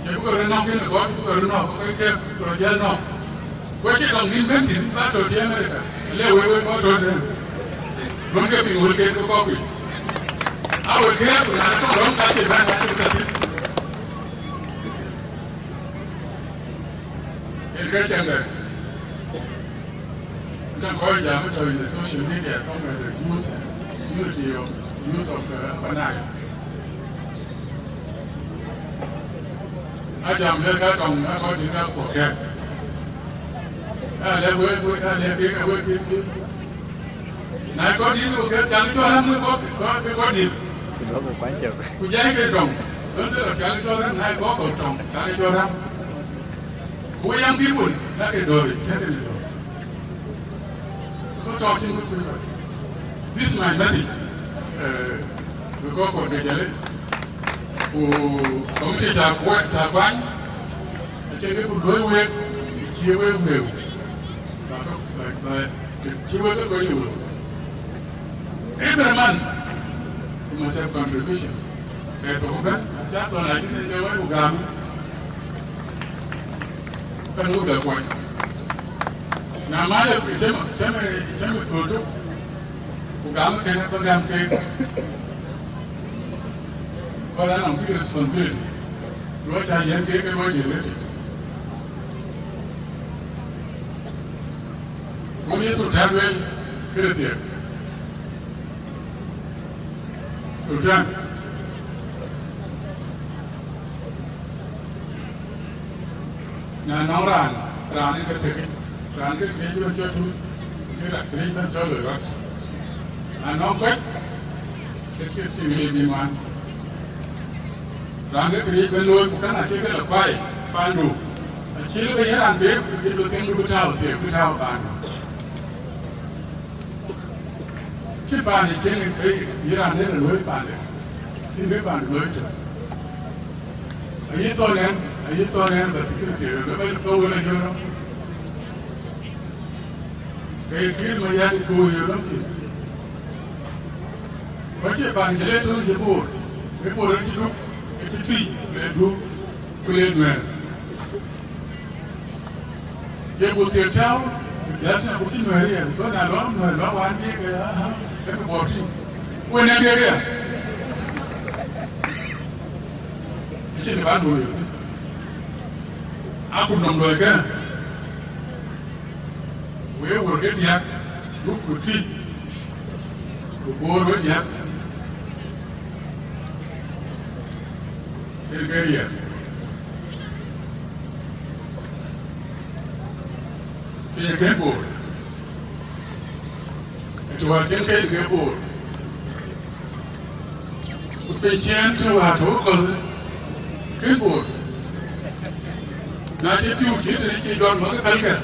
Chỉ có người nông cái là có người nông có cái rồi dân nông quay cái đồng nghìn bên thì bắt đầu thì America leo quay có rồi luôn cái bình luận cái có quỷ áo cái là nó đóng cả tiền bán cả tiền cái chân này đang có giảm cái in the social media somewhere the use of banana I jam here, I come, I got the cup for cat. Này có đi được cái chẳng cho hắn mới có điểm. Đó cũng quan trọng. Cứ dạy cái trồng, đó là chẳng cho hắn này có cầu trồng, chẳng cho hắn. Cứ yang people, là cái đồ đấy, cái đồ. Có cho trên cái rồi. This is my message. We go for the Jalle. Cũng chỉ trả quán. Trên cái buổi đối với chia với đều. Và chia với các cái nhiều. Every month, you must have contribution. Kaya to ba? At to na din sa way ugam. Kan uga ko. Na mala chama ko to. Ugam ka na pagam ke. Wala nang big responsibility. Lo cha yan ke ko ni le. Ko ni Sudan wel kire Sudan. Na ran cái thế cái cho thu cái là cái bên cho lời bác. Nó quét cái chuyện đi ngoan. Ran cái bên lôi cũng cái là cái là quay ban đủ. Chỉ là cái ran biết cái đồ tiếng đồ thao thì cái thao ban. Cái bàn này trên cái Iran đấy là lối bàn đấy, thì mấy bàn lối rồi. Ấy tôi nên là cái gì đó bây giờ đâu có là nhiều đâu. Cái khi mà gia đình cô nhiều lắm thì, cái bàn cái đấy tôi chỉ cái bùa đó chỉ lúc cái chỉ tùy để lúc cái lên người. Cái bùa tiền trao, giá trị bùa tiền người đấy, có nào đó người đó bán cái bỏ đi, quên em kia kìa, cái chuyện này bán đồ gì thế? Aku nằm đồi kia, quế vừa cái điạc, lúc của thi, của bố với điạc, cái gì? Cái bố. Tôi trên cái bộ, tôi trên tôi vào thổ cờ, cái bộ, na chỉ tiêu chỉ là chỉ chọn một cái căn cả,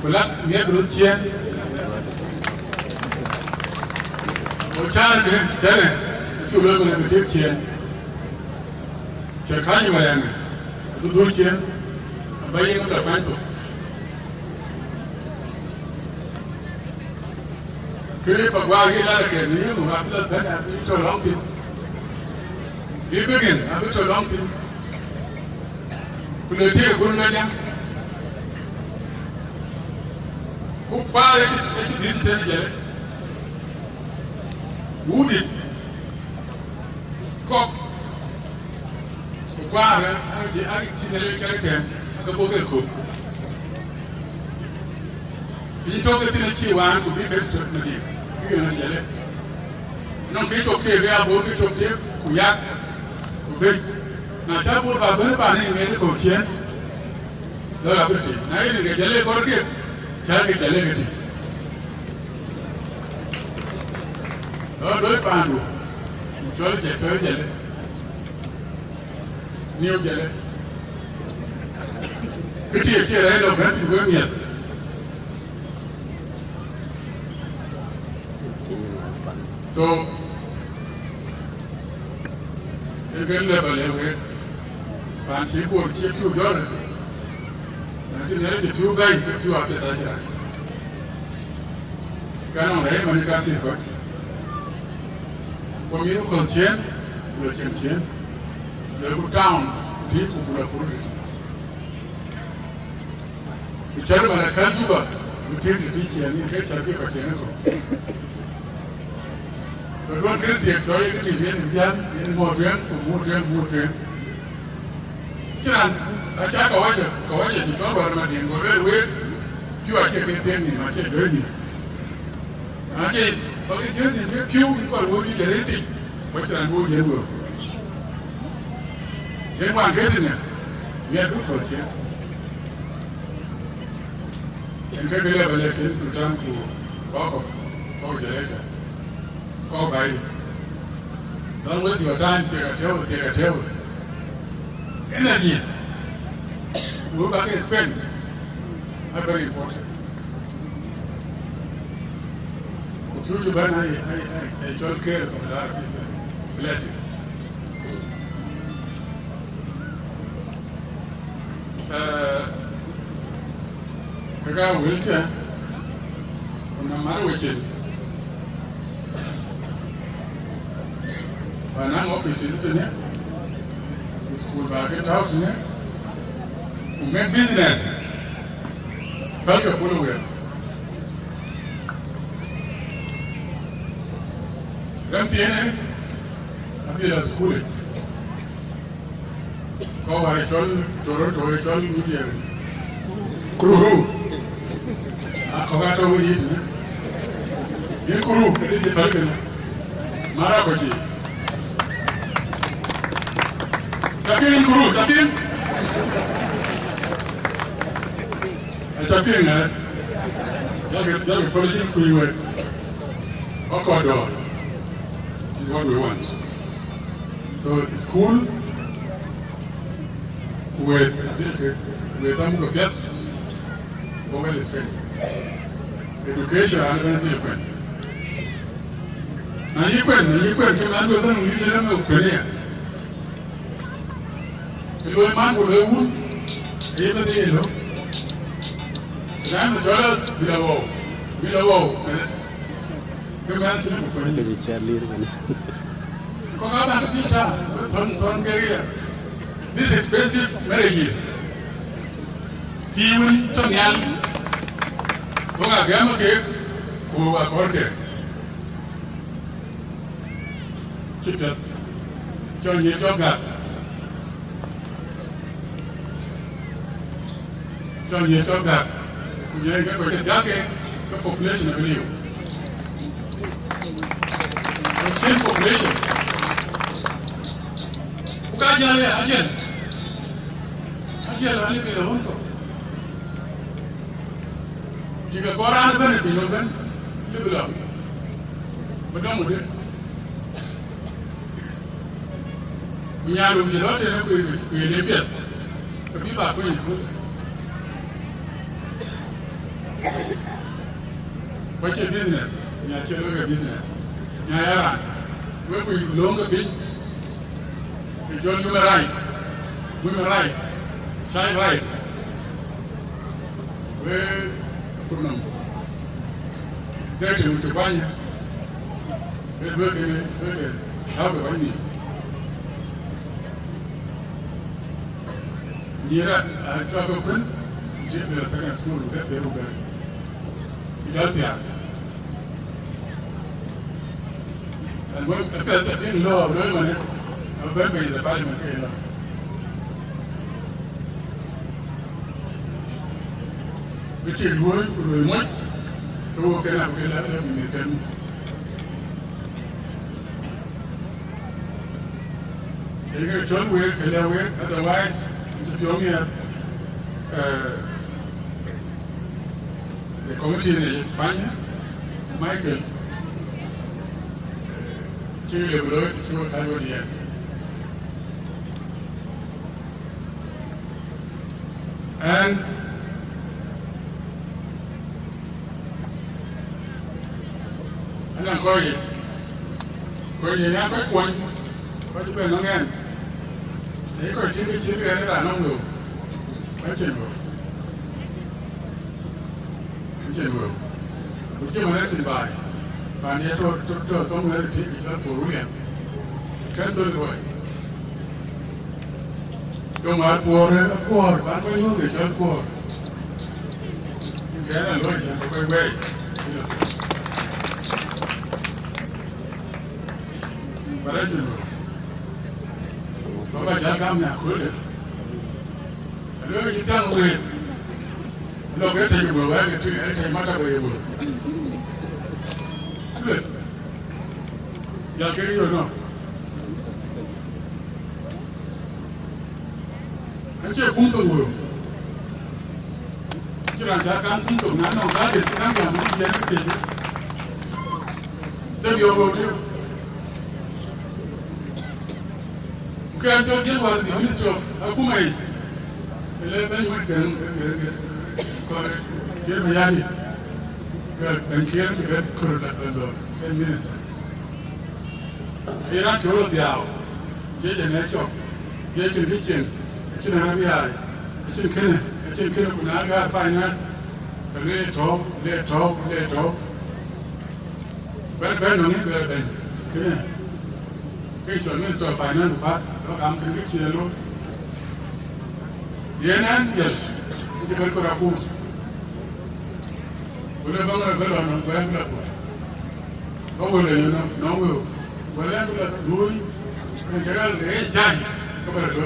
còn lại nghe cái trên, tôi cha này, chủ lực là cái trên, cái khác như vậy này, tôi trên, bây giờ cũng là quan trọng. Cái bậc qua cái là cái này mà bạn là bên này cho long tin, cái begin là cho long tin, cái lời chơi của người nhá, cũng qua cái điểm trên cái này, vũ điệp, cọc, qua đấy, anh chỉ này cái kèm, cái bộ cái cục, cái chỗ cái này chỉ hoàn cũng biết cái chỗ này đi. Cái này Jalle, nó cái chỗ kia cái abo cái chỗ kia kuyak, kubik, na cha bố bà bữa bà này nghe cái câu chuyện, đó là cái gì? Này cái Jalle có cái, cha cái Jalle cái gì? Đó đối bà đủ, cho Jalle, nhiều Jalle, cái chuyện kia đấy là cái gì với miệt. So, cái level này cái bạn chỉ buồn chỉ phiêu gió này, là chỉ nhớ chỉ phiêu bay, cái phiêu áp tới ta cái nào đấy mà đi can thiệp vậy, có những con chiến, rồi chiến, rồi một towns, thì cũng là phụ nữ, cái chơi mà là khán giả, một chiến thì chiến, cái chơi biết có chiến không? Rồi luôn cái tiệc cho cái gì đến dân, mua chuyện. Chứ là cha có gì chỉ có bảo mà điện của với chú ở trên cái tiền này mà trên dưới này. Cái có cái dưới này cái phiếu những con mua cái đấy thì có chứ là mua gì được. Cái hoàn cái gì nè, nghe rất còn chuyện. En ke bele bele tin Sudan ku ko Jalle. Ko bai. Don't waste your time take a table. Energy. We back and spend. Are very important. Future ban I don't care for that is a blessing. Kaga wheelchair no matter which it. Banang offices today. School back it out today. We make business. Tell your pull away. Tiene aquí la escuela. Como para echar Toronto, echar Ludia. Kuru. Acaba todo eso, ¿no? Y Kuru, que es de Parque, Maracochi. Tapien Kuru, tapien. Tapien, ya que por el Kuru, Ocodor. Is what we want. So school with well spent. Education and development. Now you can come and go down with them Ukraine. The way man will live, even the yellow. I'm the dollars below. This expensive marriages. Tiwin Tonyal Bunga Gamake who are working. Keep it. John Yetoga. Who get the population of you. Population. Jalle again. I live in a Hong Kong. You can go around the benefit, you know, live it up. But don't do it. We are looking at it, we live it. But people are going to do it. What's your business? You are your business. You are where we longer be. Enjoy human rights, child rights. Where Punam Zerti Mutubanya, where working, how do I need? Near I talk of Pun, did the second school, get the Ruben. It does that. And when a better in law, Roman. November in the parliament, you know. Which is good, we want to work in a way that we need them. You can turn away, otherwise, it's a pioneer. The committee in Spain, Michael, Chile, Blood, Chile, Taiwan. And I'm going to have a one, but you can again. They go to Chile and I don't know. I can go. Which you want to buy. But you to somewhere to take it up for William. Can't do the boy. Don't want poor, but when you get your poor, you get a lodge and go away. But I don't know. Papa Jalcam Nakul. I know you tell me. Look at you, go back to any matter where you go. Good. You'll carry you or not. I say, Punto. You Kuran jakan untuk nano kaget kan yang mungkin jadi. Tapi orang itu bukan jadi luar di Ministry of Akumai. Ele banyak kan jadi menjadi kan kian juga kurang lor kan minister. Iran jauh dia, jadi necok, jadi licin, jadi nabiai, jadi kena kunaga finance, leto. Ben nongi ben kena. Kecil minister of finance part, orang kena kilo. Yenan jas, jadi berkuraku. Boleh bangun berlalu, boleh berlaku. Kau boleh, no. Boleh berlaku dulu. Jangan jangan kepada tu.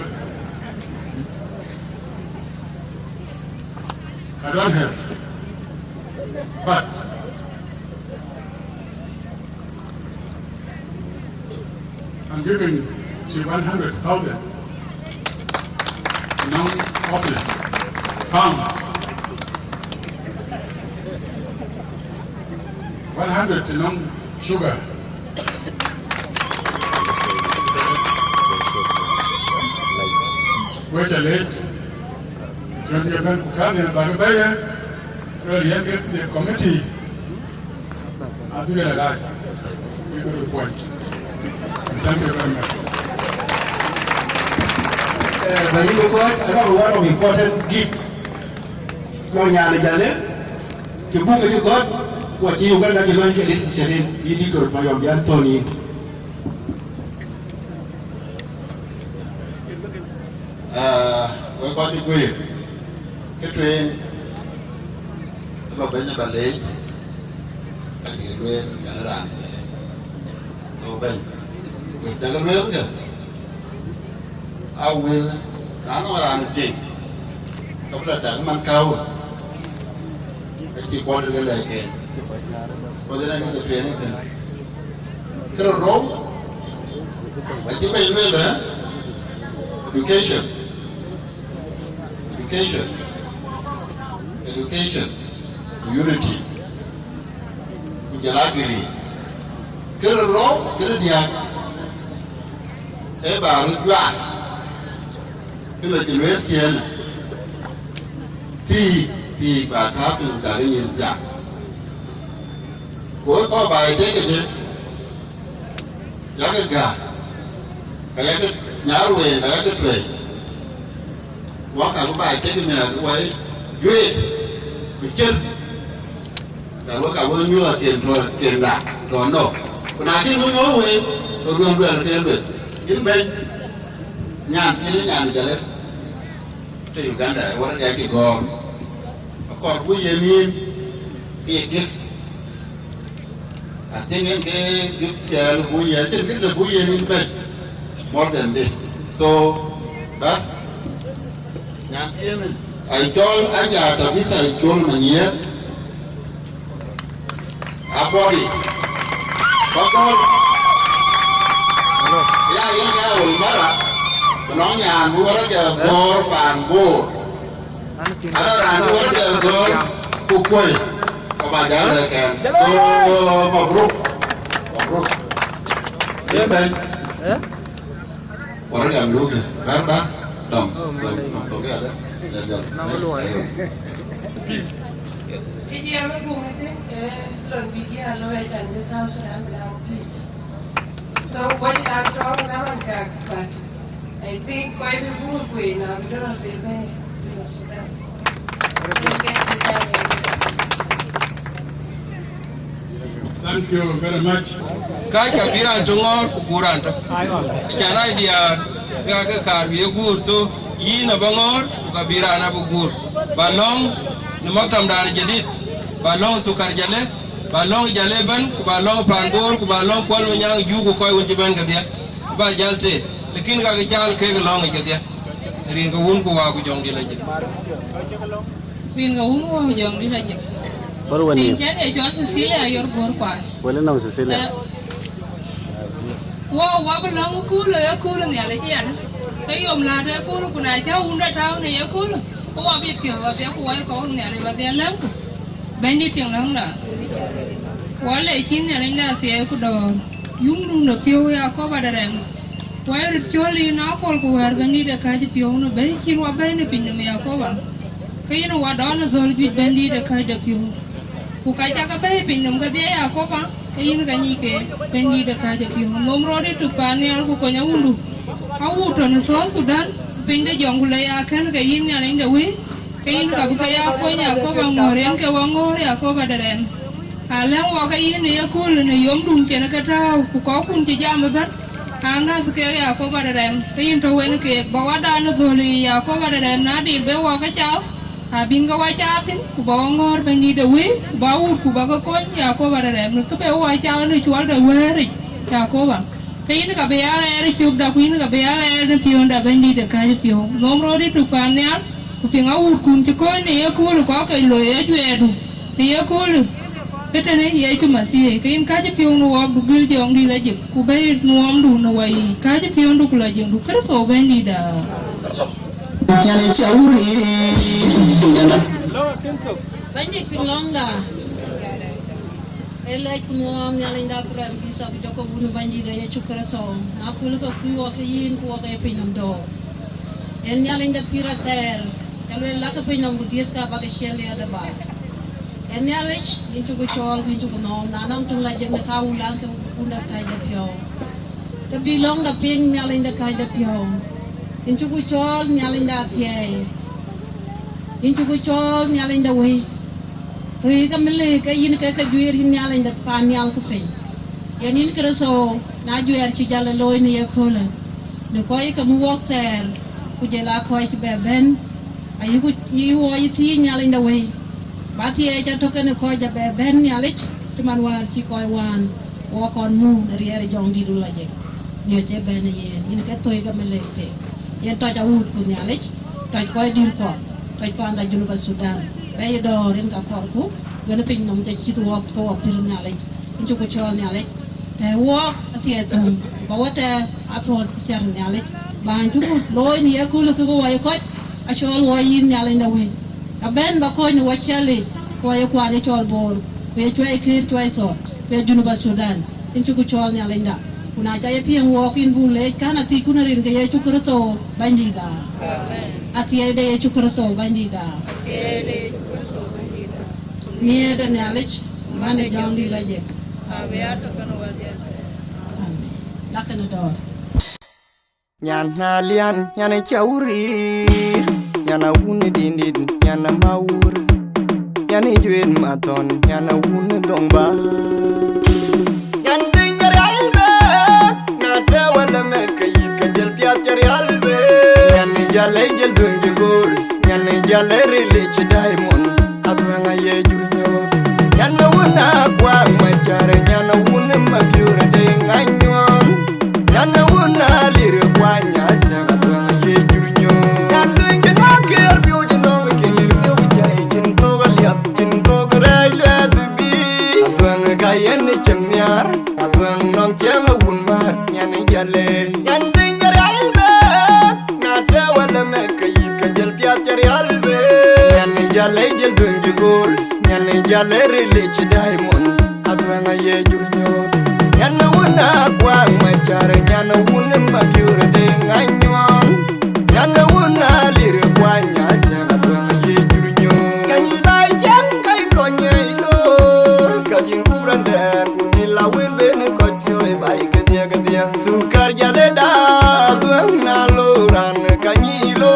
I don't have, but I'm giving you 100,000 non-office pounds. 100 to non-sugar. Which are late. When you can come in Bagabaya, really get the committee. I'll be a lot. We go to the point. Thank you very much. But you look like one of important gift. When you are Jalle, the book you got, what you got that you learned it is you need to my Anthony. We're going to go. Cái chuyện mà bây giờ bạn lấy cái gì quên cái nó làm rồi bên mình chẳng có biết kìa ao quên nó làm gì không là chẳng mang cao cái gì quan đến đây kìa có thế này cái chuyện này cái đó rốt mà chỉ bây giờ nữa education, unity, kujalagiri, kerro, kerdia, baru jual, kerja jual kian, fi batat tu cari nyinja, kau baik je, jaga, kayak nyaru kayak tu, waktu baik je ni aku duit, kecil, kalau nyuat tiền đạt, rồi nổ, còn ai khi nhớ về, rồi luôn về là tiền được, những bên nhà thì nó nhà này thì Uganda, orang dia kigor, akor bu yemin, kigis, atingin ke gel bu yemin, tingin bu yemin back, more than this, so that nhà thì ai chol aja tapi saya chol menyiap abori bakor ya ulmara penong nhà mua cái bor bàn bor ada mua cái bor kukui có bà giá lời kèm mabruk đến bên orang yang dulu kan dong cái đó Number one. Did you ever go with it? Lord, we get a lawyer and this house and please. So what did I draw now? But I think quite a good way now. We don't have to pay Sudan. Thank you very much. Kai kabira tongor kukuranta. Chana dia ka karbi gur so yina bangor kabira na bugur. Balong numaktam dar jadid. Balong sukar jale, balong jale ban, balong panbor, balong kwal menyang jugu koi unci ban kadia. Ba jalte. Lekin ka chal ke long kadia. Rin ka un ko wa ku jong dilaje. Rin ka un wa jong dilaje. Baru wani. Injane chol Cecilia yor bor kwa. Wala na Cecilia. Wa balong kula ya kula ni ala chiana. Ayom la de kula kuna cha unda tao ne ya kula. ko wa bi pio wa te ko wa ko ne le wa te la ku ben di pio la nga wa le chin ne na te ku do yung nu no pio ya ko ba da rem wa ru choli na ko ko wa ben di da ka ji pio no ben chin wa ben ni pin me ya ko ba kai no wa do no dol bi ben di da ka da pio ku ka cha ka be pin no ga de ya ko ba kai no ga ni ke ben di da ka da pio nom ro de tu pa ne al ku ko nya undu au to no so Sudan pin de jong ku le ya kan ga yin ya ni da wi kai no ka bu ka ya ko nya ko ba ngoren ke wa ngore ya ko ba da rem alang wa ka yin ne ya ko le ne yom dum che na ka ta ku ko kun chi jam ba anga su ke ya ko ba da rem kai to wen ke ba wa da no doli ya ko ba da rem na di be wa ka chao a bin ga wa cha tin ku ba ngor ben di da wi ba u ku ba ko kon ya ko ba da rem ku be wa chao no chwal da we ri ya ko ba kai ni ka be ya ri chu da ku ni ka be ya ri pion da ben di da ka ji pion nom ro di tu pa ne ku pin a u kun chi ko ne ya ku ko ka lo ya ju edu ni ya ku cái này vậy chứ mà gì cái cá chép phiêu nó du gil jong đi là dịch cụ bé nuông du nó vậy cá chép phiêu du là dịch du cái số bên đi đã nhà này cháu đi bên đi pin long đã elek nuông nhà linh đã kram kisah cho cô bunu bên đi để chụp cái số na cô lúc cô cái yin cô cái pin nằm đồ en nhà linh đã pirater kalau elak cái pin nằm cái ka bagai shell ada ba en yalech nintu ko chol nintu ko nom na nang tung la jeng na ka ulang ke unda kai da pyo ke bilong da ping nyalin da kai da pyo nintu ko chol nyalin da thie nintu ko chol nyalin da wi tui ka mele ka yin ka juer hin nyalin da pan nyal ko pe yan yin kra so na juer chi jalla loy ni e khola ne koy ka mu wok ter ku jela koy ci beben ayi ko yi wo yi ti nyalin da wi Bati aja token ko ja be ben yalich teman wan ki ko wan wo kon mu riere jong di dul aje nyo je ben yen in ka toy ga melete yen to ja wut ku yalich to ko dir ko to panda junu ba Sudan be do ren ka ko ku gën pin nom je ci to ko pir yalich in ko chol yalich te wo ati etum ba wote apot jar yalich ba ju loy ni ko lu ko wa ko a chol wo yin yalich da we ben ba ko ni wachali ko ye ko ani chol bor be choy kir choy so be junu ba Sudan inchu ko chol nya lenda kuna ja ye pien walk in bule kana ti kuna rin ke ye chukro to bandida ati ye de chukro so bandida ni de knowledge mane jandi laje be ato kana waje lakana do nyana lian nyana chauri nyana wuni dindin nyana maur nyana juen maton nyana wuni dongba nyan dingar albe na tawala mekayit ka jel piat jar albe nyana jale jel dungi gor nyana jale rich diamond adwanga ye jurnyo nyana wuna kwa machare nyana wuni magyure de nganyon nyana wuna lire kwa nyacha adwanga ye jurnyo Chemyar, atwang nong cheng un mat nyane jale nyan dingar albe na tawala mekayit ka jel piat jar albe nyane jale jel dungi gol nyane jale rich diamond atwang ye jurnyo nyane wuna kwang machare nyane wuna magyure de nganyon nyane wuna lire kwanya cheng atwang ye jurnyo kanyi dai cheng kai konye idor kajin kubrande la win ben ko joy bai ke dia sukar jale da duang na loran kanyi lo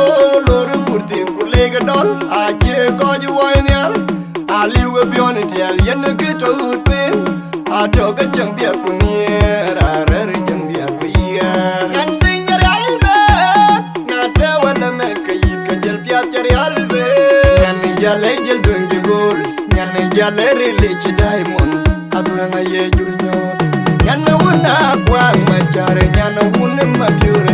lor kurti kulega dol a che ko ju wanyal ali we bion tel yen ke to pin a to ga jang bia kuniera rer jang bia kuya yan dingar albe na ta wala me kayit ka jel bia jar albe yan jale jel dungi gol yan jale rich diamond adwanga ye jurnyo nyana wuna kwang machare nyana wuna magyure